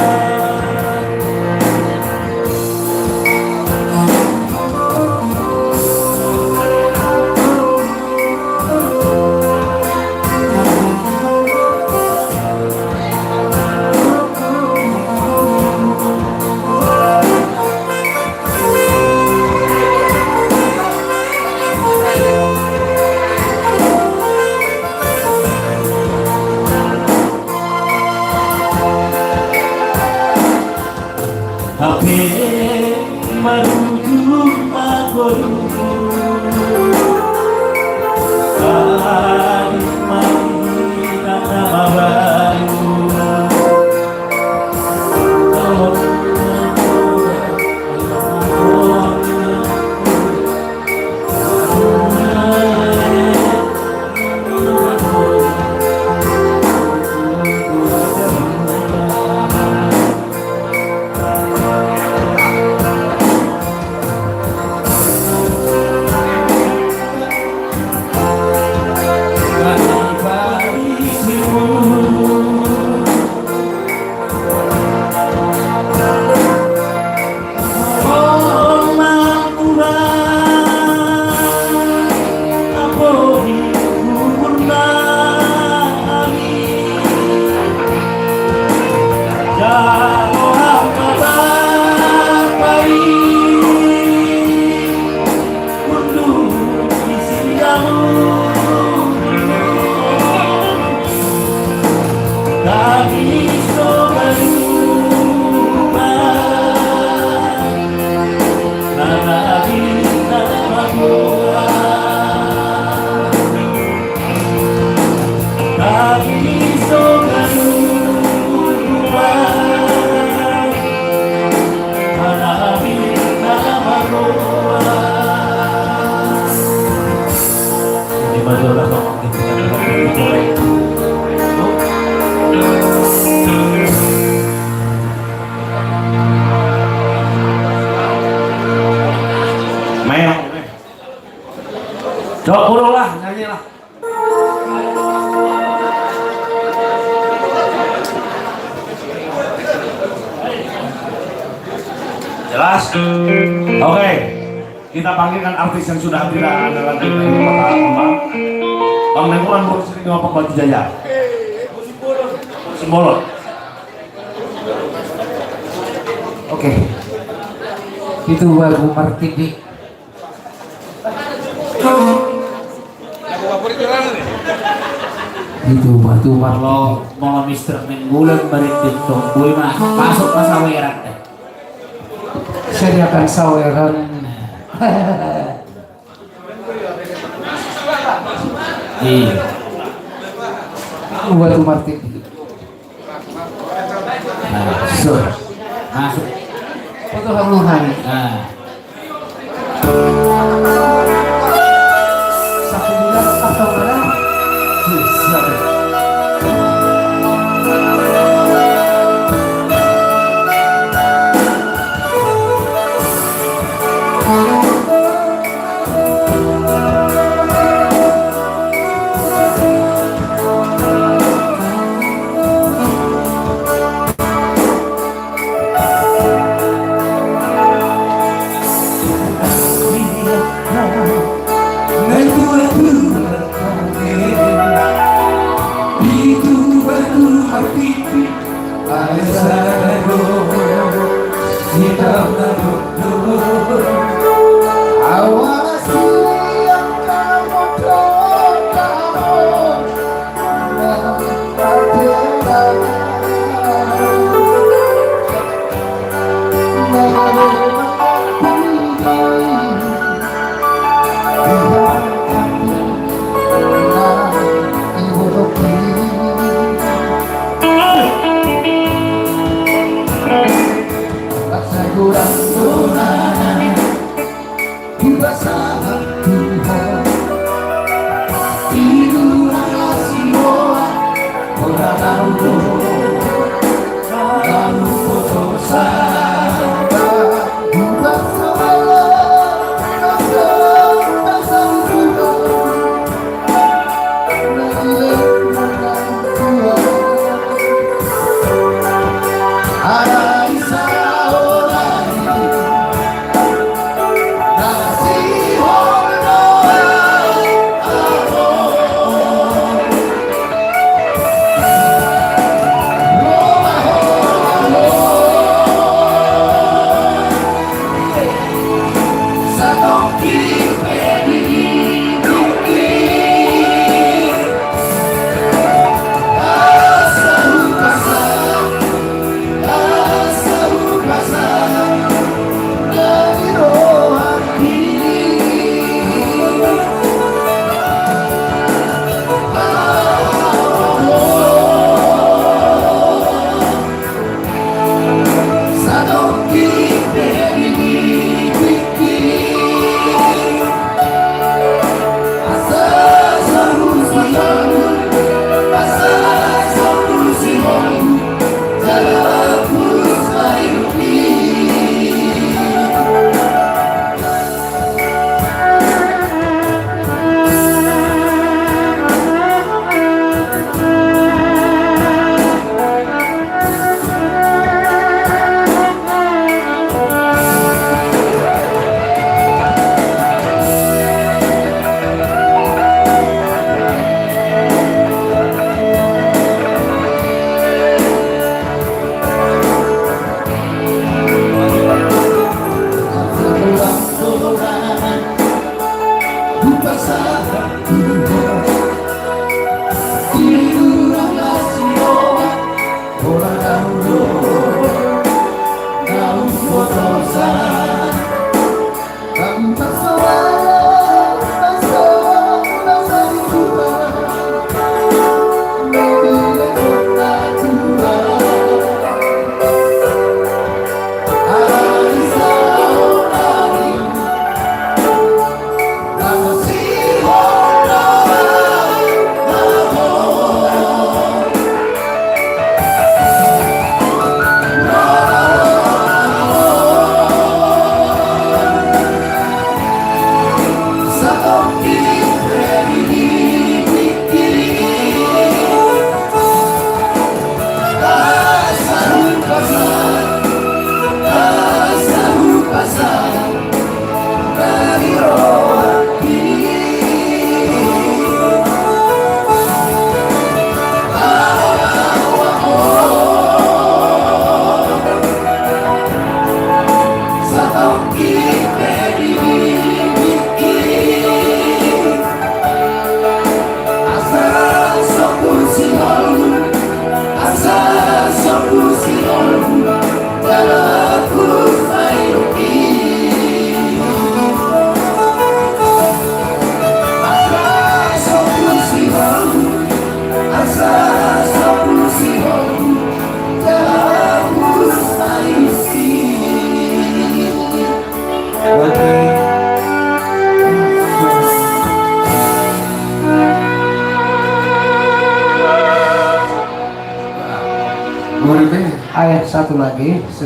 [SPEAKER 21] Ape maruju magoruku Kali maina nama baru Dok, burung lah, nyanyi lah. Jelas? Oke. Kita panggilkan artis yang sudah tidak ada lagi di kota Kemang. Bang Nemuran Bro Sri Ngopok Baju Jaya. Simbolon.
[SPEAKER 14] Oke. Itu lagu Martini. Itu batu
[SPEAKER 1] Kalau mau Mister Menggulan balik di Tongboy mah masuk ke saweran teh.
[SPEAKER 14] Sediakan saweran.
[SPEAKER 1] Iya.
[SPEAKER 14] Batu Martini.
[SPEAKER 1] Masuk. Masuk.
[SPEAKER 14] Foto haluhan.
[SPEAKER 1] Nah.
[SPEAKER 14] Satu bulan atau berapa? Siapa?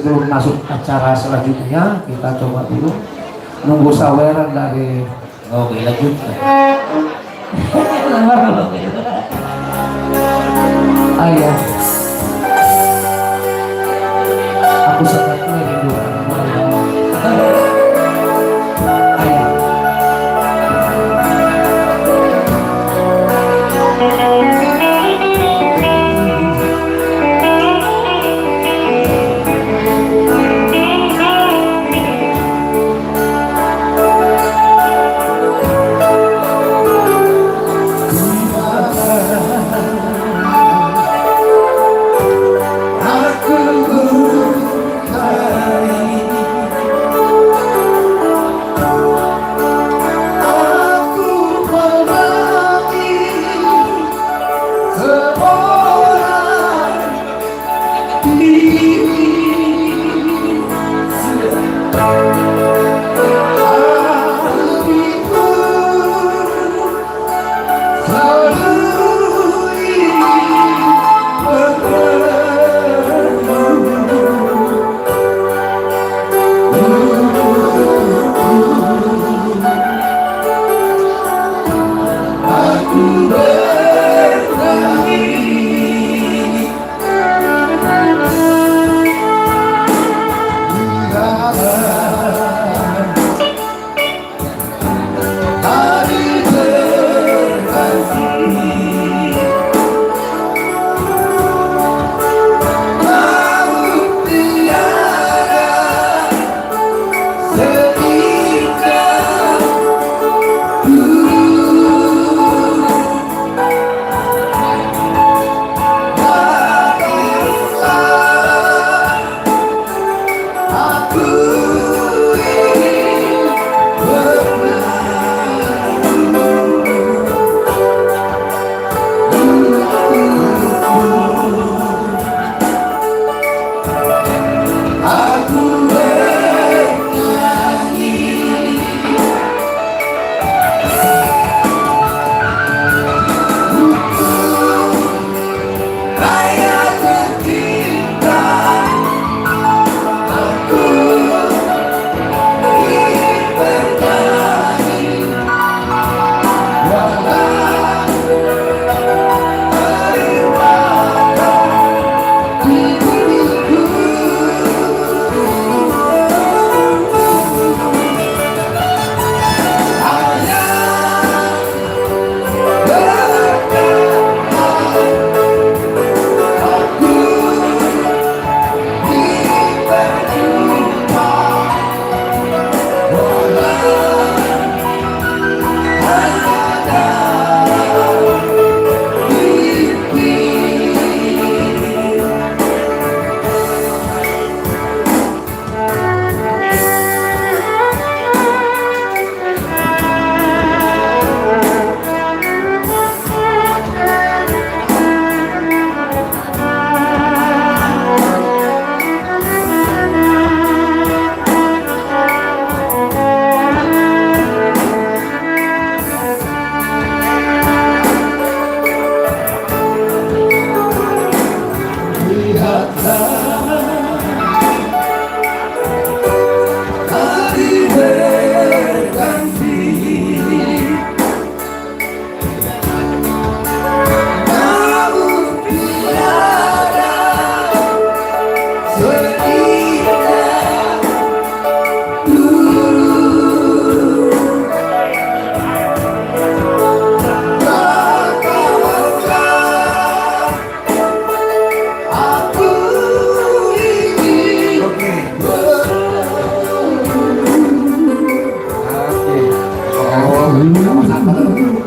[SPEAKER 5] sebelum masuk acara selanjutnya kita coba dulu nunggu saweran dari
[SPEAKER 11] lanjut.
[SPEAKER 5] Ayah, aku sangat merindukan ayah.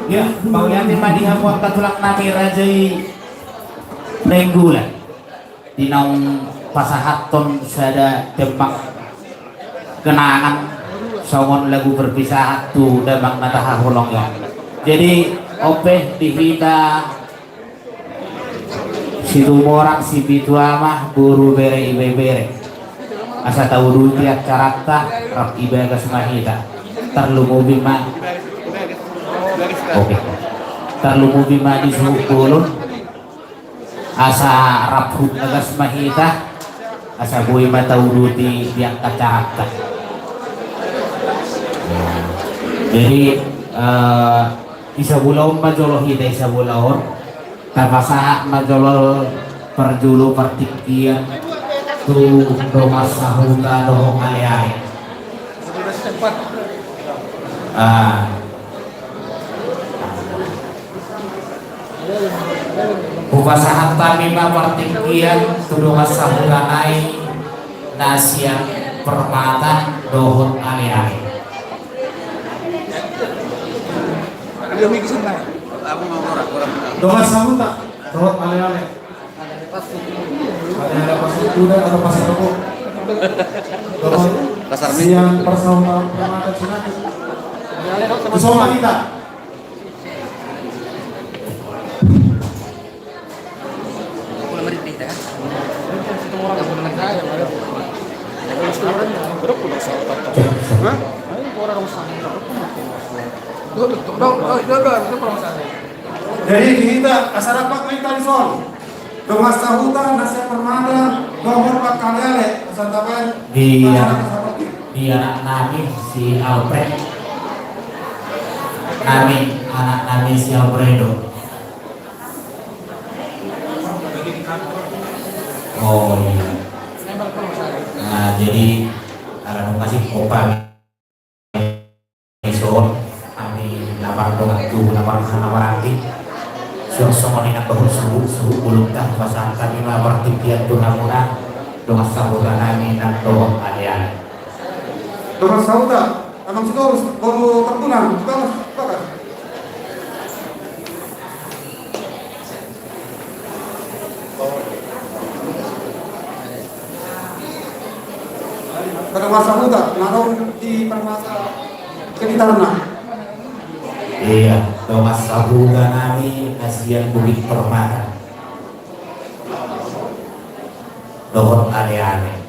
[SPEAKER 1] Ya, Pauliatin Madiha Muang Katulak Nami Rajai Renggula di naung pasahaton sada Demak kenangan songon lagu berpisah tu Demak nataha holong ya. Jadi opeh dihita situ orang si bitua mah buru bere ibe bere asa tahu dulu tiap carata rap ibe ke semahita terlumu bima. Oke, terlalu bima di sukulun asa rabhut agas mahita asabuhi matauduti biang kacahatan. Jadi isa bulawon majolo hita isa bulawon tapasaha majolo perjulu pertikian tu rumah sahuta dohong alih-alih. Upasahan tamima pertikian tu rumah sahuta naik nasiang permata dohong alih-alih.
[SPEAKER 12] Doa sahuta, doa ale-ale. Ada pasar kuda atau pasar rokok. Pasar siang persaudaraan permata Cinaki. Bersama kita. Jadi kita asarapak may talisol. Domas sahutan nasa permada nomor pak kaliale santapan.
[SPEAKER 1] Dia nami si Alfred. Anak nami si Alfredo. Oh iya. Nah jadi kalau kasih kopa esok kami lapar dengan tuh lapar sana warati siang semua ini bahwa suhu belum dah pasang kami lapar tipian tuh namuna dengan sahutan kami dan doang kalian.
[SPEAKER 12] Domas sahutan, emang sudah baru tertulang, bagus. Pada masa muda, naruh di permata Kelitarna.
[SPEAKER 1] Iya, Domas sahutan kami kasihan bukit permata. Dohon ale-ale.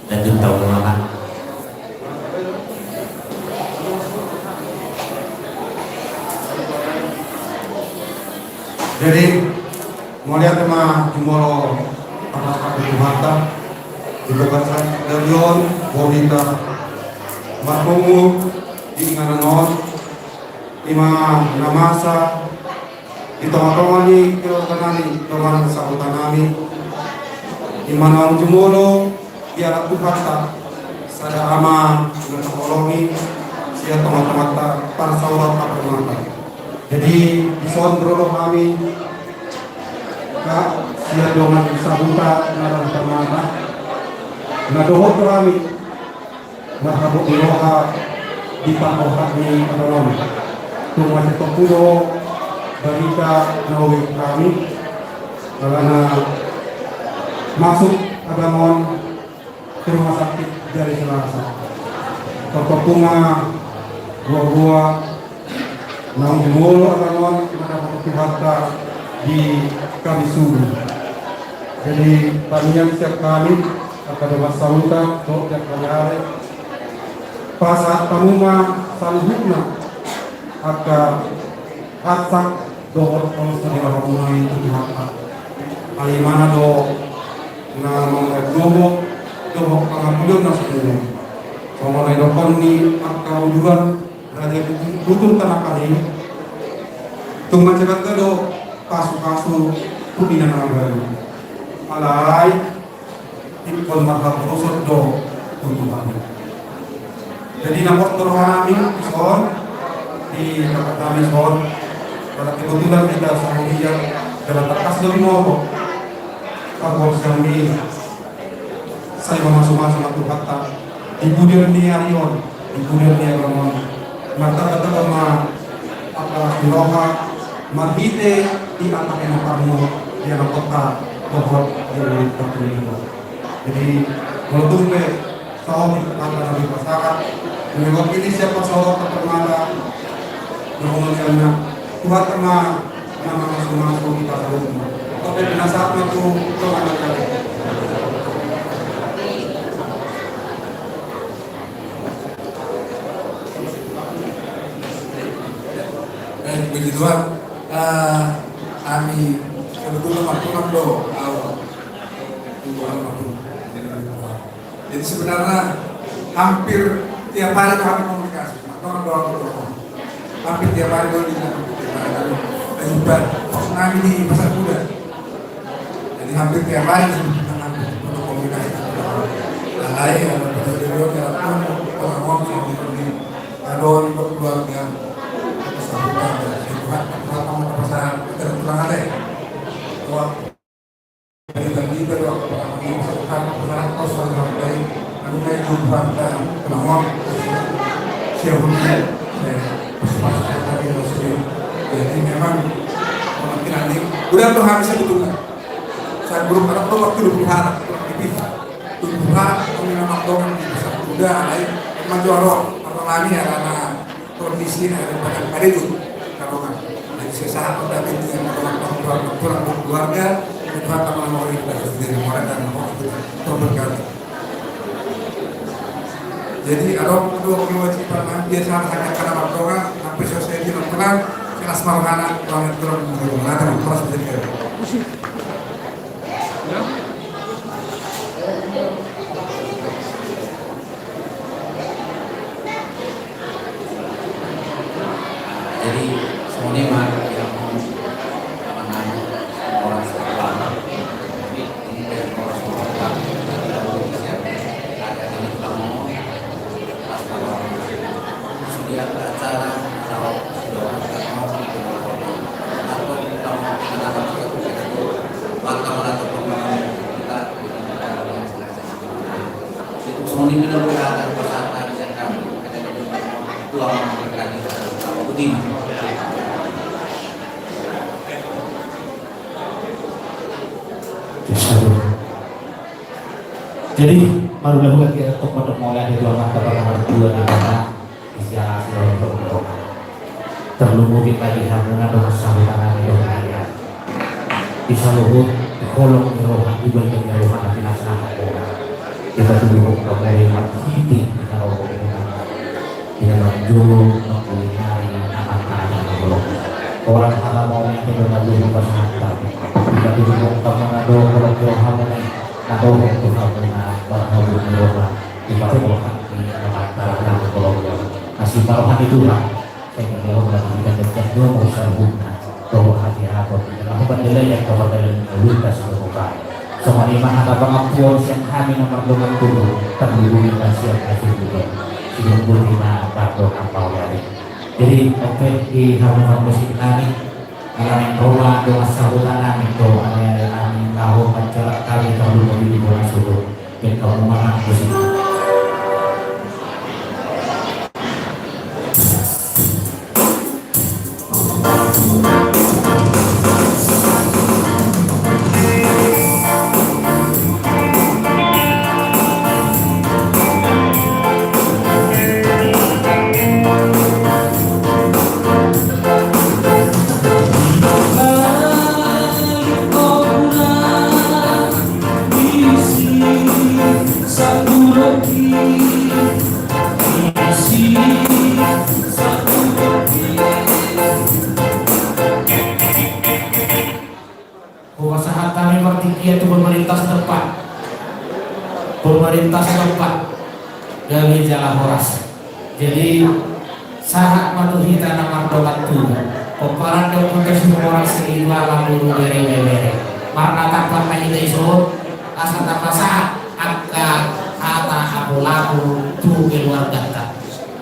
[SPEAKER 1] Lanjut tahun lama.
[SPEAKER 12] Jadi melihat tema Jumolo atas Tuhan diberikan Delion, Bonita, Marmumu, Ingananon, Ima Namasa, di tengah-tengah ni kira kanani teman sahutan kami, Imana Jumolo, biar Tuhan sada ama dengan tolongi, siapa teman-teman para saudara permata. Jadi bison bro kami kak siap dengan sabuta narang permata nadohot kami marhabuk iroha di pakohat ni anolong tumas itu pudo berita nawi kami karena masuk agamon ke rumah sakit dari Selasa Tokopunga buah-buah nang jumolo agamon kita berkata di kami suruh. Jadi tanian setiap kali akan masahuta untuk tiap kali pasat tamuma salhukna akan atsak dohor kalau sedih ramai itu dihakat alimana do na mga dohok pangapuyon na sepuluh sama na dokon ni akauduran raja butuh tanah kali tunggu cekat do kasu-kasu kudinan baru alai ikon mahal prosot do tuntutan. Jadi nampak terhami son di tempat kami son pada kebetulan kita sehari dalam terkas dari mau kalau kami saya masuk-masuk satu kata di budir ni arion di budir ni agama mata kata sama apa diroha marhite di anak yang kamu di anak kota bahwa dari tertentu. Jadi kalau tumpe sahur kata dari masyarakat mewakili siapa sahur terpermada mengumpulkannya Tuhan kena nama masuk-masuk kita semua. Tapi penasihatnya itu kemana kali?
[SPEAKER 3] Begitu kan, kami sebetulnya maklum do, jadi sebenarnya hampir tiap hari kami komunikasi, maklum do, hampir tiap hari do di Jubat, kami di Pasar Kuda, jadi hampir tiap hari kami komunikasi. Lain ada video telepon orang di kadon keluarga sambutan Tuhan kamu pasangan terpulang ada bagi berdoa kami pasangan kos sampai kami naik jumpa kenal siapa jadi memang kemungkinan ini udah tuh habis sebetulnya saya belum ada waktu 20 hari dipisah Tuhan memang doang bisa udah lain menjorok atau lagi ya karena kondisi ada itu kalau kan dari sesaat udah itu yang kurang keluarga Tuhan sama mau kita sendiri mulai dan mau berkali jadi kalau kedua kewajiban dia sangat karena waktu sampai selesai di lapangan kelas marhana orang turun menggunakan terus menjadi
[SPEAKER 11] jadi semuanya mah yang aman orang selama tapi ini dari orang selama ada yang kamu pas kalau sudah acara atau sudah mau atau kamu kenapa maka atau kita semuanya benar benar persatuan yang kami tuang berkali Budi.
[SPEAKER 1] Jadi marulah kita untuk mulai dari dua mata pertama dua nama isya untuk terlalu kita lihat dengan doa sambutan yang lain. Bisa luhut kolom rohan di bagian rohan nanti nasana kita tunggu dari mati kita rohan dengan julu mengulinari anak-anak belum orang hal mau yang tidak lalu bersantai kita tunggu teman-teman kalau hamil atau untuk hamilnya berhasil merolah kita rohan di anak-anak belum masih barohan itulah saya kalau kita dekat dua mau sarbunna bahwa hati-hati aku bandel yang kau bandel luka semoga semua iman ada pengakuan yang kami nomor 20 terlindungi siap kasih juga sebelum berhina atau kapal dari jadi oke di halaman musik kami alamin doa doa sambutan kami doa kami tahu acara kami kalau lebih di bulan suruh dan kamu mana musik itu pemerintah setempat dari Jalan Horas jadi saat matuhi tanah mardokat tu pemparan dan putus orang seiwa lalu bere marna tanpa mahida iso asal tanpa saat angka ata abu laku tu keluarga tak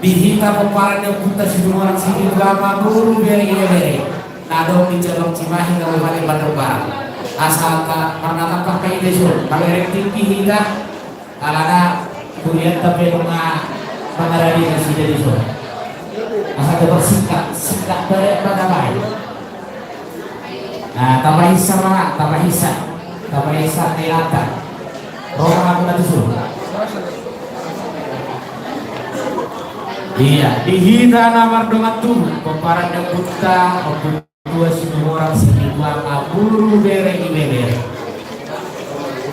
[SPEAKER 1] bihita pemparan dan putus orang seiwa lalu bere nadong di Jalong Cimahi Kabupaten Bandung Barat asal karena tanpa mahida iso kalau tinggi hingga alana kuliah tapi mengaradi kasih jadi so asal dapat sikap pada baik nah tambah hisa nilata roh aku nanti so iya dihina namar dongat tuh pemparan yang buta dua semua orang sini bulu bere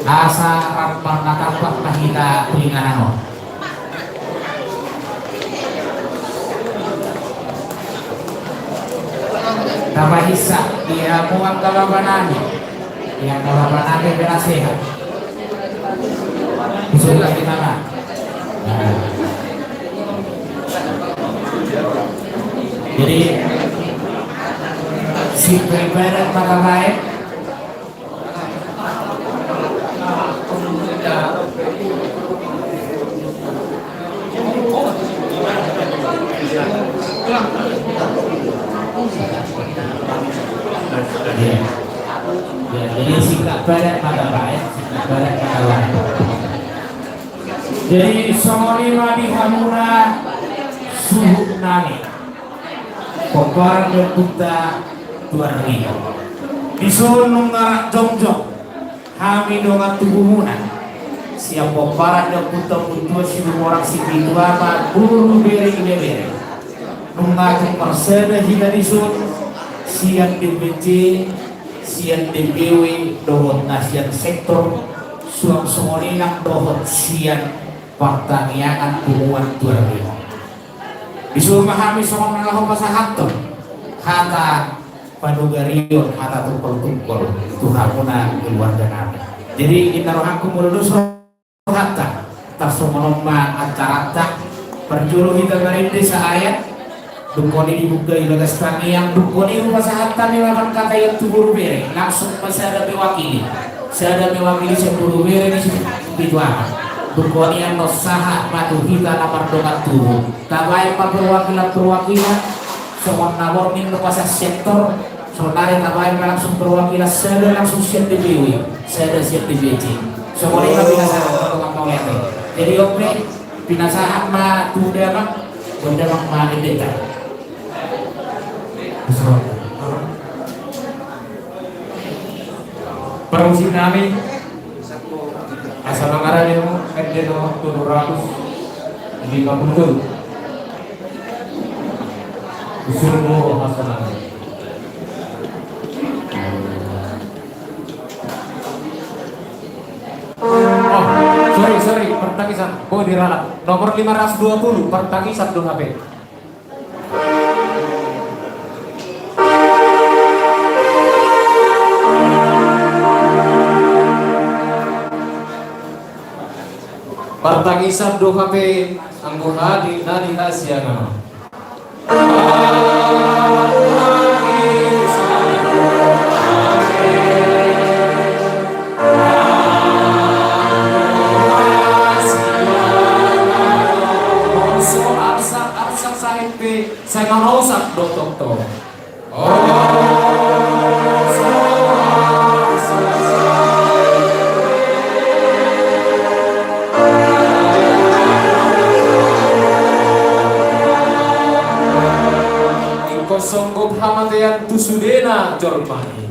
[SPEAKER 1] asa rampang nakapak kahita ringanan tambah hisap dia muat kalabanani yang kalabanani berasihat bismillah kita lah. Jadi si ibadat maka baik jadi sikap barat maka baik, sikap barat maka baik. Jadi sonolima di hamura suhu nani koparan berputa tuan rio disuruh nungarak jongjong kami dongat tubuhuna siap koparan berputa putua sibu orang sibi dua apa buru beri nungarak perseda hingga disuruh siang DPC siang DPW dohot nasian sektor suang sumolilang dohot siang pertanian kumuan tuan rio disuruh memahami soal melahu pasahaton kata padugario kata tumpul-tumpul tuhamuna keluarga nabi jadi kita rohaku mulus rohata tasumolomba acarata perjuru kita dari desa ayat dukoni dibuka ilagas kami yang dukoni rumah sahatan ilakan kata yang tuburu bere langsung masih ada mewakili saya seburu bere di situ dukoni yang nosaha matu kita lapar dokat tubuh tabay perwakilan semua nawar nih pasar sektor saudara tabay langsung perwakilan saya langsung siap DPW saya siap DPC semua ini kami nasahan untuk lihat jadi oke pinasahan mah tuh dia mah benda mah deta
[SPEAKER 14] Permisi kami asal anggaran yang ada nomor 750 Usulmu hasanah. Oh, sorry, pertagisan. Oh, diralat. Nomor 520, pertagisan dong HP. Pertagisan dong HP anggota di nadi Asiana. Saya nggak rusak dokter. Songkop hamatayan tusudena jormani.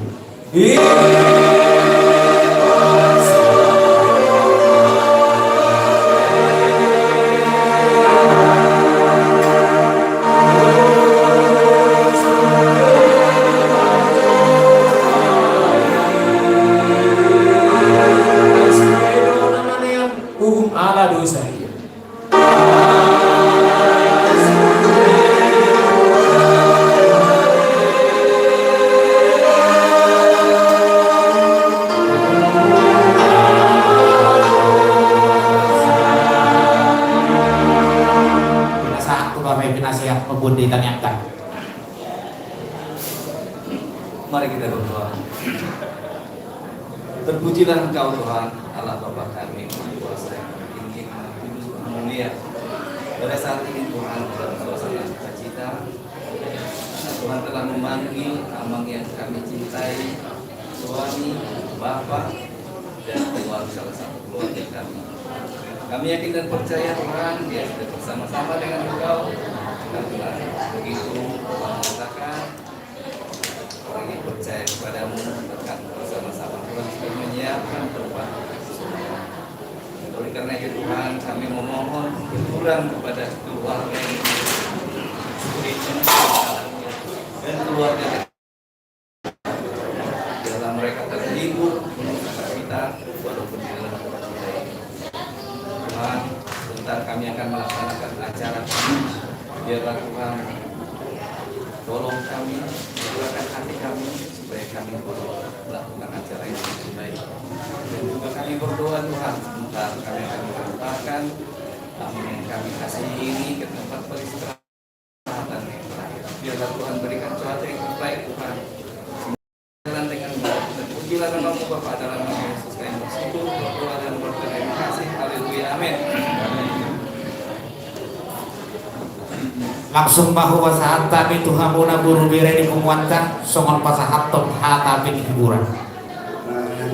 [SPEAKER 14] Ala dosa dia.
[SPEAKER 1] Nasihat pembudi tanyakan.
[SPEAKER 4] Mari kita berdoa. Terpujilah Engkau Tuhan Allah Bapa kami yang kuasa yang tinggi mulia. Pada saat ini Tuhan dalam suasana sukacita Tuhan telah memanggil amang yang kami cintai, suami, bapak, dan keluarga salah satu keluarga kami. Kami yakin dan percaya Tuhan dia sudah bersama-sama dengan Engkau. Karena begitu mengatakan orang yang percaya kepadamu akan bersama-sama Tuhan sudah menyiapkan tempat. Oleh karena itu Tuhan kami memohon perlindungan kepada keluarga ini dan keluarga dalam mereka terhibur kita walaupun di dalam Tuhan sebentar kami akan melaksanakan acara kami. Biarlah Tuhan tolong kami Bukakan hati kami supaya kami boleh melakukan acara ini dengan baik. Dan juga kami berdoa Tuhan, sebentar kami akan mengantarkan tamu yang kami kasihi ini ke tempat peristirahatan yang terakhir. Biarlah Tuhan berikan cuaca yang terbaik Tuhan. Jalan dengan baik dan pujilah nama-Mu Bapa dalam nama Yesus kami bersyukur, berdoa dan berterima kasih. Haleluya. Amin.
[SPEAKER 1] Langsung bahwa saat kami Tuhan muna guru bere di penguatan songon pasahat top hata hiburan.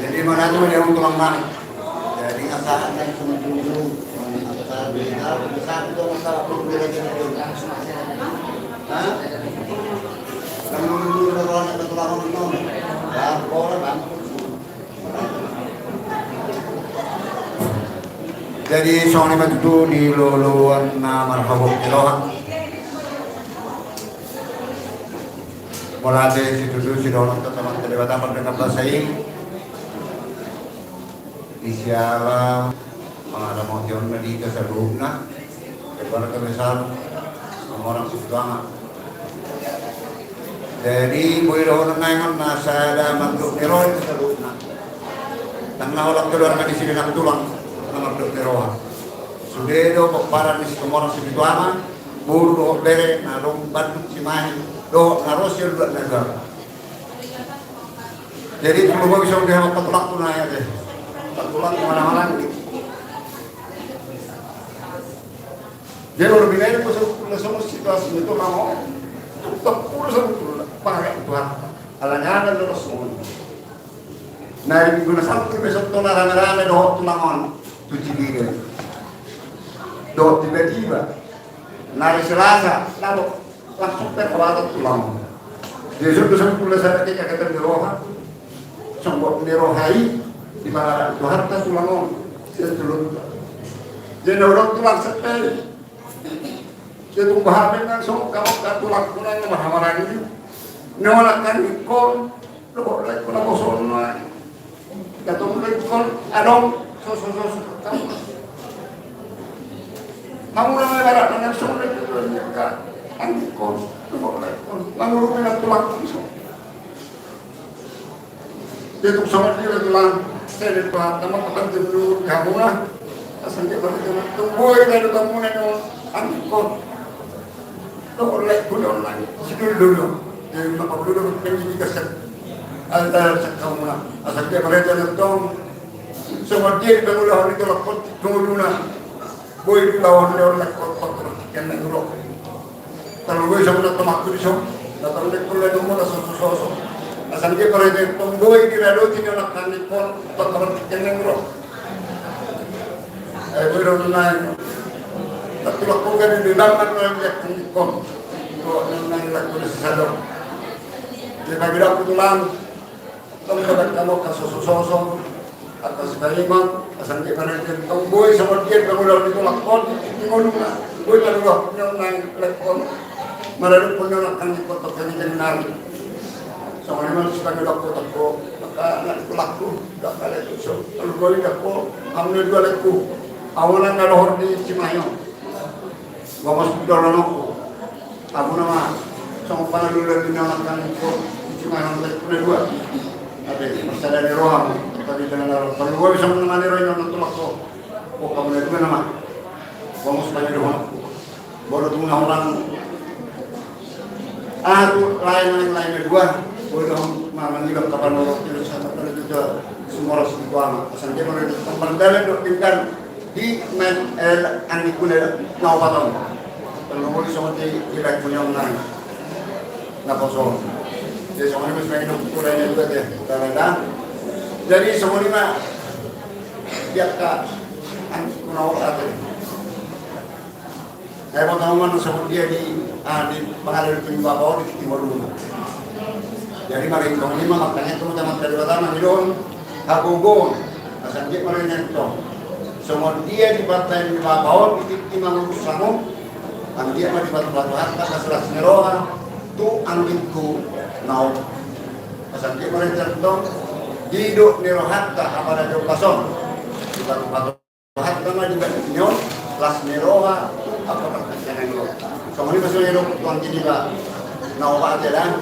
[SPEAKER 12] Jadi mana tuh dia untuk lama. Jadi asal yang cuma dulu, asal besar itu masalah belum dulu. Hah? Kamu dulu orang yang betul orang itu, ya boleh bang. Jadi soalnya itu di luluan marhabuk Eloha. Mulai dari situ dulu si dorong ke teman kelewatan berdengar bahasa ini. Isialah mengadam motion di keserumna, kepada kebesar orang sudah. Jadi boleh orang nangan nasa ada makhluk neroh keserumna. Tanah orang keluar di sini nak tulang makhluk neroh. Sudah itu peparan di semua orang sebituama, buru bere, narung batu cimahi. Do harus dua negara. Jadi kalau bisa dia patulak tu naya deh, patulak mana-mana. Jadi kalau begini itu semua situasi itu mau tetap urusan itu pakai Tuhan. Alanya ada terus semua. Nah ini guna satu besok tu rame-rame do tulangon cuci diri. Do tiba-tiba nari Selasa lalu langsung terbatas tulang. Jadi sudah tulis saya kita kata neroha, sambut nerohai di mana Tuhan tak tulang setelut. Jadi orang tulang sepele. Jadi bahagian langsung kalau tak tulang tulang mahamaran ini, nolakan ikon, lo lagi pun aku soalnya, kata mulai ikon, adong, sos. Kamu namanya barat dengan soalnya itu mereka. Angkon, lalu dengan tulang langsung. Dia tuh sama dia tulang, saya di tulang, teman-teman dulu kamu lah, asal dia berjalan, tunggu dari kamu nengok angkon, lo oleh punya orang, sidul dulu, jadi apa dulu pengen dikasih, ada kamu lah, asal dia berjalan tong, sama dia di bawah itu lakot tunggu dulu lah, boy di lawan dia orang lakot yang nengok. Kalau gue sama teman aku di sana, datang ke kuliah dulu lah sosok. Asal dia kalau dia tunggu di radio ini nak kami pun teman keneng roh. Gue orang lain, tapi waktu kan di dalam orang yang kong, kok nang lagi kuliah sesadar. Dia bagi aku tulang, teman kamu kasus sosok atas kalimat, asal dia kalau dia tunggu sama dia kalau dia lakon, ngomong lah, gue kalau nang lakon. Marami pun yang akan dikotokan yang kenal. Sama memang suka nyolok kotok maka anak itu laku, tak kali itu so. Kalau gue lihat ko, ambil dua laku. Awalan ngalor di Cimayo. Gua masuk dalam aku. Aku nama sama panah dulu lagi nyolokkan ko di Cimayo laku dua. Ada masalah di roham. Tadi dengan roh. Kalau gue bisa menemani roh yang nonton laku. Oh kamu juga nama. Gua masuk lagi roham. Baru tunggu orang. Aku lain dua, boleh dong malam juga kapan orang itu sama kali juga semua orang semua asal dia mana tempat dalam dokinkan di men andi kuda nau patong, kalau boleh sama di kita punya orang, nggak kosong, jadi semua ini mesti hidup kudanya juga dia, karena jadi semua ini mah dia kak andi kunau atau saya mau tahu mana sebut dia di pengalir penyebab bawah di timur dulu. Jadi mari kau ini makanya itu teman dari pertama hidung, aku gon, asal dia mari nyentuh. Semua dia di partai penyebab bawah di timur samu, dia mari batu-batu harta kasalah seneroha, tu anginku nau. Asal dia mari nyentuh, hidup nerohatta apa ada pasong, batu-batu harta mah juga nyon, las neroha. Apa pertanyaan lo? Semua ini masih hidup tuan kini lah. Nawa aja dah.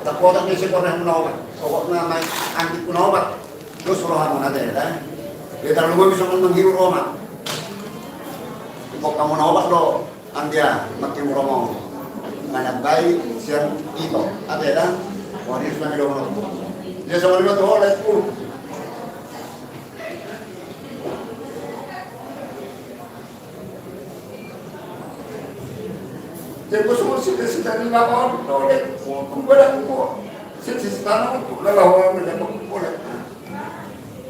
[SPEAKER 12] Takut tak bisa pernah menawar. Pokoknya main anti menawar. Terus rohan mana ada? Dia terlalu bisa menghibur Roma. Kok kamu menawar lo, andia makin romo. Mana baik siang itu ada dah. Waris mana dong? Dia sama lima tuh oleh pun. Jadi semua sita-sita ni lawan, oleh kumpulan kumpulan, sita-sita nak kumpulan lawan mereka kumpulan.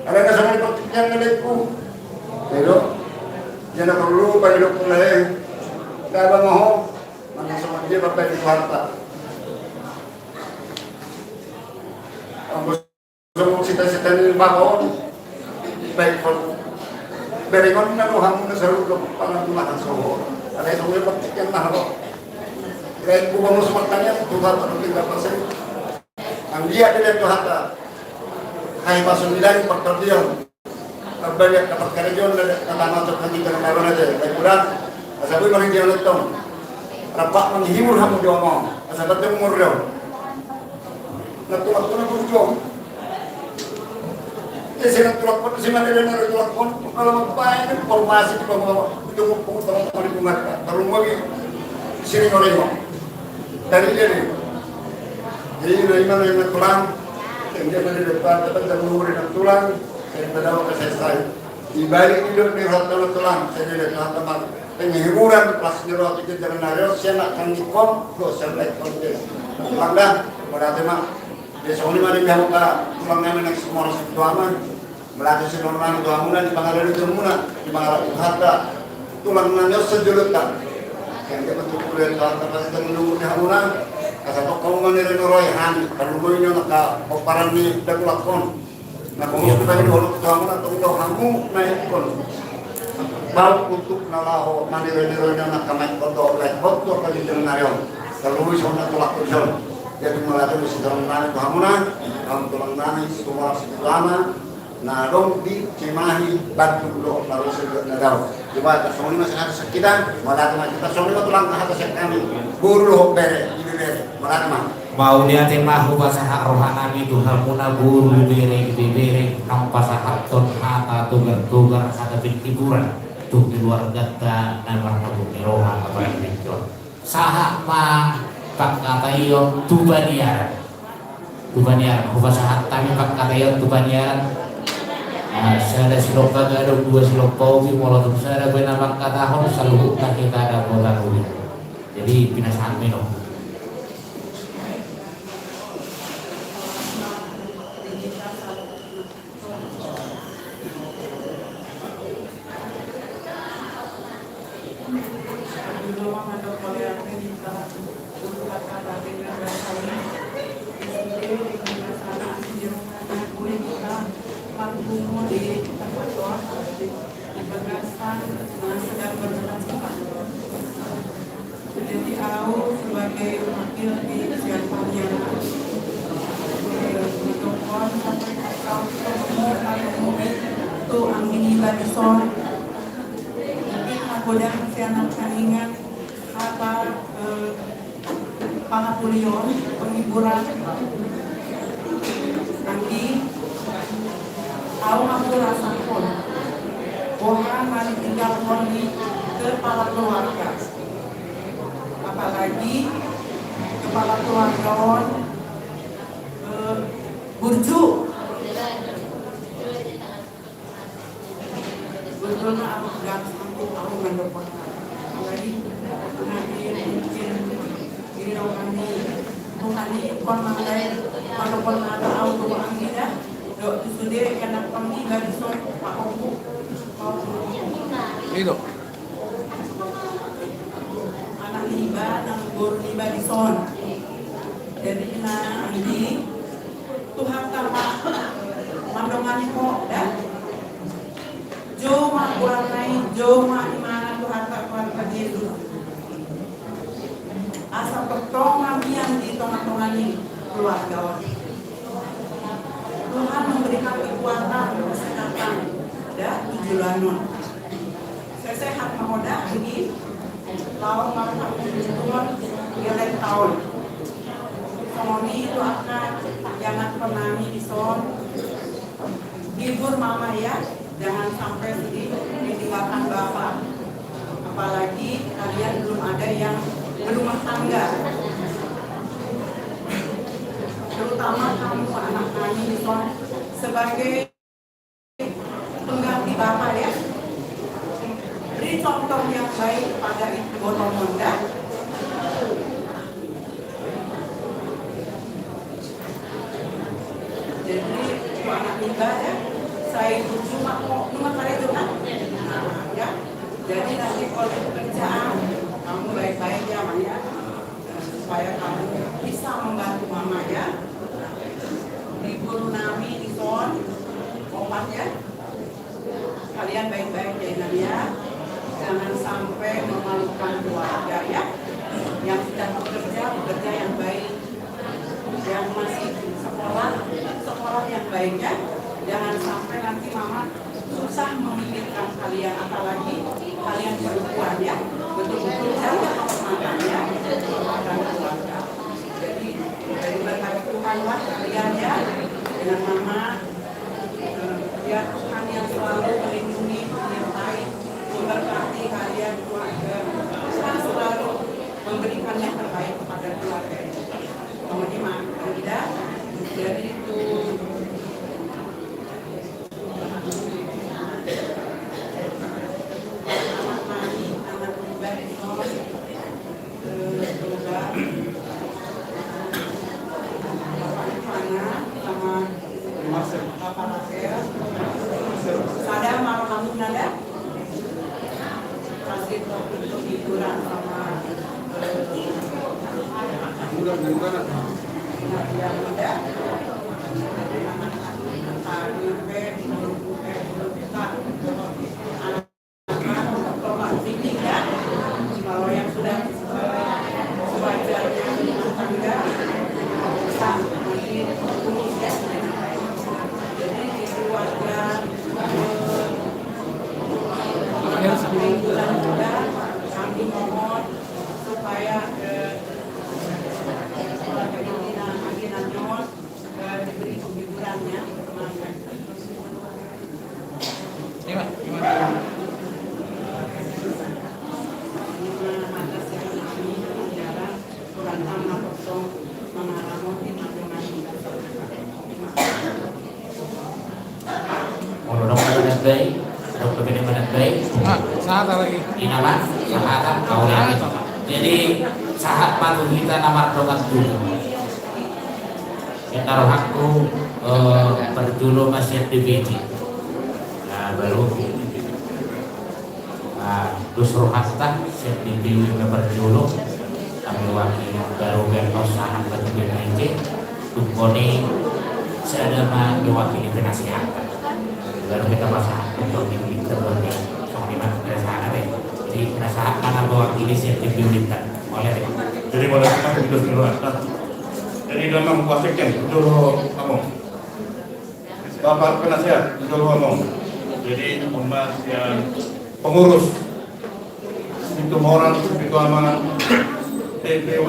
[SPEAKER 12] Ada yang sama dengan yang ngelipku, pero jangan perlu bagi dokter lain. Kalau mau, mana sama dia bapak di harta. Ambos semua sita-sita ni lawan, baik pun. Berikut nak roham nak seru dok, pangan makan sohor. Ada yang semua bapak yang mahal. Kayak bukan sematanya Tuhan tidak pasal. Ang dia tidak Tuhan tak. Hai pasal nilai pertolongan. Banyak dapat kerjaan dan kata masuk nanti dalam kawan aja. Baik bulan. Asabi makin dia letong. Rapat menghibur kamu dia ngomong. Asabi tu umur dia. Natulak berjuang. Jadi natulak pun si mana dia natulak pun kalau apa ini formasi di bawah itu pun teman-teman di rumah. Terus lagi sini orang dari dia ni, jadi dari mana yang tulang, dia dari depan, dapat terlumur dengan tulang, saya berdawa ke selesai. Di balik hidup ni rata tulang, saya lihat teman-teman penghiburan pas nyerot itu jalan nario, saya nak kangikon, lo saya lihat konten. Tulang dah, berarti mak, dia soalnya mana dia buka tulangnya mana semua orang tuaman, melatih si orang tuamunan di Bangladesh itu muna, di Bangladesh harta tulangnya sejurutan. Yang dia bentuk kuliah Tuhan kapasitas menunggu di hamunan asal kau menilai roy han kalau gue ini nak operan ni dah lakon nak kamu sudah ini orang Tuhan atau kau kamu naik kon bau untuk nalahu menilai roy nak kamai kotor lek kotor kali dengan ayam kalau gue sudah nak lakon jauh jadi melatih mesti dalam nani hamunan kamu tulang nani semua lama nah dong di Cimahi bantu lo lalu segera nadau coba soalnya masih ada sekitar malah kita soalnya tulang ke atas kami buru bere malah
[SPEAKER 1] mau dia tema bahasa hak rohani itu hamuna buru bere hampa sahak ton hata tugar ada hiburan tuh di luar gata nama kamu roha apa yang dicor sahak ma pak katayon tubaniar bahasa hak kami pak katayon tubaniar. Saya ada silok kagak ada dua silok pauwi molotov saya ada benamak katahon selalu tak kita ada bola ubi jadi pinasahan minum
[SPEAKER 9] Jadi aku sebagai wakil di siapa yang bertokon sampai kau ketemu itu angin badison. Tapi aku dah masih anak saingan apa pangapulion penghiburan. Nanti aku rasa pun orang mari tinggal di kepala keluarga. Apalagi kepala keluarga burju burjunya aku gak sanggup aku mendapatkan apalagi nanti mungkin diri orang ini kon mangai kalau kon ada auto angin ya dok sendiri karena kami gak bisa pak aku
[SPEAKER 6] itu
[SPEAKER 9] liba ng guru liba di son jadi na hindi Tuhan tama mandongan ko dah jo ma kuranay jo ma imana Tuhan takuan ka Yesus asa pertolongan yang ditolong-tolongi keluarga Tuhan memberikan kekuatan kesehatan dah tujuan sehat mahoda ini lawan marah Tuhan geleng tahun. Kami itu
[SPEAKER 2] penami ison hibur mama ya, jangan sampai sedih ditinggalkan bapak, apalagi kalian belum ada yang berumah tangga, terutama kamu anak nani ison sebagai pengganti bapak ya, beri contoh yang baik pada ibu botol Honda. Jadi anak muda ya, saya cuma kali itu kan, ya. Jadi nanti kalau pekerjaan kamu baik-baik ya, Maya, supaya kamu bisa membantu mama ya. Libur nami di son, opat ya. Kalian baik-baik ya, jangan sampai memalukan keluarga ya. Yang sedang bekerja yang baik, yang masih sekolah yang baiknya, jangan sampai nanti mama susah memikirkan kalian, apalagi kalian perempuan ya, betul-betul jaga kehormatannya dan keluarga. Jadi dari berkat Tuhan lah kalian ya, dengan mama ya, Tuhan yang selalu melindungi, menyertai, memberkati kalian keluarga, Tuhan selalu memberikan yang terbaik kepada keluarga ini. Teman-teman, tidak jadi itu anak muda itu sama ada malu kamu nada kasih untuk hiburan sama yang muda kalau yang sudah sewajarnya rumah tangga masih urus ya. Jadi di keluarga bulan muda kami mohon supaya diberi hiburannya.
[SPEAKER 1] Jadi saat palu kita nama rokat dulu. Kita rohakku berdulu masih DVD. Nah baru terus rohakta set DVD berdulu. Kami wakil baru berkos sangat betul aja. Tukoni sedang diwakili penasihat. Baru kita pasang untuk kita berdua. Soalnya perasaan deh. Jadi perasaan karena mewakili set DVD oleh.
[SPEAKER 8] Jadi boleh kita hidup dulu atas. Jadi dalam kuasakan dulu ngomong. Bapak penasihat dulu ngomong. Jadi umat yang pengurus itu orang itu amanah TPW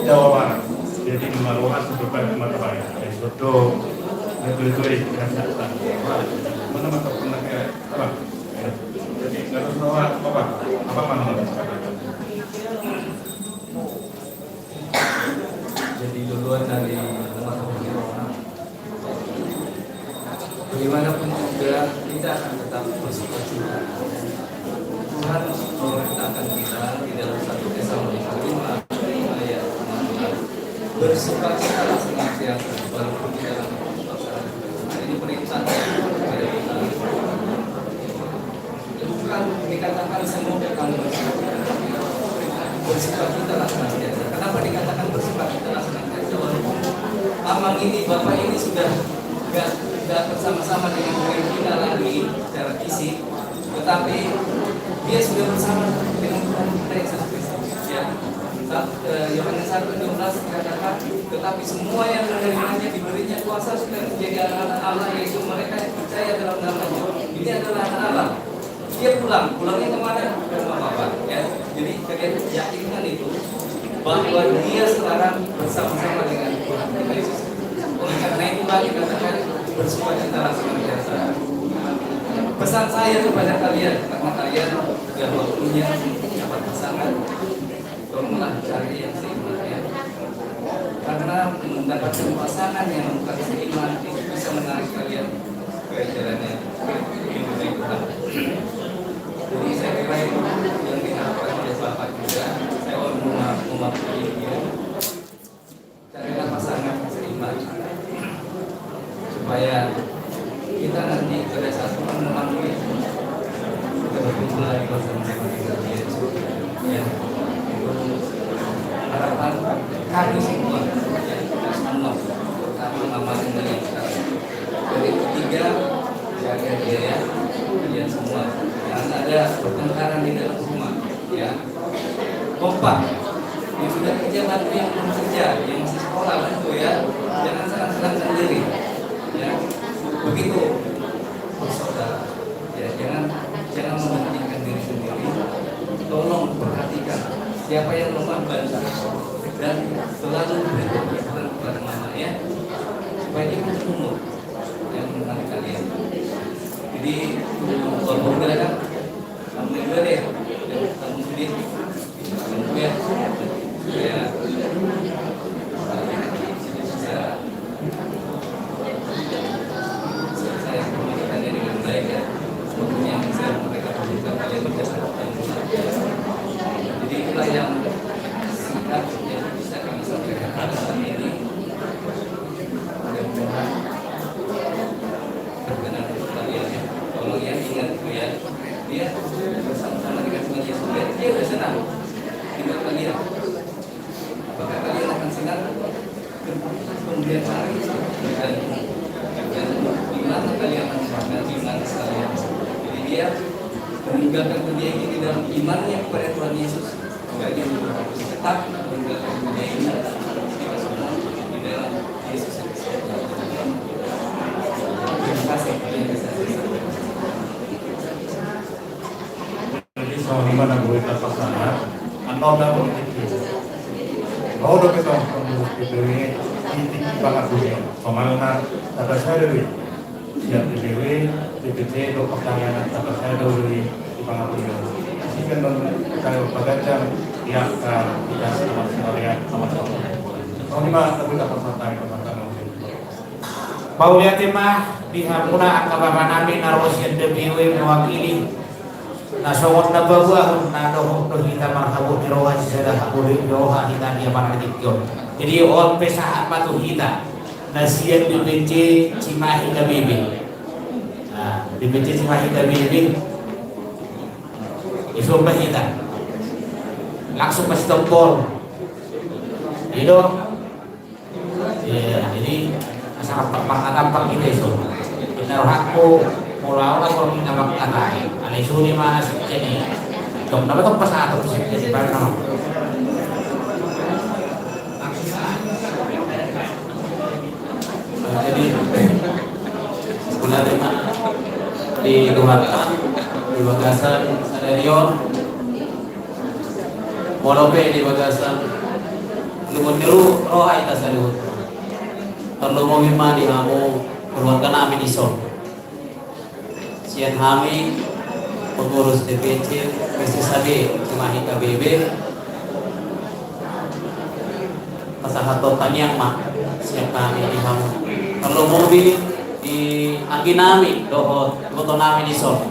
[SPEAKER 8] Jawa Barat. Jadi maluan sebagai mata baik. Itu itu mana mata penasihat apa? Jadi nggak tahu apa mana.
[SPEAKER 4] Jadi duluan dari umat orang. Bagaimanapun juga kita akan tetap bersukacita. Tuhan memerintahkan kita di dalam 1 Tesalonika 5 ayat 16 bersukacita senantiasa walaupun di dalam kesusahan. Ini perintah kepada kita. Bukan dikatakan semoga kamu bersukacita senantiasa. Kenapa dikatakan bersukacita senantiasa? Walaupun amang ini bapak ini sudah tidak bersama-sama dengan kita lagi secara fisik, tetapi dia sudah bersama dengan Tuhan kita Yesus Kristus. Ya, Yohanes 1:16 dikatakan, tetapi semua yang menerimanya diberinya kuasa supaya menjadi anak-anak Allah, yaitu mereka yang percaya dalam nama-Nya. Ini adalah anak Allah. Dia pulangnya kemana? Ke rumah Bapa. Ya, jadi kalian yakinkan itu bahwa dia sekarang bersama-sama dengan Tuhan kita Yesus. Oleh karena itu lagi katakan bersukacita dengan biasa. Pesan saya kepada kalian, karena kalian sudah waktunya dapat pasangan, tolonglah cari yang seiman ya. Karena mendapatkan pasangan yang bukan seiman itu bisa menarik kalian ke jalan yang lebih baik Tuhan. Jadi saya kira itu yang diharapkan oleh Bapak juga. Saya mewakili dia. Carilah pasangan yang seiman supaya kita nanti pada saat Tuhan memanggil kita berkumpul lagi bersama-sama dengan Yesus. Ya, harapan kami semua, ya, semua terutama mama dan sekarang. Dari ketiga, jaga dia ya, kalian semua. Jangan ada pertengkaran di dalam rumah, ya. Kompak. Yang sudah kerja bantu yang belum kerja, yang masih sekolah bantu ya. Jangan serang-serang sendiri, ya. Begitu, saudara. Ya, jangan mementingkan diri sendiri. Tolong perhatikan siapa yang lemah bantu dan selalu berikan kepada mama ya, supaya dia berumur yang menarik kalian. Jadi kalau udah kan kamu juga deh, kamu sendiri, kamu ya, saya komunikasinya dengan baik ya, seperti yang saya mereka berikan kalian berdasarkan. Jadi itulah yang singkat yang bisa kami sampaikan pada saat ini. Mudah-mudahan berkenan untuk kalian ya. Tolong ya ingat itu ya, dia bersama-sama dengan Tuhan Yesus, dia udah senang tinggal kalian. Apakah kalian akan senang kemudian hari dan gimana kalian akan melakukan iman sekalian. Jadi dia meninggalkan dunia ini di dalam imannya kepada Tuhan Yesus. Dia harus tetap meninggalkan dunia ini kita semua di dalam Yesus Kristus. Terima kasih yang bisa saya sampaikan.
[SPEAKER 21] Jadi sama di mana gue tak pasangan, atau dalam itu, kalau udah kita ngomong itu ini banget dunia, kemana kata saya dulu, siap DPT untuk pertanyaan kata saya dulu di banget dunia. Jika kalau baca ya kita sama-sama lihat sama-sama. Kalau di mana tapi tak pasangan teman-teman.
[SPEAKER 1] Paulia timah dihamuna akababa nami narosyan debiwe mewakili nasawat nabawah nadohok dohita marhabu diroha sisadah habulim doha hita dia marhadikyon. Jadi on pesahan batu hita nasian di BC Cimahi Kabibi. Nah, di BC Cimahi Kabibi isumpah hita langsung masih tombol itu ya, jadi asal tampak kita itu benar hakku mula kalau kita mengkatai alai suni mana sih jadi dong dapat apa satu sih jadi barang jadi bulan 5 di Duhata di Bagasan Stadion Molope di Bagasan lumut niru roha ita salut perlu mau mimani kamu keluarga kami di Sol sian kami pengurus DPC PCSAB Cimahi KBB pasahato tanyang mak siap kami di kamu perlu mobil di angin nami dohot foto nami di Sol.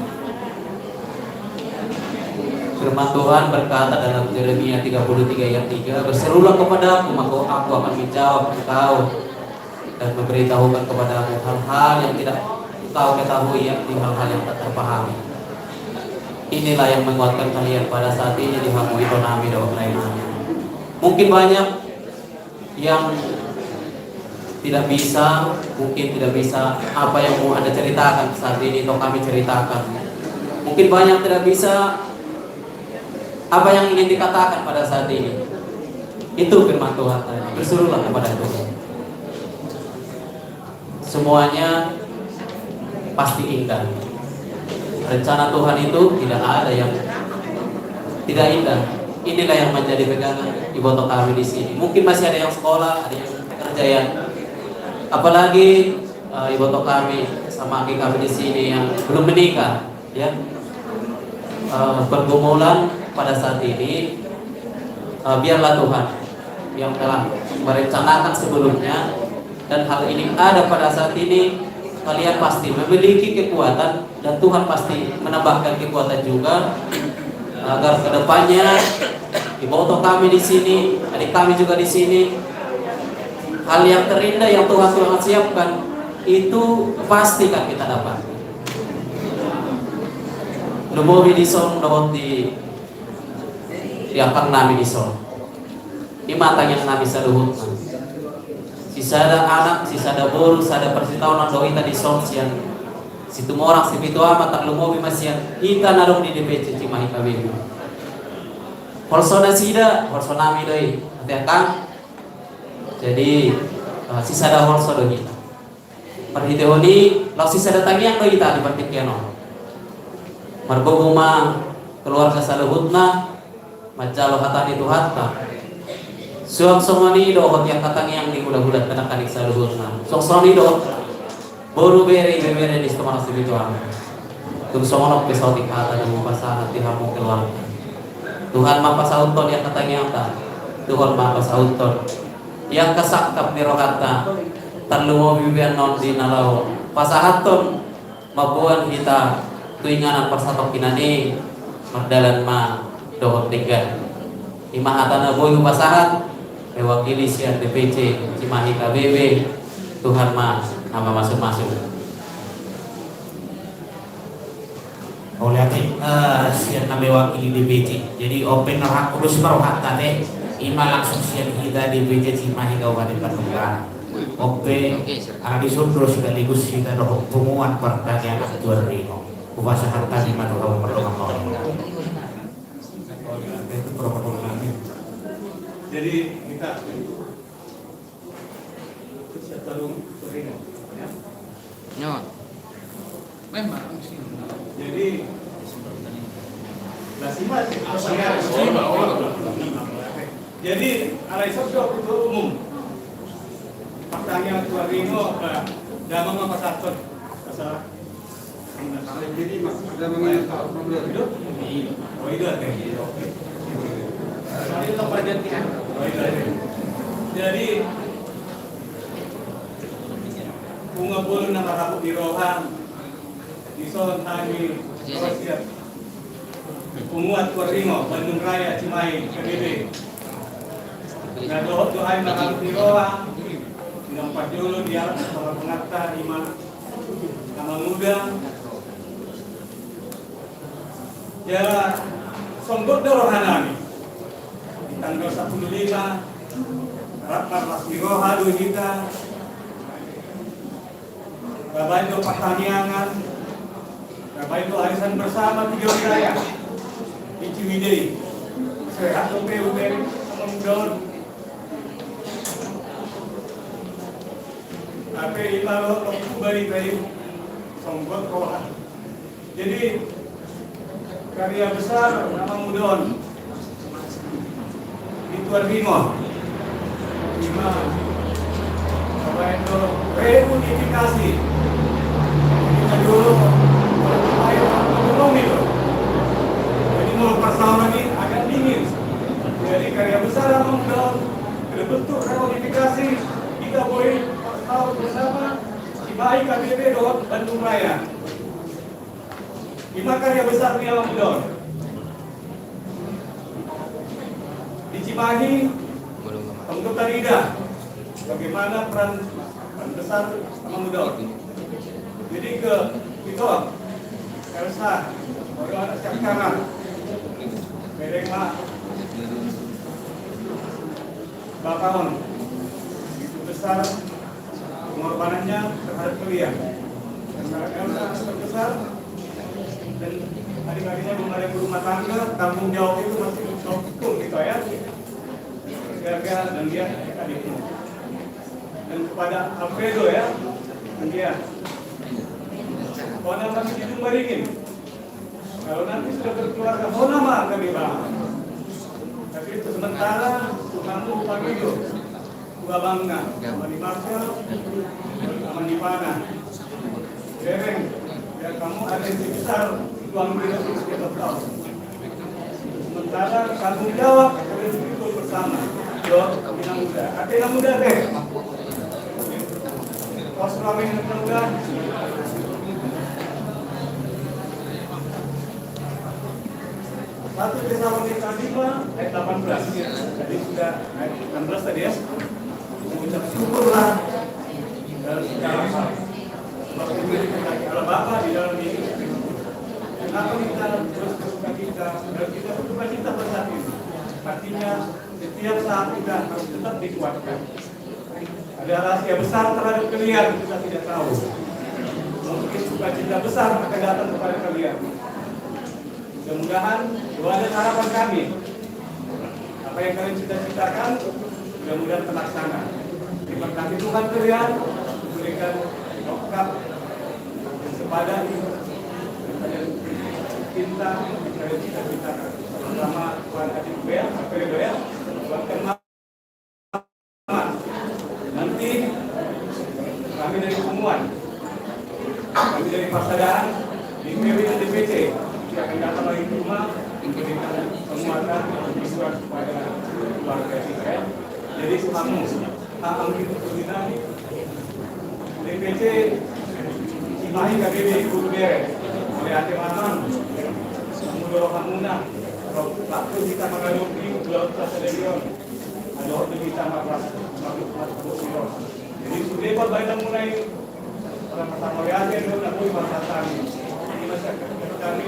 [SPEAKER 1] Firman Tuhan berkata dalam Yeremia 33 ayat 3, berserulah kepadaku maka aku akan menjawab engkau dan memberitahukan kepadamu hal-hal yang tidak engkau ketahui, yakni hal-hal yang tak terpahami. Inilah yang menguatkan kalian pada saat ini di hamu ekonomi dan lain-lain. Mungkin banyak yang tidak bisa, mungkin tidak bisa apa yang mau Anda ceritakan saat ini atau kami ceritakan. Mungkin banyak tidak bisa apa yang ingin dikatakan pada saat ini. Itu firman Tuhan tadi. Berserulah kepada Tuhan. Semuanya pasti indah. Rencana Tuhan itu tidak ada yang tidak indah. Inilah yang menjadi pegangan ibu kami di sini. Mungkin masih ada yang sekolah, ada yang pekerjaan.
[SPEAKER 7] Apalagi ibu kami sama aki kami di sini yang belum menikah, ya, pergumulan pada saat ini, biarlah Tuhan yang telah merencanakan sebelumnya, dan hal ini ada pada saat ini. Kalian pasti memiliki kekuatan dan Tuhan pasti menambahkan kekuatan juga agar kedepannya ibu kami di sini, adik kami juga di sini, hal yang terindah yang Tuhan siapkan itu pasti kan kita dapat. Lumobi di song dohot di akan nami di song. Di mata yang nami saluhut. Sisa ada anak, sisa ada boru, sisa ada persitahuan doita di song siang. Situ orang situ amat tak lumobi masih kita narung di DPC Cimahi KBB. Holsona sida, holsona nami doi, hati-hati. Jadi sisa ada holso doi kita. Perhitehoni, lau sisa datang yang doi kita di Partikiano. Marboguma keluarga saluhutna, majalo hatani itu hatta. Suam somani dohot yang katang yang di budak-budak tenakan di saluhutna. Somani dohot boru bere di sekolah spiritual. Tung somonok pesautik kata dan mempasah hati hamu keluarga. Tuhan mapasauton yang katang yang tak. Tuhan mapasauton yang kesakap ni rohata terlumo bibian non di nalau pasahaton mabuan kita tuinganan persatok kinani mardalan ma dohot tiga imahatan boy pasahat mewakili siar DPC Cimahi KBB. Tuhan ma nama masuk-masuk oleh hati siar nama mewakili DPC, jadi open rohak urus merohak tadi ima langsung siar kita DPC Cimahi Kabupaten Bandung Barat. Oke, di Sundro sekaligus kita doh pengumuman pertanian Tuan Rino. Kuasa harta di mana kamu berdoa mau.
[SPEAKER 21] Itu program kami. Jadi kita tarung Rino. Ya. Memang jadi jadi alai sabda ketua umum pertanyaan Tuan Rino damang apa satu pasal jadi ada mengenai hidup oh itu ada itu perjanjian jadi bunga bulu nama rabu di rohan di son tani siap Umuat Tuan Rino Bandung Raya Cimahi KBB. Nah doa yang nakal di rohan nampak dulu di alam para pengata iman nama muda ya songgok dorohanami di tanggal 15 Ratnar Rasmiroha dua kita Bapak itu pertaniangan Bapak itu arisan bersama 3 wilayah di Ciwidey sehat PUB sama Mudon tapi kalau balik dari songgok rohan jadi karya besar nama Mudon di Tuan Rino lima apa itu reunifikasi kita dulu air ekonomi loh jadi mau persoalan ini agak dingin jadi karya besar nama Mudon berbentuk reunifikasi kita boleh tahu bersama Cimahi KBB Dohot Bandung Raya. 5 karya besar di alam Mudon. Di Cimahi, untuk Tarida, bagaimana peran besar sama Mudon. Jadi ke itu, Elsa, orang siap kanan, Mereka, Bakaon, itu besar pengorbanannya terhadap kalian. Elsa terbesar dan adik-adiknya belum ada rumah tangga, tanggung jawab itu masih cukup gitu ya. Keluarga dan dia adiknya. Dan kepada Alfredo ya, dan dia. Kalau kami di Jumbaringin, kalau nanti sudah berkeluarga, mau nama kami bang. Tapi itu sementara, kamu pagi itu.
[SPEAKER 18] Bangga, Amani Marcel, Amani Pana, Dereng, ya kamu ada yang besar uang tidak kita tahu. Sementara tanggung jawab kalian itu bersama. Yo, Atina Muda, Atina Muda deh. Kos kami Atina Muda. Satu Tesalonika 5 ayat 18. Jadi sudah ayat 16 tadi ya. Mengucap syukurlah dalam segala hal. Sebab itu kalau Bapa di dalam diri. Kenapa kita terus bersuka kita dan kita bersuka kita pada ini? Artinya setiap saat kita harus tetap dikuatkan. Ada rahasia besar terhadap kalian kita tidak tahu. Mungkin sukacita besar akan datang kepada kalian. Mudah-mudahan doa dan harapan kami apa yang kalian cita-citakan mudah-mudahan terlaksana. Diberkati Tuhan kalian, memberikan lengkap dan sepadan dan cinta yang kalian cita-citakan. Bersama Tuhan Adik Bel, Tuhan Kerma. Nanti kami dari Pumuan, kami dari Pasadaran, di PW dan DPC akan datang lagi ke rumah memberikan penguatan visual kepada keluarga kita. Jadi kamu itu kita DPC Cimahi KBB Guru Bere oleh Ate Maman Mudo Hamuna waktu kita mengaduki Pulau Stadion ada waktu kita masuk. Jadi sudah banyak mulai pertama kali itu nak masyarakat ini masyarakat kami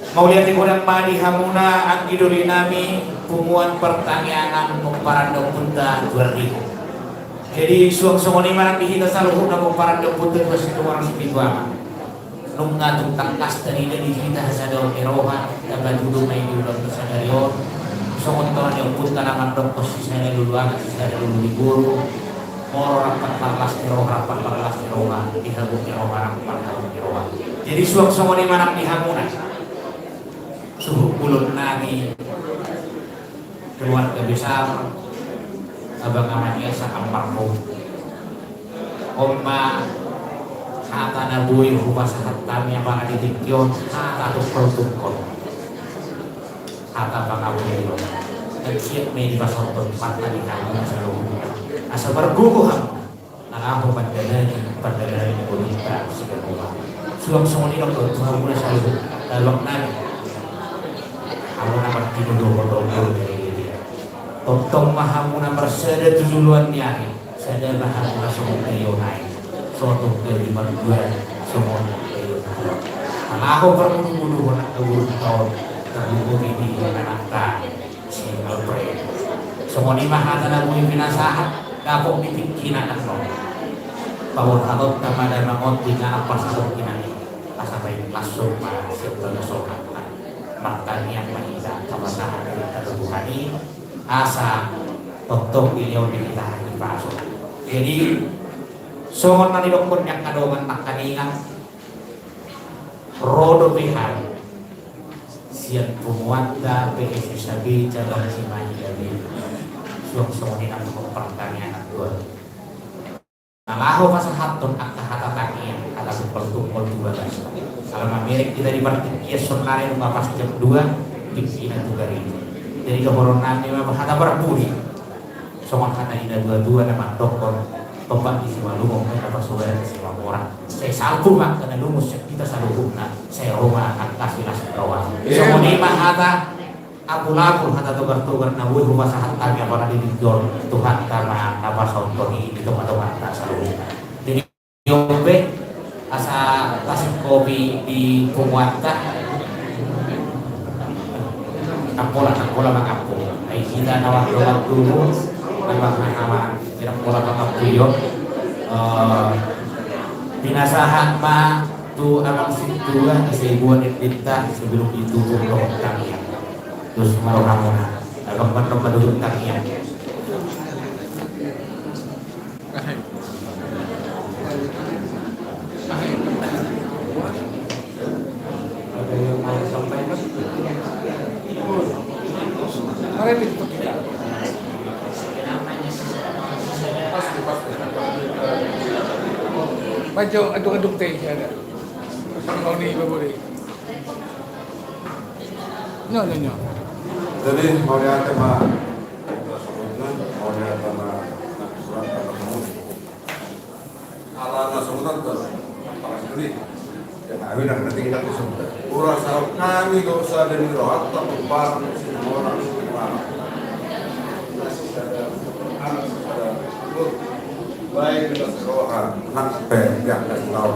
[SPEAKER 1] Mauliati kurang madi hamuna ang iduli nami Pumuan pertanyaan memparandong punta 2000. Jadi suang-suang ni marang dihita sa luhut na memparandong punta 200 orang spiritual. Nung ngatong tangkas dari dihita sa daw eroha dapat duduk na inulang sa dayon. Sungot to yung punta naman dong posisi na luluan at isa na lulubiguro. Moro rapat parlas eroha dihabuk eroha rapat eroha. Jadi suang-suang ni marang dihamuna. Suhu kulon nami keluarga besar abang amannya sa kamparko. Oma hata na buhay rupa sa hatam yang mga ditikyon hata to protokol. Hata bang abuhay yun. Nagsiyak may dipasonton pata di kami sa loob. Asa barguguhan nakapo padalani ni Bonita si Gabuha. Suwang-suwang nila ko tuhan muna sa loob. Dalawang namin. Ako naman tinulong Tong mahamuna berseda tujuluan niya sada mahamuna sumong kayo naik soto kelima dua sumong kayo ako permulu nak keburu tahun terhubung ini anakta single prayer semua ni mahatan aku pinasahat kapok dipikin anak lo pawon hatot tama dan mangot tina apa sabot kinani pasabay langsung masih bersokat makanya mahita kawasahan terbuhani asa tontok beliau dikitahan di pasok. Jadi songon na nilokon yang kadongan tak kaningan rodo pihak sian pumuanda PSI sabi jalan Cimahi dari songon nang pertanyaan dua. Nalaho pasal hatun akta hata takian kata supel-supel 12. Kalau Amerik kita di partik son lari rumah pas jam 2 di juga ini. Jadi kehoronan ini memang hata berbudi. Soal hata ina dua-dua nama dokter tombak di sima lumong mereka bersaudara di sima orang. Saya salpu mak karena lumus kita saluhuna. Saya rumah akan kasih nasi bawah. Semua ini mah hata aku laku hata tugar-tugar nabuh rumah sahat kami apa nanti dijual Tuhan karena apa sautoni di tempat-tempat tak saluhuna. Jadi yombe asa tasik kopi di Pumuanta. Nakola makapo ay kita nawag dulu nama tidak pola makapo yun pinasahan pa tu abang situlah kasi buwan itita sebelum itu lo tangyan terus marunang mo na abang padulog tangyan ada yang mau sampaikan
[SPEAKER 6] Mari kita kita.
[SPEAKER 10] Pasti.
[SPEAKER 6] Baca aduk-aduk teh ada. Kalau ni boleh. Nyo.
[SPEAKER 10] Jadi mau lihat tema mau lihat tema surat ketemu ala sebutan para sendiri yang kami dan nanti kita disebut urang sarap kami gak usah dari rohat tak berbar orang baik kita sekolah sampai yang kasih tahu.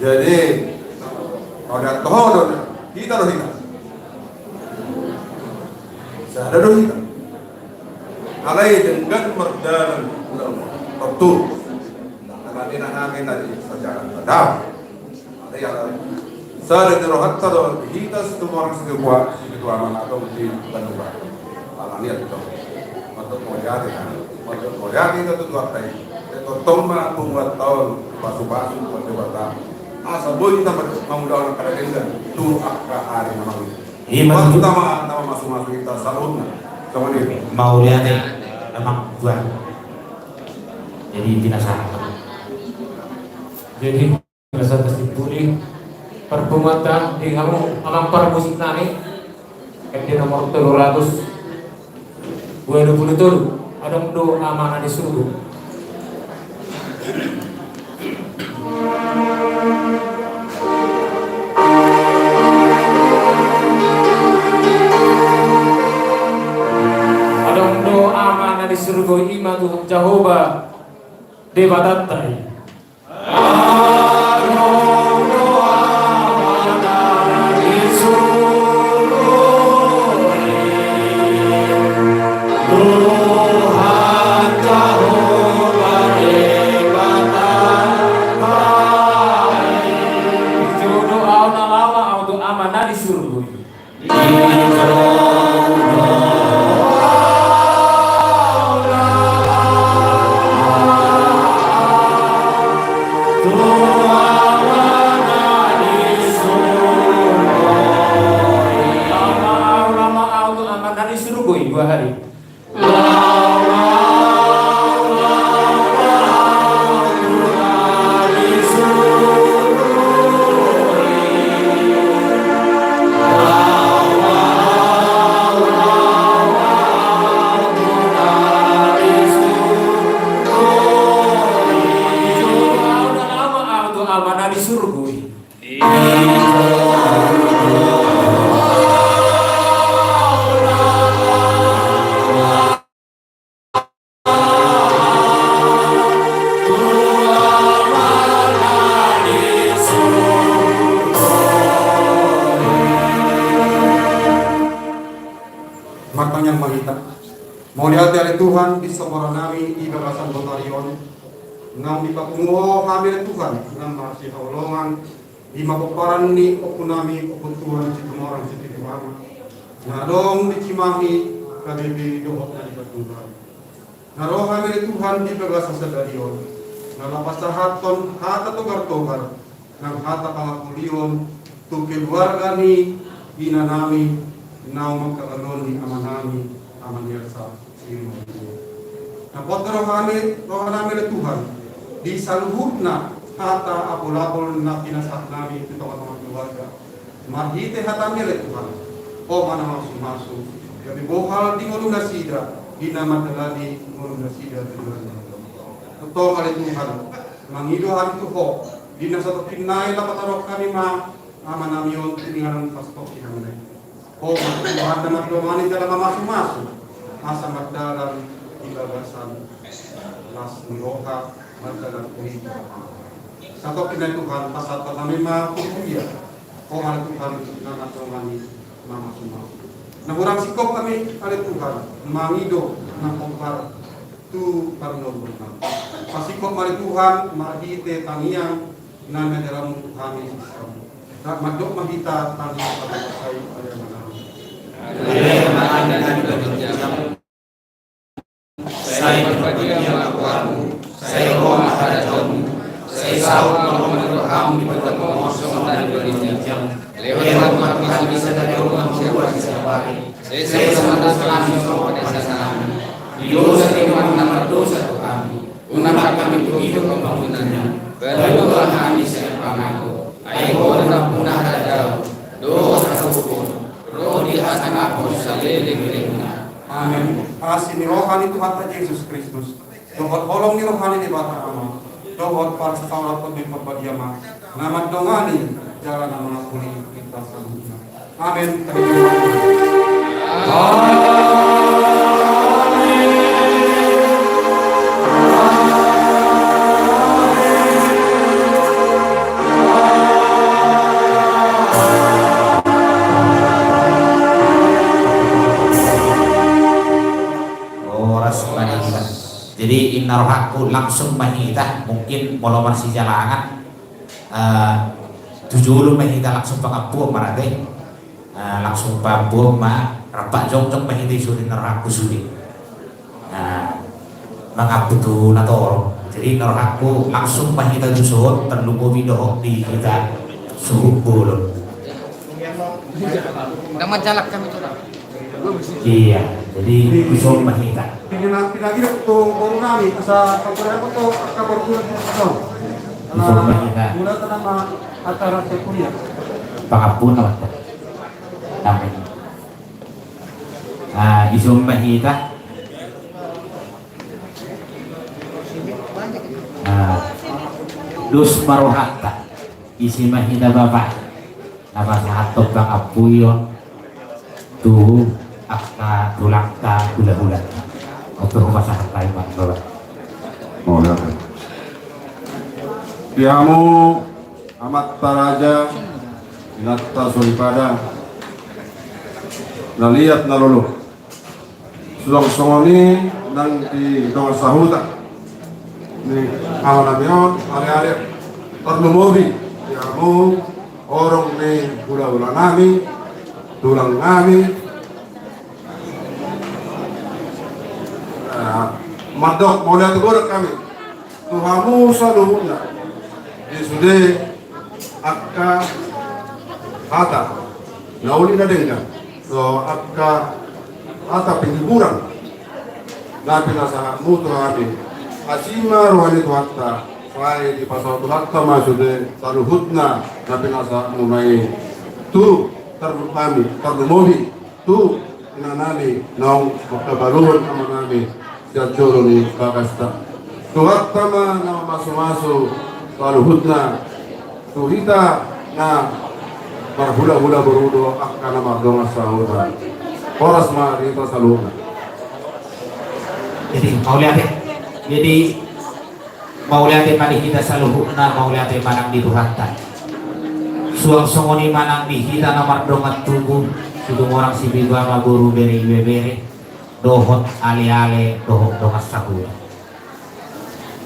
[SPEAKER 10] Jadi kalau lihat toh kita ada dosa. Alai dengan merdan betul. Nanti nabi tadi sejarah ada. Ada yang saya dari rohat tado kita semua orang sebuah itu amanah atau di Bandung. Alamiah itu. Untuk melihat itu tuh apa ini? Itu tomba pembuat tahun pasu-pasu buat jabatan. Asa boleh kita mau dalam kerajaan itu akar hari namanya. Waktu nama masuk kita salun sama ini
[SPEAKER 1] mau lihat memang buat jadi binasa.
[SPEAKER 15] Jadi biasa tersimpuli perpumatan di kamu alam para musik nani di nomor 300 20 ada mendo amanah di surga. Di surga ima Tuhan Jehovah Devadatta.
[SPEAKER 10] Makanya mahita mau lihat dari Tuhan di seorang nami di bagasan Botarion nang di papungo kami dari Tuhan nang masih haulongan di mapaparan ni opunami opun Tuhan si tumorang si Tuhan nadong di Cimahi kabibi dohok na di Tuhan naroh kami dari Tuhan di bagasan Sadarion nalapas sa haton hata togar-togar nang hata kalakulion tu keluarga ni inanami nau magkakaroon ni amanami amaniyarsa sino. Napot na rohani na Tuhan di saluhut na hata apol-apol na pinasat namin ito katong keluarga. Marhite hatami na Tuhan o manamang sumaso. Gabi bohal di ngulong na sida di namadalani ngulong na sida Tuhan. Totoo kali Tuhan mangidohan tuho di nasa pinay lapatarok kami amanami yun tininganan pastok kinanay. O Tuhan na maglumanin dalam masuk-masuk asa magdalang ibagasan las niroha magdalang kuhita sato kinay Tuhan pasat pa namin makukuya o ang Tuhan na natulungan masuk-masuk nagurang sikop kami alit Tuhan mangido ng kumpar tu parunod berkang pasikop mali Tuhan mahite tangiang na dalam Tuhan Yesus magdok mahita tangiang pagkakasay ayaman
[SPEAKER 20] saya berbagi dengan akuamu, saya roh maharajamu, saya sahut menolong kamu di berkat pengosong dan berinjam. Lewat mati bisa dari rumah
[SPEAKER 1] bagi siapari.
[SPEAKER 4] Saya sama kami semua pada sana.
[SPEAKER 1] Di dosa timang nama dosa tu kami. Unang kami tu hidup pembangunannya. Berdoa kami sepamaku. Ayo orang punah raja. Doa hukum. Roh di hati aku salele-lelena.
[SPEAKER 12] Amin. Kasih ni rohani Tuhan Yesus Kristus. Dohot holong ni rohani ni Bapa Allah. Dohot para sesama pemimpin berdiamah. Nama dongani jalan nama puli kita semua. Amin.
[SPEAKER 1] Jadi inna rohaku langsung mahita, mungkin kalau masih jalangan tujuh mahita langsung pengapu marade langsung pabu ma rapat jong mahita suri neraku suri mengapu tu natoro. Jadi neraku langsung mahita tusuhut terlupa video di kita suhu bulun.
[SPEAKER 6] Nama jalak kami tu.
[SPEAKER 1] Iya, jadi tusuh mahita.
[SPEAKER 12] Pinagi tu baru nami asa kabar apa tu kabar bulan itu. Mula tanah acara sekuliah.
[SPEAKER 1] Pangapun apa? Namin. Isum mahita. Dus marohata. Isi mahita bapak. Nama satu pangapuyon. Tu akta tulakta gula-gula. Untuk masalah lain bapak.
[SPEAKER 10] Oh ya. Diamu amat taraja inatta sulpada naliat nalulu sulong songoni nang di dong sahuta ni awanamion ale-ale terlumobi diamu orang ni gula-gula nami tulang nami madok mau lihat kami Tuhamu saluhuna Yesude akka hata nauli na denga so akka hata penghiburan na pinasa mutu hati asima rohani tuhatta sai di pasal tuhatta masude saluhutna na pinasa munai tu terlumohi tu inanani naung makabaluhun amanami jajoro ni kakasta tuhatta ma na masu-masu Saluhutna tuhita na marhula-hula berudo akana mardonga sahuta poras ma rita saluhna.
[SPEAKER 1] Jadi mau lihat mana kita saluhutna mau lihat manang di tuhatan suang songoni manang di kita na mardonga tubuh sudu orang si bigama guru beri dohot ale-ale dohot donga sahuta.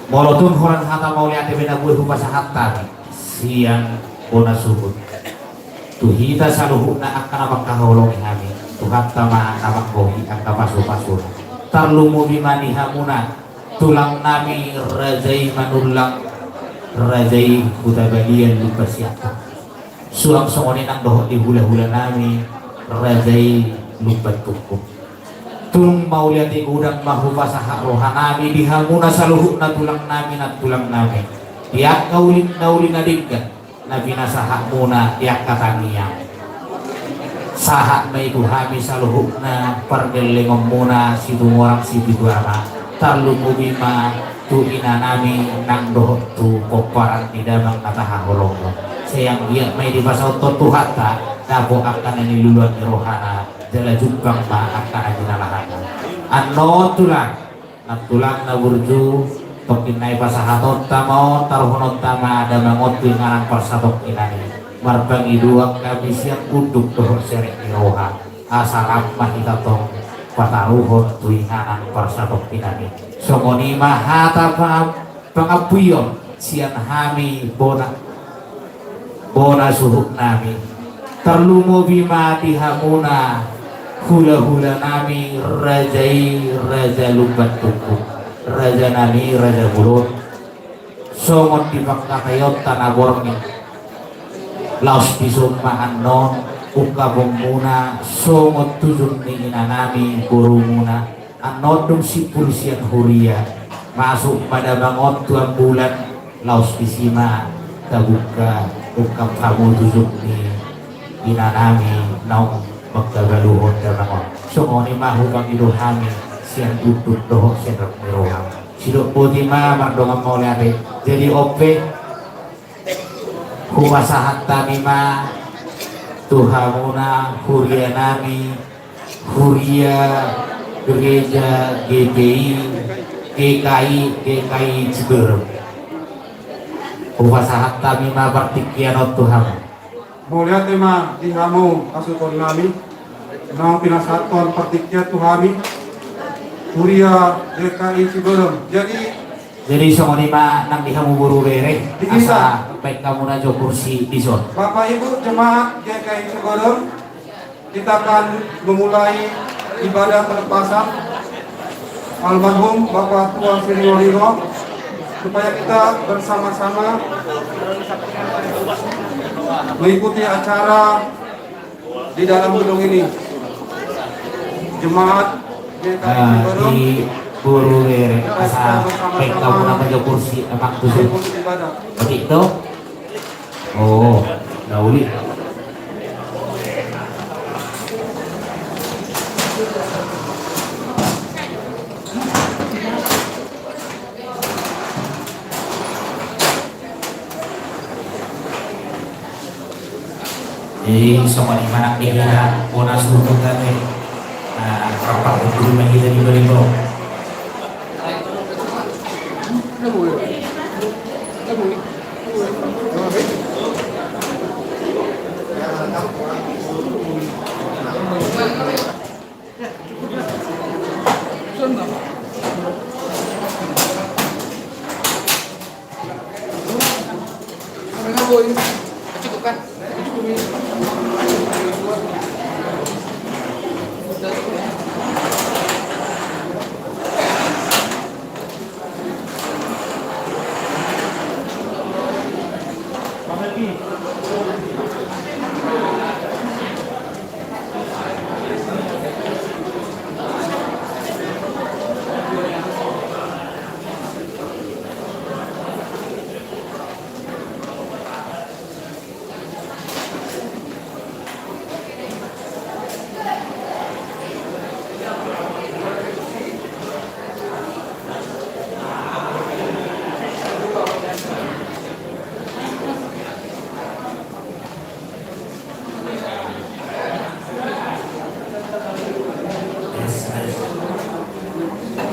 [SPEAKER 1] Molotun orang hata mau lihat bena gue hupasa hatta siang bona suhut tuhita saluhuna akan apa kaholong kami tuhatta ma namak bohi angka pasu tarlumu bimani hamuna tulang nami rajai manulang rajai kutabalian lupa siapa suang songoni nang dohot di hula-hula nami rajai lupa tukup tung mau lihat udang mahu pasah rohanami dihamuna saluhuna tulang nami na tulang nami tiak kaulin naulin adikkan nabi nasahak muna tiak kataniya sahak may tuhami saluhuna pergelengom muna situ orang situ duama tarlu mubima tu ina nami nang dohot tu koparan tidak bang kata haholong sayang dia may di pasal totuhata nabo akan niluluan ni rohana jala jukang ma akan ajinalahana anno tulang na burju tokinai pasahatot tamo taruhonot tama ada mangot ngarang persatok inani marbangi dua kabisian kuduk dohor serek ni roha asalam mahita tong pataruhon tuinganan persatok inani songoni mahata pangapuyon sian hami bona suhuk nami terlumo bima dihamuna hula-hula nami rajai raja lubat tuku raja nami raja bulut songon di bangka kayot tanah borngi laos bisum mahan non ukabong muna sungot tujun ni inanami burumuna anodong si pulsian huria masuk pada bangot tuan bulan laus pisima tabuka ukam kamu tujun ni inanami naung magkagaluhon ka bangot sungoni mahu kang iluhami siang tutut dohok siang miroham sidok putih ma mardongan mau lari jadi ope humasahat tami ma Tuhamuna Huria nami Huria Gereja GKI Ciberem Humasahat tami ma partikianot Tuhan
[SPEAKER 10] Boleh tema dihamu asukon nami nang pinasaton partikya tuhami Huria GKI Ciberem
[SPEAKER 1] jadi songoni ma nang dihamu buru bere asa baik kamu najo kursi dison
[SPEAKER 10] Bapak Ibu jemaat GKI Ciberem, kita akan memulai ibadah pelepasan almarhum Bapak Tua Sri Norino supaya kita bersama-sama mengikuti acara di dalam gedung ini. Jemaat GKI Ciberem
[SPEAKER 1] di buru bere asa baik kamu najo kursi emak tujuh begitu. Oh, Dauli. Jadi semua di mana kita bonas untuk kami, rapat untuk kita di beribu.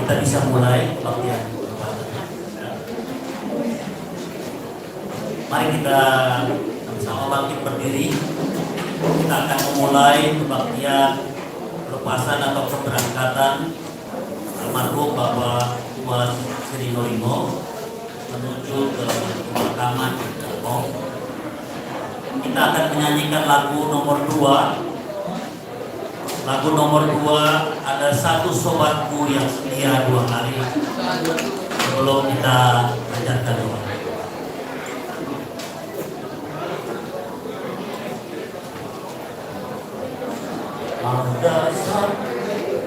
[SPEAKER 17] Kita bisa mulai latihan. Mari kita sama bangkit berdiri. Kita akan memulai kebaktian pelepasan atau keberangkatan almarhum Bapak Tua Sri Norino menuju ke pemakaman Depok. Kita akan menyanyikan lagu nomor 2. Lagu nomor 2 ada satu sobatku yang setia 2 hari sebelum kita ajarkan doa. Ada satu
[SPEAKER 10] sobat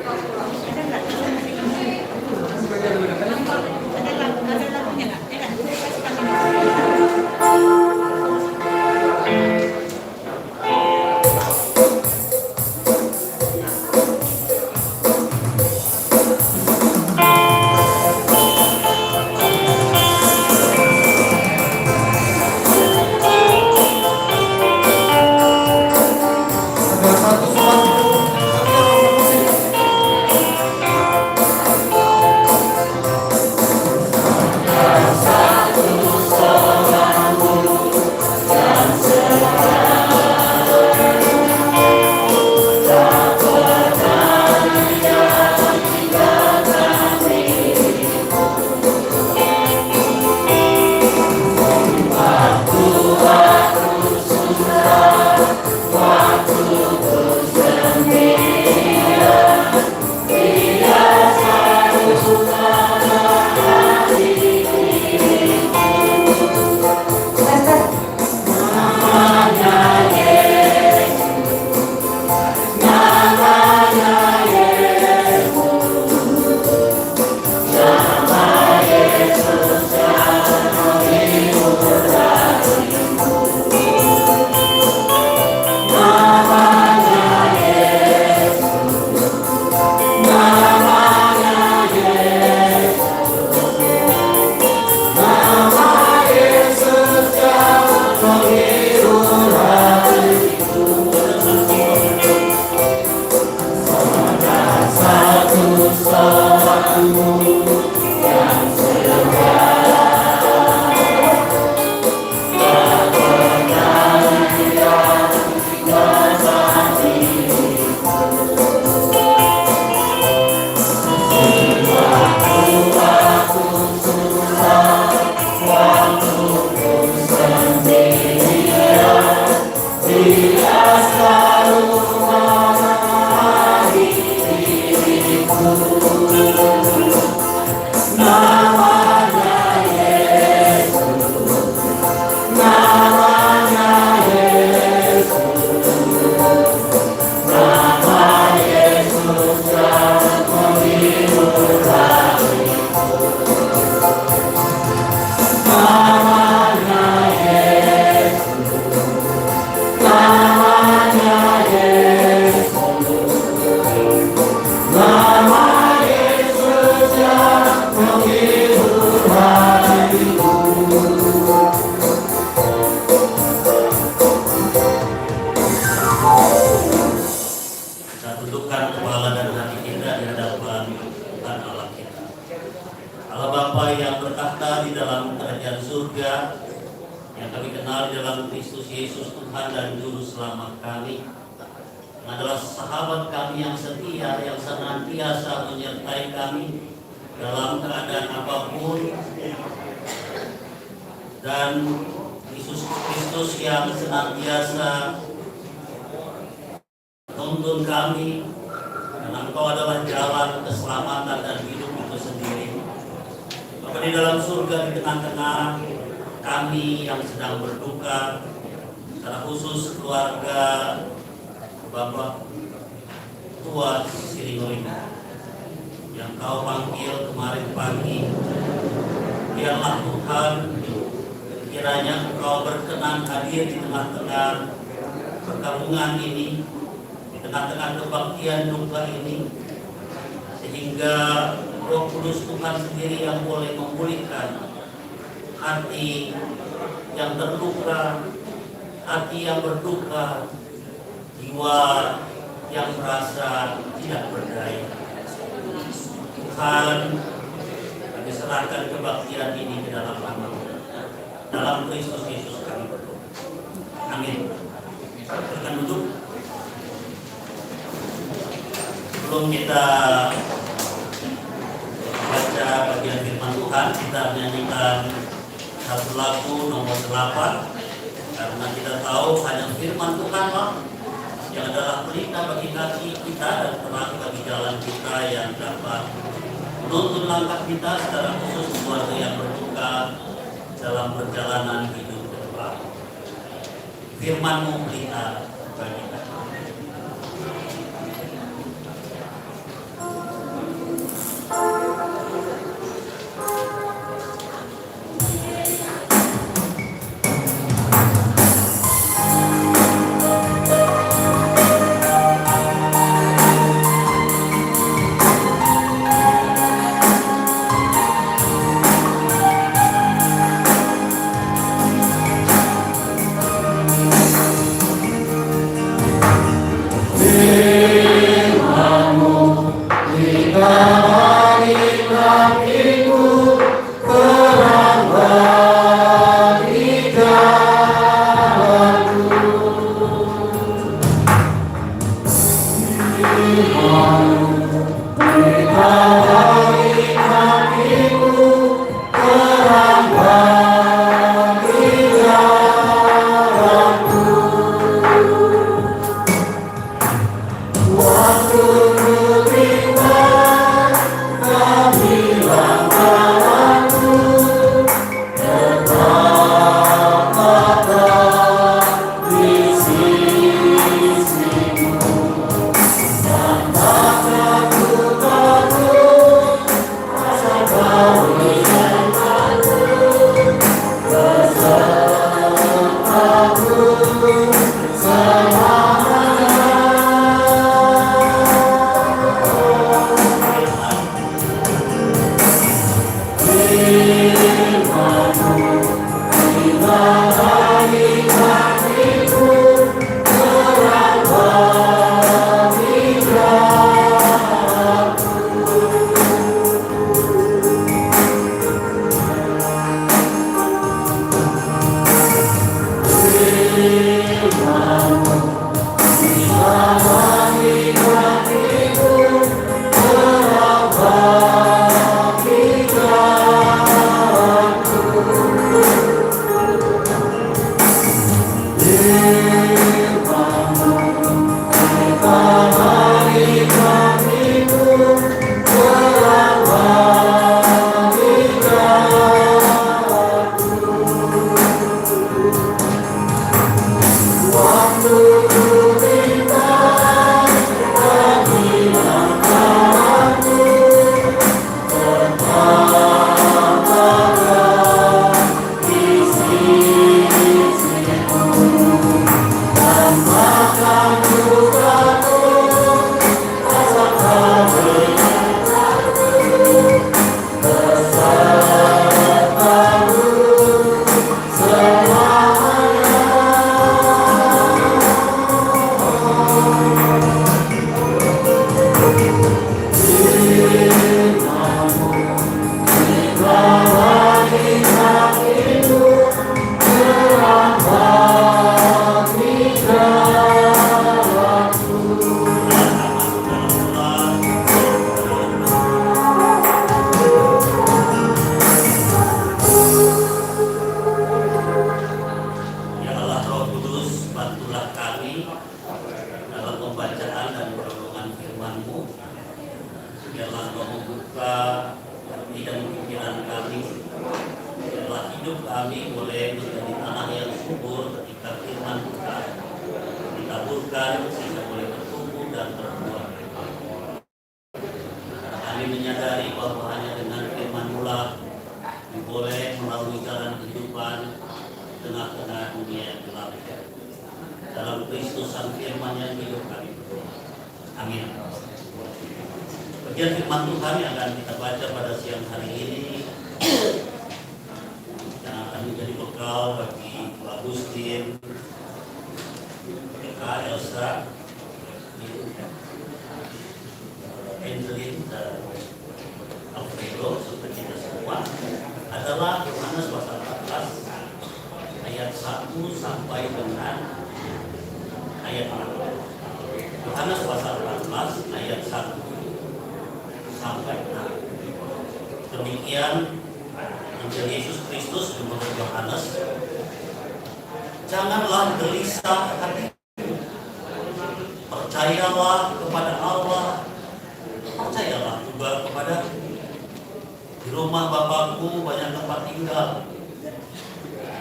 [SPEAKER 17] tundukkan kepala dan hati kita di hadapan Tuhan Allah kita. Allah Bapa yang bertahta di dalam kerajaan surga, yang kami kenal di dalam Kristus Yesus Tuhan dan Juru Selamat kami, yang adalah sahabat kami yang setia, yang senantiasa menyertai kami dalam keadaan apapun, dan Yesus Kristus yang senantiasa tuntun kami, karena Engkau adalah jalan keselamatan dan hidup itu sendiri. Bapak di dalam surga, di tengah-tengah kami yang sedang berduka, secara khusus keluarga Bapak Tua Siringoy yang Kau panggil kemarin pagi, biarlah Tuhan kiranya Engkau berkenan hadir di tengah-tengah perkabungan ini, di tengah-tengah kebaktian duka ini, sehingga Roh Kudus Tuhan sendiri yang boleh memulihkan hati yang terluka, hati yang berduka, jiwa yang merasa tidak berdaya. Tuhan, kami serahkan kebaktian ini ke dalam nama-Mu. Dalam Kristus Yesus kami berdoa. Amin. Silakan duduk. Sebelum kita baca bagian firman Tuhan, kita menyanyikan satu lagu nomor 8, karena kita tahu hanya firman Tuhanlah yang adalah pelita bagi kaki kita dan terang bagi jalan kita yang dapat menuntun langkah kita, secara khusus keluarga yang berduka dalam perjalanan hidup ke depan. Firman-Mu pelita bagi kaki.
[SPEAKER 13] Waktu ku
[SPEAKER 17] kami boleh menjadi tanah yang subur ketika firman Tuhan ditaburkan sehingga boleh bertumbuh dan berbuah. Kami menyadari bahwa hanya dengan firman mula boleh melalui jalan kehidupan tengah-tengah dunia yang gelap. Dalam Kristus sang firman yang hidup kami. Amin. Bagian firman Tuhan yang akan kita baca pada siang hari ini yang akan menjadi bekal bagi Agustin, Eka, Elsa, Angelin, dan Alfredo serta kita semua adalah Yohanes pasal 14 ayat 1 sampai dengan ayat 6. Yohanes pasal 14 ayat 1 sampai 6. Demikian Injil Yesus Kristus menurut Yohanes. Janganlah gelisah hati. Percayalah kepada Allah. Percayalah juga kepada di rumah Bapakku banyak tempat tinggal.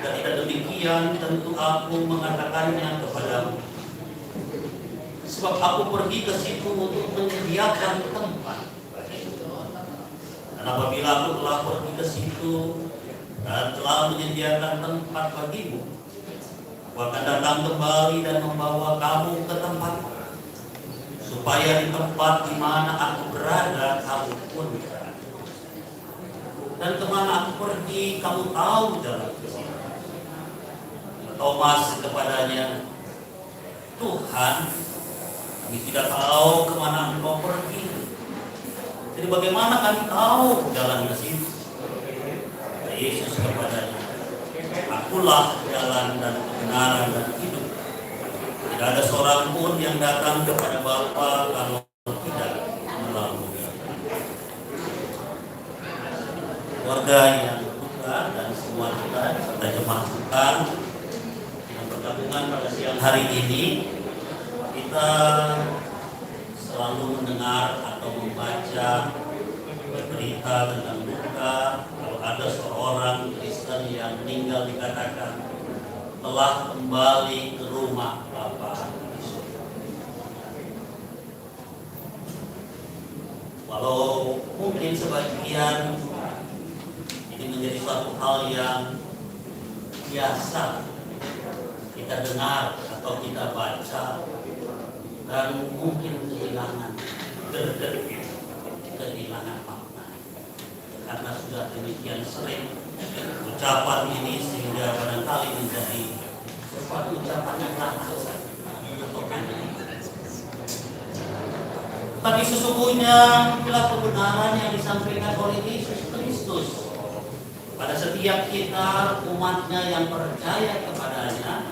[SPEAKER 17] Dan tidak demikian tentu aku mengatakannya kepadamu. Sebab aku pergi ke situ untuk menyediakan tempat. Dan apabila aku telah pergi ke situ dan telah menyediakan tempat bagimu, aku akan datang kembali dan membawa kamu ke tempat, supaya di tempat di mana aku berada kamu pun berada. Dan kemana aku pergi kamu tahu jalan ke situ. Thomas kepadanya, Tuhan, kami tidak tahu kemana engkau pergi. Jadi bagaimana kami tahu jalan ke situ? Yesus kepadanya, Akulah jalan dan kebenaran dan hidup. Tidak ada seorang pun yang datang kepada Bapa kalau tidak melalui Dia. Keluarga yang buka dan semua kita serta jemaat Tuhan yang bergabungan pada siang hari ini, kita selalu mendengar atau membaca berita tentang duka kalau ada seorang Kristen yang meninggal dikatakan telah kembali ke rumah Bapa. Walau mungkin sebagian ini menjadi suatu hal yang biasa kita dengar atau kita baca, dan mungkin kehilangan makna karena sudah demikian sering ucapan ini sehingga barangkali menjadi suatu ucapan yang lama atau aneh. Tapi sesungguhnya itulah kebenaran yang disampaikan oleh Yesus Kristus pada setiap kita umatnya yang percaya kepadanya,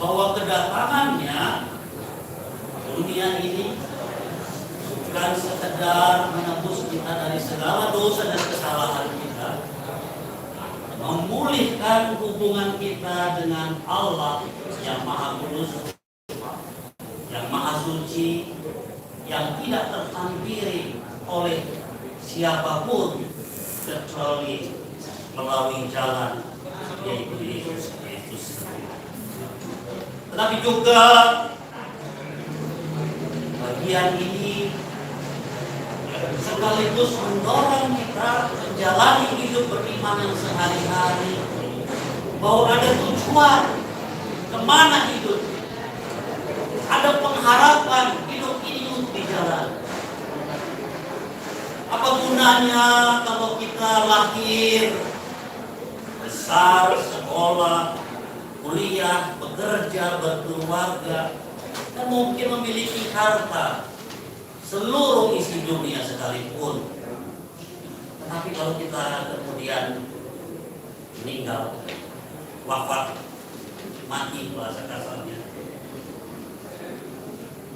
[SPEAKER 17] bahwa kedatangannya dunia ini bukan sekedar menebus kita dari segala dosa dan kesalahan kita, memulihkan hubungan kita dengan Allah yang Maha Kudus, yang Maha Suci, yang tidak terhampiri oleh siapapun kecuali melalui jalan yaitu Yesus Kristus. Tetapi juga bagian ini sekaligus mendorong kita menjalani hidup beriman yang sehari-hari, bahwa ada tujuan kemana hidup, ada pengharapan hidup ini untuk dijalani. Apa gunanya kalau kita lahir, besar, sekolah, kuliah, bekerja, berkeluarga, dan mungkin memiliki harta seluruh isi dunia sekalipun, tetapi kalau kita kemudian meninggal, wafat, mati bahasa kasarnya,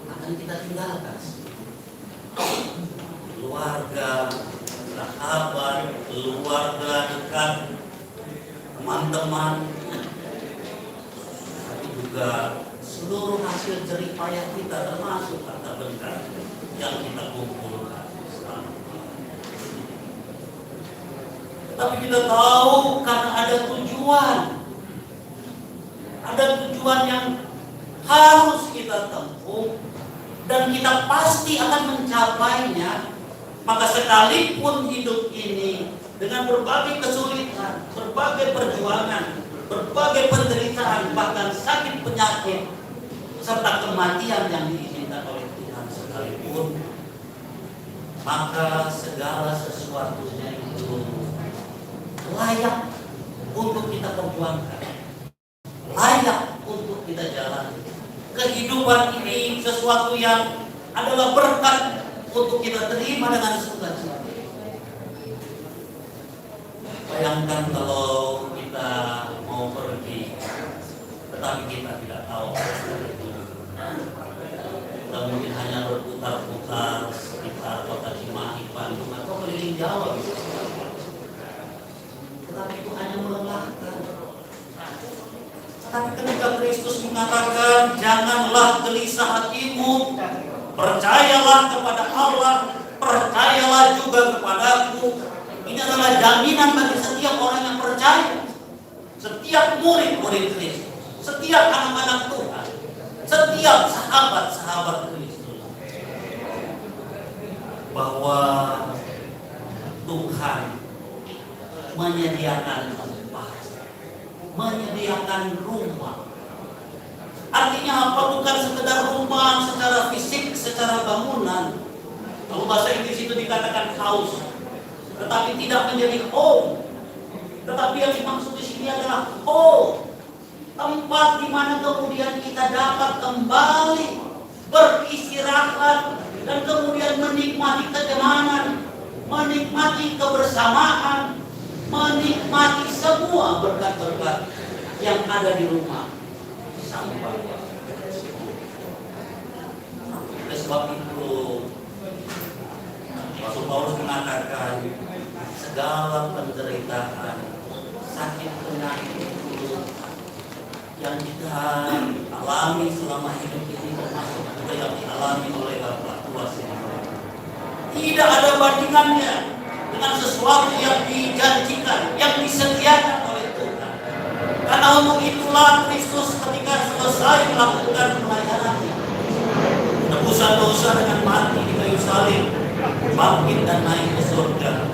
[SPEAKER 17] akan kita tinggalkan keluarga, sahabat, keluarga dekat, teman-teman, tapi juga seluruh hasil jerih payah kita, termasuk harta benda yang kita kumpulkan selama. Tapi kita tahu karena ada tujuan yang harus kita tempuh dan kita pasti akan mencapainya. Maka sekalipun hidup ini dengan berbagai kesulitan, berbagai perjuangan, berbagai penderitaan, bahkan sakit penyakit, serta kematian yang diizinkan oleh Tuhan sekalipun, maka segala sesuatunya itu layak untuk kita perjuangkan, layak untuk kita jalani. Kehidupan ini sesuatu yang adalah berkat untuk kita terima dengan sukacita. Bayangkan kalau kita mau pergi, tetapi kita tidak tahu. Kita mungkin hanya berputar-putar sekitar kota Cimahi, Bandung, atau keliling Jawa. Tetapi itu hanya melelahkan. Tapi ketika Kristus mengatakan, janganlah gelisah hatimu, percayalah kepada Allah, percayalah juga kepadaku. Ini adalah jaminan bagi setiap orang yang percaya, setiap murid-murid Kristus, setiap anak-anak Tuhan, setiap sahabat-sahabat Kristus, bahwa Tuhan menyediakan tempat, menyediakan rumah. Artinya apa? Bukan sekedar rumah secara fisik, secara bangunan. Kalau bahasa Inggris itu dikatakan house, tetapi tidak menjadi home. Tetapi yang dimaksud di sini adalah home, tempat di mana kemudian kita dapat kembali beristirahat dan kemudian menikmati kenyamanan, menikmati kebersamaan, menikmati semua berkat-berkat yang ada di rumah. Oleh sebab itu, Rasul Paulus mengatakan segala penderitaan, sakit penyakit itu yang kita alami selama hidup ini, termasuk juga yang dialami oleh Bapak tua senior, tidak ada bandingannya dengan sesuatu yang dijanjikan, yang disediakan oleh Tuhan. Karena untuk itulah Kristus ketika selesai melakukan pelayanannya, tebusan dosa dengan mati di kayu salib, bangkit dan naik ke surga,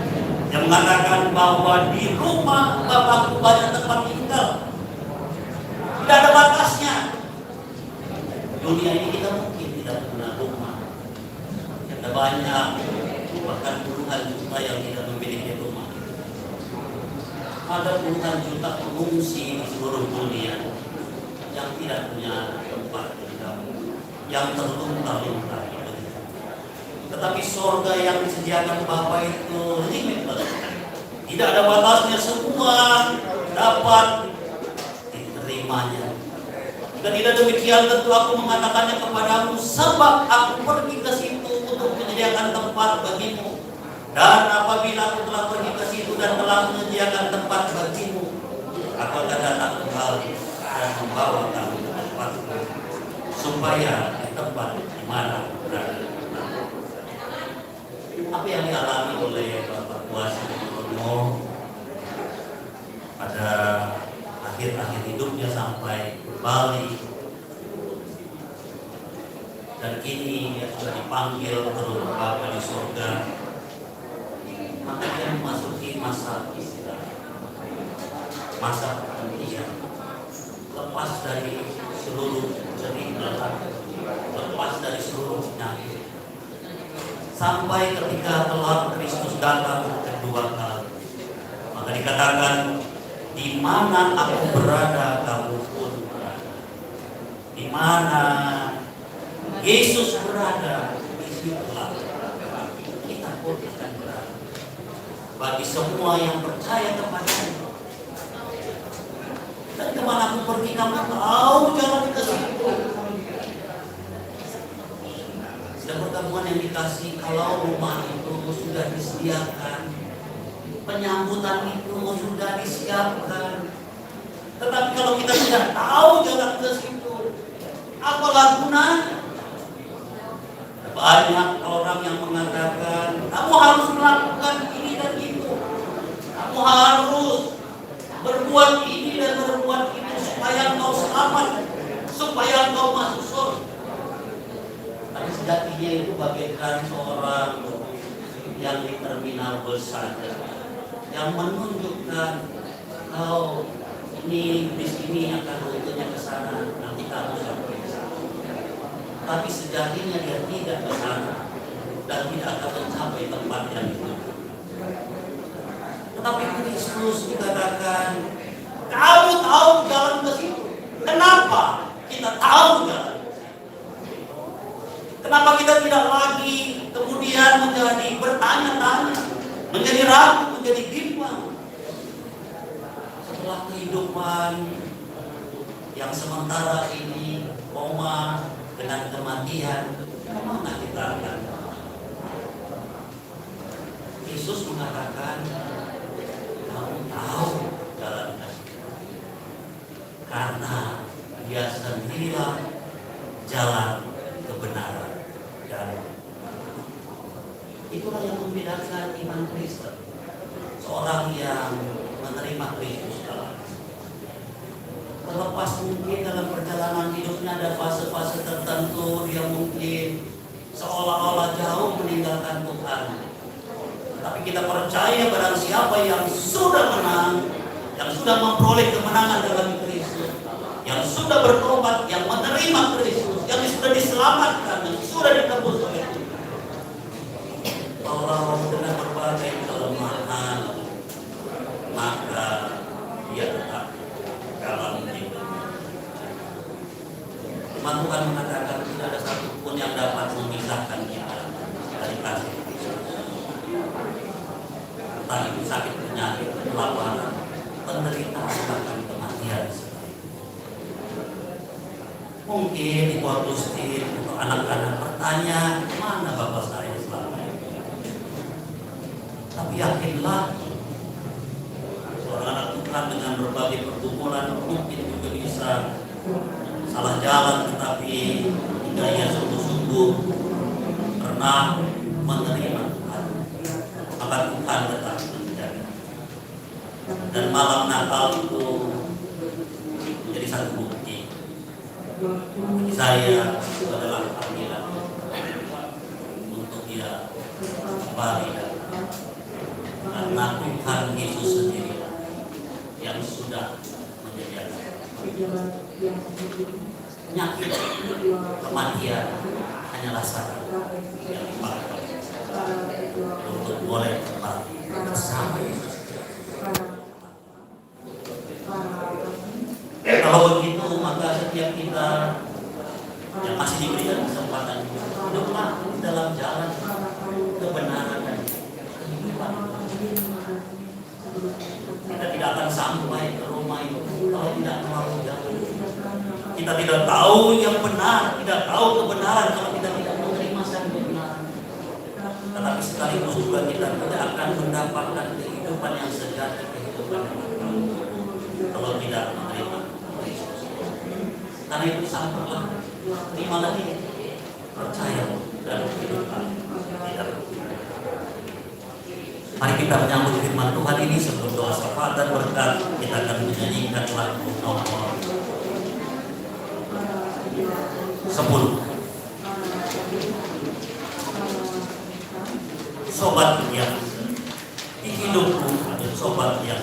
[SPEAKER 17] yang mengatakan bahwa di rumah Bapakku banyak tempat tinggal. Tidak ada batasnya. Dunia ini kita mungkin tidak punya rumah. Ada banyak, bahkan puluhan juta yang tidak memiliki rumah. Ada puluhan juta pengungsi di seluruh dunia yang tidak punya tempat tinggal, yang terlunta-lunta. Tetapi surga yang disediakan Bapa itu limitless, tidak ada batasnya, semua dapat diterimanya. Dan tidak demikian tentu aku mengatakannya kepadamu, sebab aku pergi ke situ untuk menyediakan tempat bagimu. Dan apabila aku telah pergi ke situ dan telah menyediakan tempat bagimu, aku akan datang kembali dan membawa kamu ke tempatku, supaya di tempat di mana berada. Apa yang dialami oleh Bapak Kuasa Romo pada akhir-akhir hidupnya sampai kembali, dan kini dia sudah dipanggil ke rumah Bapa di surga, maka dia memasuki masa istirahat, masa perhentian, lepas dari seluruh cerita, lepas dari seluruh penyakit, sampai ketika telah Kristus datang kedua kali. Maka dikatakan, di mana aku berada, kamu pun berada. Di mana Yesus berada, di situlah kita pun akan berada. Bagi semua yang percaya kepadanya. Dan kemana aku pergi, kamu tahu jalan ke situ. Sedang pertemuan yang dikasih, kalau rumah itu sudah disediakan, penyambutan itu sudah disiapkan, tetapi kalau kita tidak tahu jalan ke situ, apalah gunanya? Banyak orang yang mengatakan kamu harus melakukan ini dan itu, Kamu harus berbuat ini dan berbuat itu supaya engkau selamat, supaya engkau masuk surga. Tapi sejatinya itu bagaikan seorang yang di terminal bus saja, yang menunjukkan kau ini di sini akan rutenya ke sana, nanti kamu sampai ke sana. Tapi sejatinya dia tidak ke sana dan tidak akan mencapai tempat yang itu. Tetapi Kristus dikatakan, kamu tahu jalan ke situ. Kenapa kita tahu jalan? Kenapa kita tidak lagi kemudian menjadi bertanya-tanya, menjadi ragu, menjadi bimbang? Setelah kehidupan yang sementara ini koma dengan kematian, kemana kita akan? Yesus mengatakan, kamu tahu jalan kasih, karena dia sendirilah jalan kebenaran. Dan itulah yang membedakan iman Kristen, seorang yang menerima Kristus dalam. Terlepas mungkin dalam perjalanan hidupnya ada fase-fase tertentu dia mungkin seolah-olah jauh meninggalkan Tuhan. Tapi kita percaya barang siapa yang sudah menang, yang sudah memperoleh kemenangan dalam Kristus, yang sudah bertobat, yang menerima Kristus, yang sudah diselamatkan, yang sudah ditebus oleh Tuhan, Allah dengan berbagai kelemahan, maka dia tetap dalam hidup. Firman Tuhan mengatakan tidak ada satupun yang dapat memisahkan kita dari kasih Kristus. Entah itu sakit penyakit, kelaparan, penderitaan, bahkan kematian. Mungkin Ibu Agustin untuk anak-anak bertanya, mana Bapak saya selama ini? Tapi yakinlah, seorang anak Tuhan dengan berbagai pergumulan mungkin juga bisa salah jalan, tetapi jika ia sungguh-sungguh pernah menerima Tuhan, maka Tuhan tetap menjaga. Dan malam Natal itu menjadi satu bukti bagi saya itu adalah panggilan untuk dia kembali datang, karena Tuhan Yesus sendiri yang sudah menyediakan penyakit, kematian hanyalah satu yang dipakai untuk boleh kembali bersama Yesus. Kalau begitu maka setiap kita yang masih diberikan kesempatan hiduplah dalam jalan kebenaran dan kehidupan. Kita tidak akan sampai ke rumah itu kalau tidak terlalu jauh. Kita tidak tahu yang benar, tidak tahu kebenaran kalau kita tidak menerima sang kebenaran. Tetapi sekaligus juga kita tidak akan mendapatkan kehidupan yang sejati, kehidupan yang kekal kalau tidak menerima Kristus. Karena itu sampailah, terima lagi, percaya dan kehidupan tidak. Mari kita menyambut firman Tuhan ini sebelum doa syafaat dan berkat. Kita akan menyanyikan lagu nomor 10. Sobat yang di hidupku ada sobat yang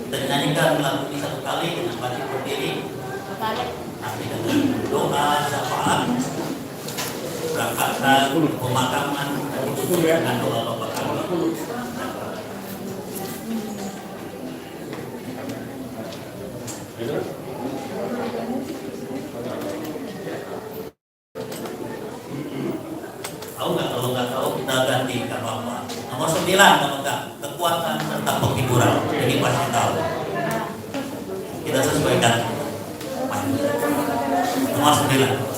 [SPEAKER 17] dan nyanyikan lagu ini satu kali dengan balik berdiri. Nanti dengan doa syafaat berangkatan pemakaman dan ditutup dengan doa Bapak kami. Tahu nggak? Kalau nggak tahu kita ganti nggak apa-apa. Nomor 9 kalau nggak, kekuatan serta penghiburan. Jadi pasti tahu. Kita sesuaikan. Nomor 9.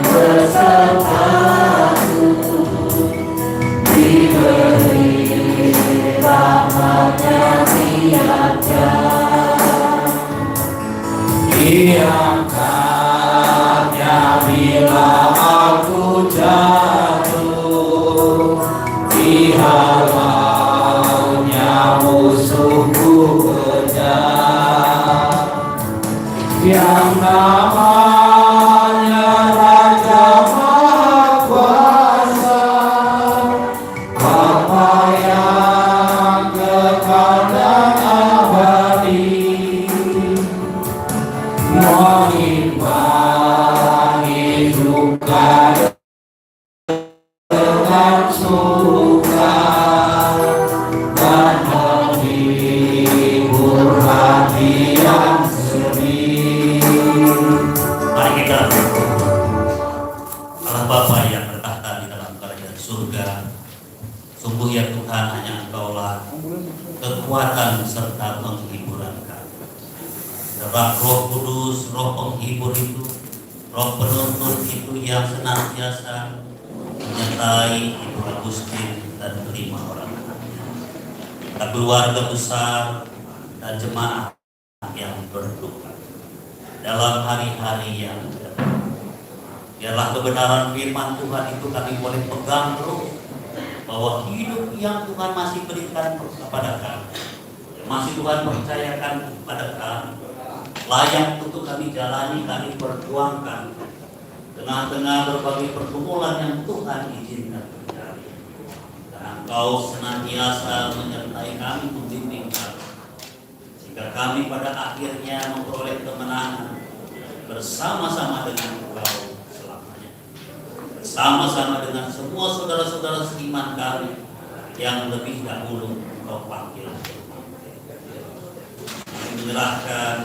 [SPEAKER 13] bersatu, diberi rahmatnya tiada,
[SPEAKER 1] diangkatnya bila aku jatuh, dihalaunya musuhku kejar, yang namanya Raja Maha Kuasa, Bapa yang kekal dan abadi, mengimbangi duka dengan suka dan menghibur hati yang sedih.
[SPEAKER 17] Mari kita Allah Bapa yang bertahta di dalam kerajaan surga, sungguh ya Tuhan, hanya Engkaulah kekuatan serta penghiburan kami. Roh Kudus, Roh penghibur itu, Roh penuntun itu yang senantiasa menyertai Ibu Agustin dan kelima orang anaknya, keluarga besar dan jemaah yang berduka dalam hari-hari yang datang. Biarlah kebenaran firman Tuhan itu kami boleh pegang terus, bahwa hidup yang Tuhan masih berikan kepada kami, yang masih Tuhan percayakan kepada kami, layak untuk kami jalani, kami perjuangkan tengah-tengah berbagai pergumulan yang Tuhan izinkan terjadi. Dan Engkau senantiasa menyertai kami, membimbing kami, sehingga kami pada akhirnya memperoleh kemenangan bersama-sama dengan Engkau selamanya, bersama-sama dengan semua saudara-saudara seiman kami yang lebih dahulu Engkau panggil. Kami menyerahkan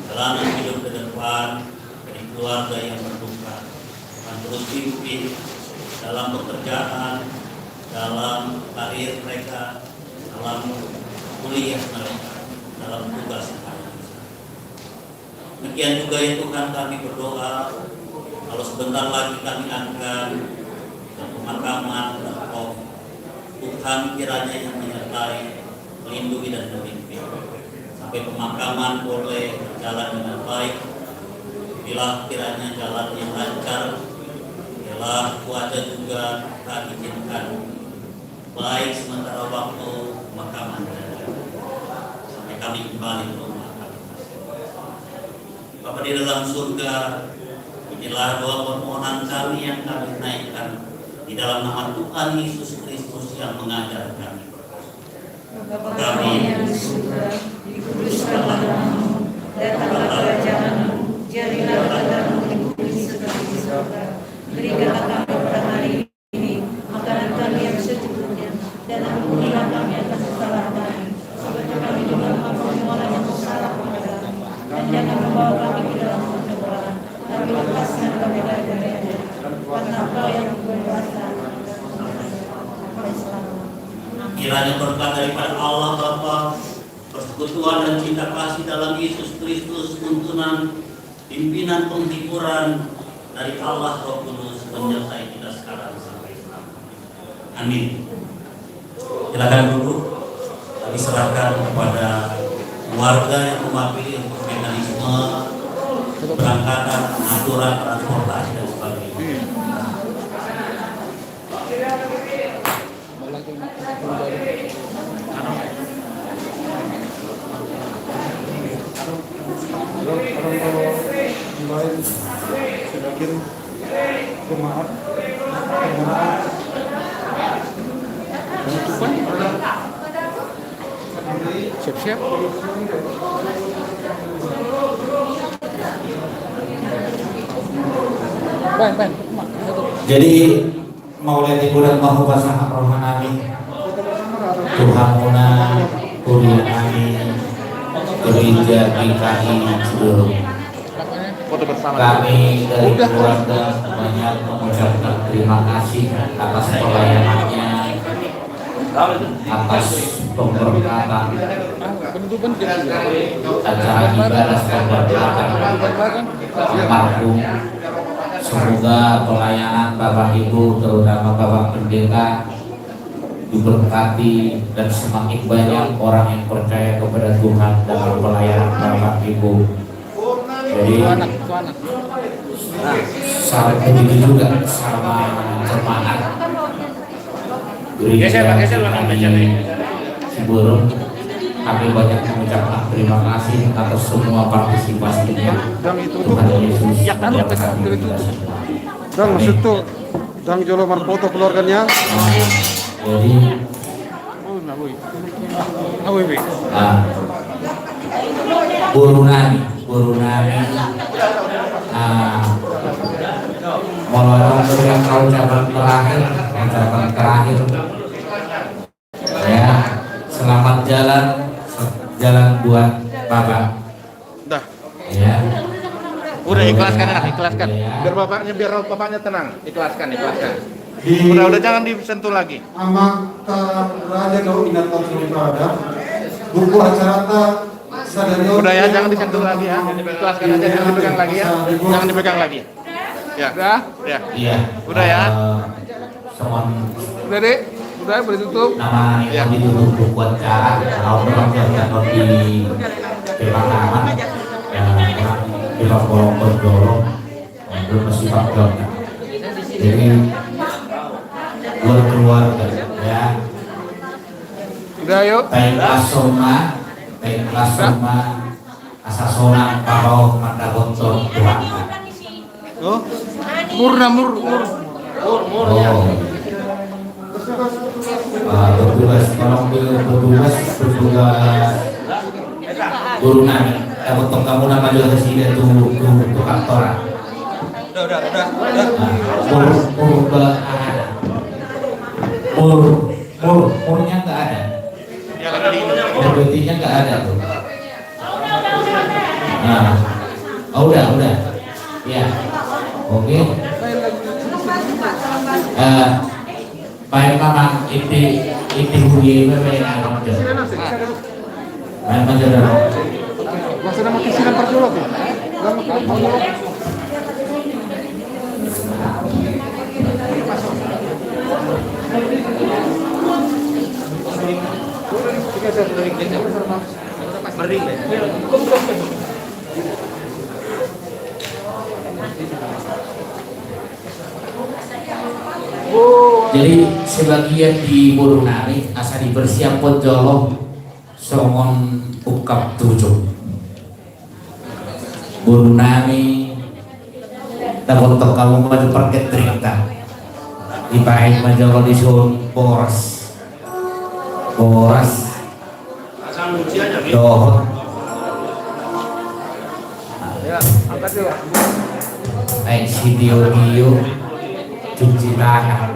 [SPEAKER 17] jalanan hidup ke depan dari keluarga yang berduka, dan terus pimpin dalam pekerjaan, dalam karir mereka, dalam kuliah mereka, dalam tugas mereka. Demikian juga ya Tuhan, kami berdoa kalau sebentar lagi kami akan pemakaman Engkau, Tuhan kiranya yang menyertai, melindungi dan memimpin sampai pemakaman boleh berjalan dengan baik. Bila kiranya jalannya lancar, bila cuaca juga Tuhan izinkan baik sementara waktu pemakaman sampai kami kembali ke rumah kami. Bapa di dalam surga, inilah doa permohonan kami yang kami naikkan di dalam nama Tuhan Yesus Kristus yang mengajar kami. Bapa kami yang di surga, dikuduskanlah namamu, datanglah kerajaanmu, jadilah kehendakmu di bumi seperti di surga. Berikanlah kami pada hari ini makanan kami yang secukupnya, dan ampunilah kami atas kesalahan kami, seperti kami juga mengampuni orang yang bersalah kepada kami. Dan jangan membawa kami ke dalam pencobaan, tapi lepaskan kami dari yang jahat. Karena Engkau yang berkuasa sampai selamanya. Kiranya berkat daripada Allah Bapa, persekutuan dan cinta kasih dalam Yesus Kristus, tuntunan, pimpinan, penghiburan dari Allah Roh Kudus menyertai kita sekarang sampai selamanya. Amin. Silakan duduk. Kami serahkan kepada warga yang mewakili untuk mekanisme berangkatan, aturan transportasi dan sebagainya.
[SPEAKER 16] Sebagian jemaat
[SPEAKER 6] siap-siap.
[SPEAKER 1] Jadi Maulid hiburan mahu pasangan rohanami Tuhan muna kuliah kami gereja GKI Ciledug. Kami dari keluarga banyak mengucapkan terima kasih atas pelayanannya, atas pemberkatan acara ibadah pemberkatan almarhum Semoga pelayanan Bapak Ibu, terutama Bapak Pendeta, diberkati dan semakin banyak orang yang percaya kepada Tuhan dalam pelayanan Bapak Ibu. Jadi sama begitu juga sama jemaat gereja di Ciburung. Kami banyak mengucapkan terima kasih atas semua partisipasinya. Tuhan Yesus
[SPEAKER 19] Dan maksud tuh dan jolo marfoto keluarganya.
[SPEAKER 1] Jadi Guru Nami Moloyo yang ucapan terakhir ya, selamat jalan buat Bapak.
[SPEAKER 19] Dah.
[SPEAKER 1] Ya.
[SPEAKER 19] Udah ikhlaskan biar bapaknya tenang. Ikhlaskan. Udah jangan disentuh lagi.
[SPEAKER 12] Amata Raja Kau Inatan Daripada buku acara Sadario.
[SPEAKER 19] Udah ya, jangan disentuh lagi ya. Ikhlaskan aja, jangan dipegang lagi ya. Jangan dipegang lagi. Ya. Udah? Ya.
[SPEAKER 1] Iya.
[SPEAKER 19] Udah ya.
[SPEAKER 6] Udah deh. Udah boleh tutup.
[SPEAKER 1] Nama yang ditutup buku acara kalau berlangsung di pemakaman di Kolong Berdorong belum masih faktor. Jadi berkeluarga ya.
[SPEAKER 6] Udah yuk.
[SPEAKER 1] Baik asoma asasona paro mata gontor Tuhan.
[SPEAKER 19] Oh. Mur.
[SPEAKER 1] Bertugas Guru Nami. Untuk kamu nama juga kesini tuh kantoran. Murnya nggak ada. Berarti-nya nggak ada tuh. Nah, udah. Ya, oke. Baik memang itu hubungi memang ada. Memang ada.
[SPEAKER 19] Maksudnya makin silang perjolok ya?
[SPEAKER 1] Jadi sebagian di Burunari asa dibersiap pojolo songon ukap 7 Burunari takut untuk kamu maju parket cerita dipain majolo di sun boras doh
[SPEAKER 6] Ya, angkat dulu.
[SPEAKER 1] naik video cuci tangan.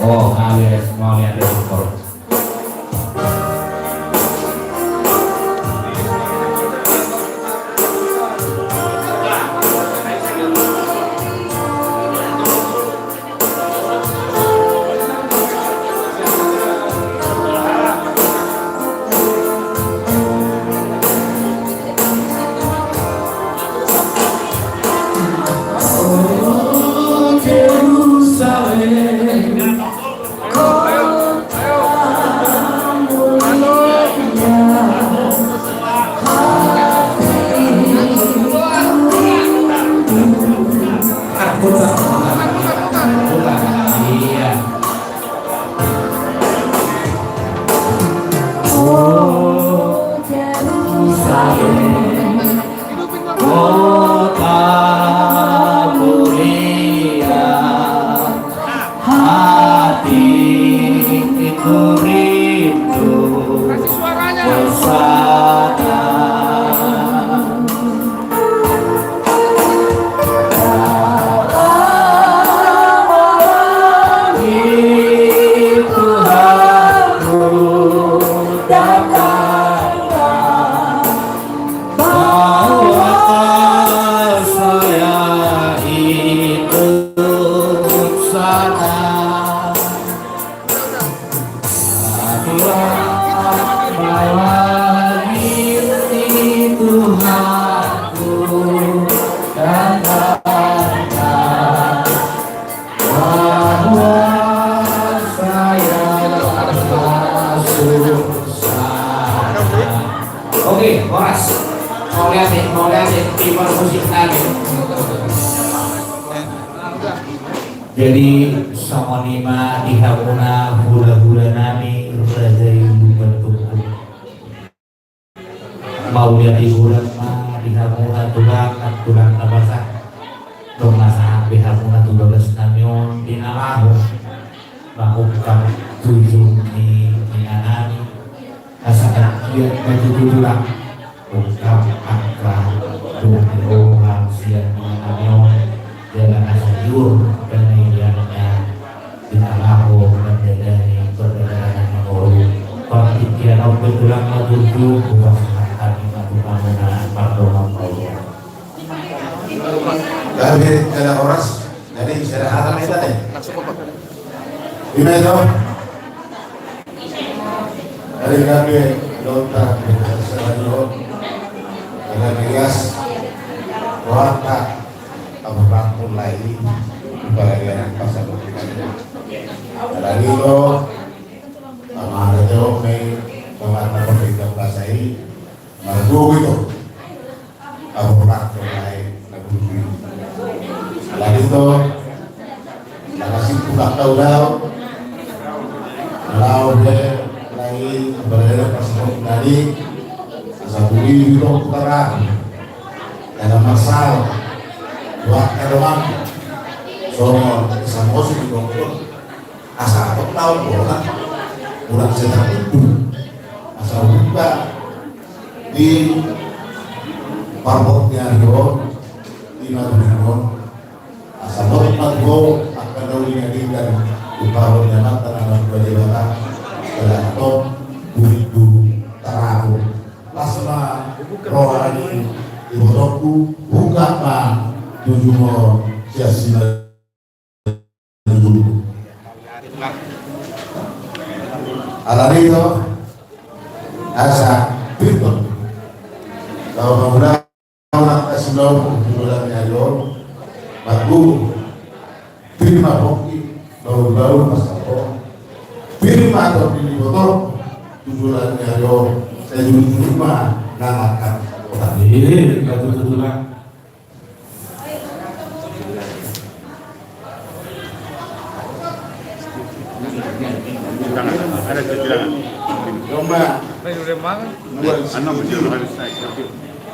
[SPEAKER 1] Oh, kalian semua lihat rekor.
[SPEAKER 13] Kota mulia
[SPEAKER 1] mau lihat timbal musik tadi. Jadi sama lima dihabuna hula-hula nami rajai bentuk mau lihat hiburan mah dihabuna tulang tabasa dong masa dihabuna 12 namion dinalahu mengungkap tujuh ni nami asalkan dia baju tulang ungkap angka orang siap namion jalan sayur dan yang dinalahu dari perjalanan mengoru partikian tulang matuju bukan kami menggunakan pardon Allah.
[SPEAKER 10] Kami ada oras, jadi saya hafal itu deh. Ini itu. Dari kami lontar selalu dengan bias warta Abu Bakar lagi bagian pasal berikutnya. Dari itu, ada jawab nih mengatakan pemerintah bahasa ini, malu itu Abu Bakar lagi. Lagi itu, nakasih pulang tahu-tahu, deh lagi berada pas tadi, saburi itu utara, ada masalah, buat eroman, soal sama sih dong, asal aku tahu bola, kurang sedang itu, asal buka di paboknya dong. Namun asal go akan dawin dan upah nyaman tanah berjabatan atau begitu tarahu lasma rohani ibodoku bukan mah tujuh mo siasina dulu alari itu asa itu kalau pemuda orang sebelum bulannya lo, baru firma hoki baru pasal firma atau pilih botol bulannya lo saya cuma namakan orang ini betul lah.
[SPEAKER 21] Ada kebilangan.
[SPEAKER 10] Lomba.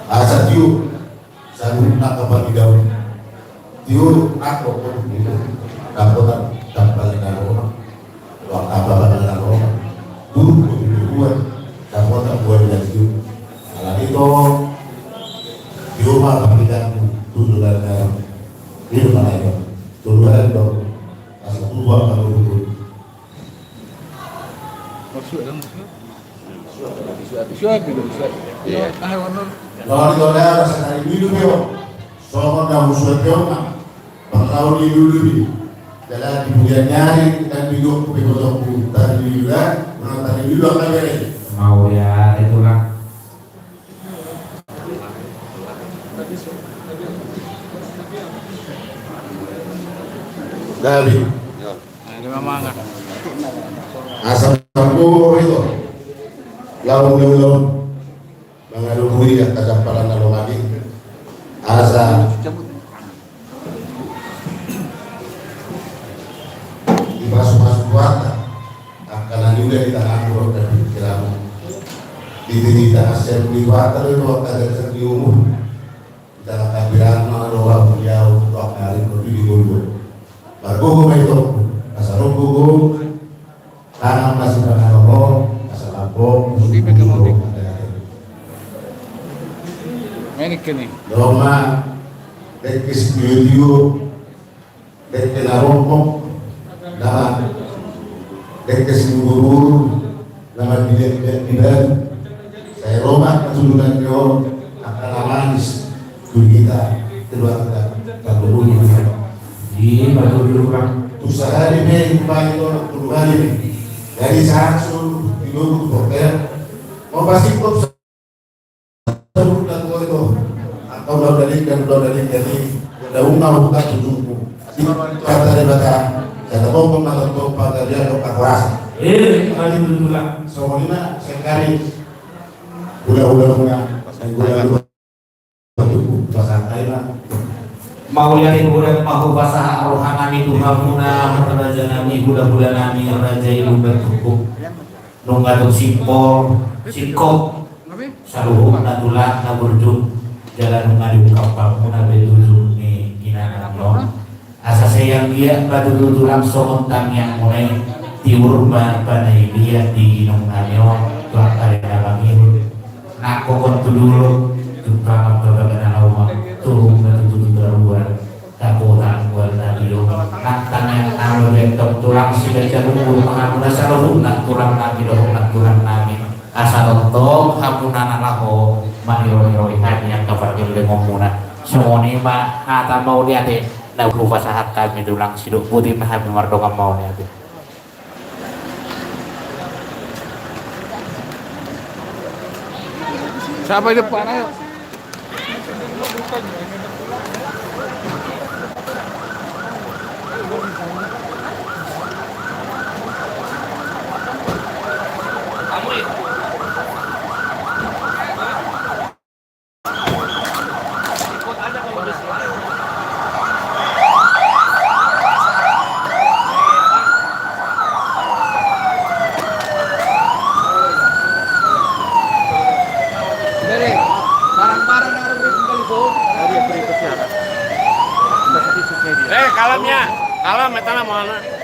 [SPEAKER 10] Asa tiu sabu nak apa digawin tiu aku pun gitu dapat dengan orang waktu apa dengan orang dulu buat dapat buat dan tiu kalau itu tiu mah tidak dulu dan itu mana itu dulu dan dulu asal dua kalau dulu Kalau kita lihat sekali hidup yo, soal dah musuh yo mah, bertahun dulu ni, jalan kemudian nyari dan hidup begitu tadi juga, menonton dulu akan beri.
[SPEAKER 1] Mau ya itulah.
[SPEAKER 10] Dari.
[SPEAKER 19] Ada mama
[SPEAKER 10] Asal kamu itu, lalu mengalui yang terdapat dalam lagi asa di masuk kuat akan juga di tangan dan pikiran di tangan serbi kuat itu akan terjadi umum dalam kabiran mengelola beliau untuk hari kedua di gulu baru itu asal gugu tanam masih dengan Allah asal lampung
[SPEAKER 19] ini kini.
[SPEAKER 10] Roma, dekis studio, dekis naromok, nama dekis guru, nama bidan. Saya Roma keturunan Nyo akan amanis kita keluarga tak berbunyi.
[SPEAKER 1] Di batu dulu kan.
[SPEAKER 10] Usaha ini baik orang keluarga ini dari satu tidur hotel, mau pasti kok atau dari jadi daungan bukan tujuhku kata dari baca kata bom atau pada dia atau keras kali dulu lah soalnya sekali udah
[SPEAKER 1] Mauliatin budak mahu basaha rohanami tuhamuna raja nami budak-budak nami raja ibu bertukuk nunggatuk simpol sikop saluhuk natulah naburjuk jalan ngadu kapal muna betuju ni kinana non asa sayang dia batu tulang sontang yang mulai tiur panai dia di ginung nanyo tuang karena langit nak kokon tudul tukang berbagai nama turun batu daruan takutan buat nabiyo nantang yang anu bentuk tulang si baca lumpur mengamuna saluhuk nak tulang nabi dohuk nak tulang nabi asal untuk hapunan alaho maniroi hati yang kabarnya ngomuna semoni mah hata mau lihat deh nah lupa sahat kami tulang siduk putih mah habis mardoka mau lihat deh
[SPEAKER 6] Siapa di depan ayo?
[SPEAKER 19] Kalamnya, kalam, metana mana?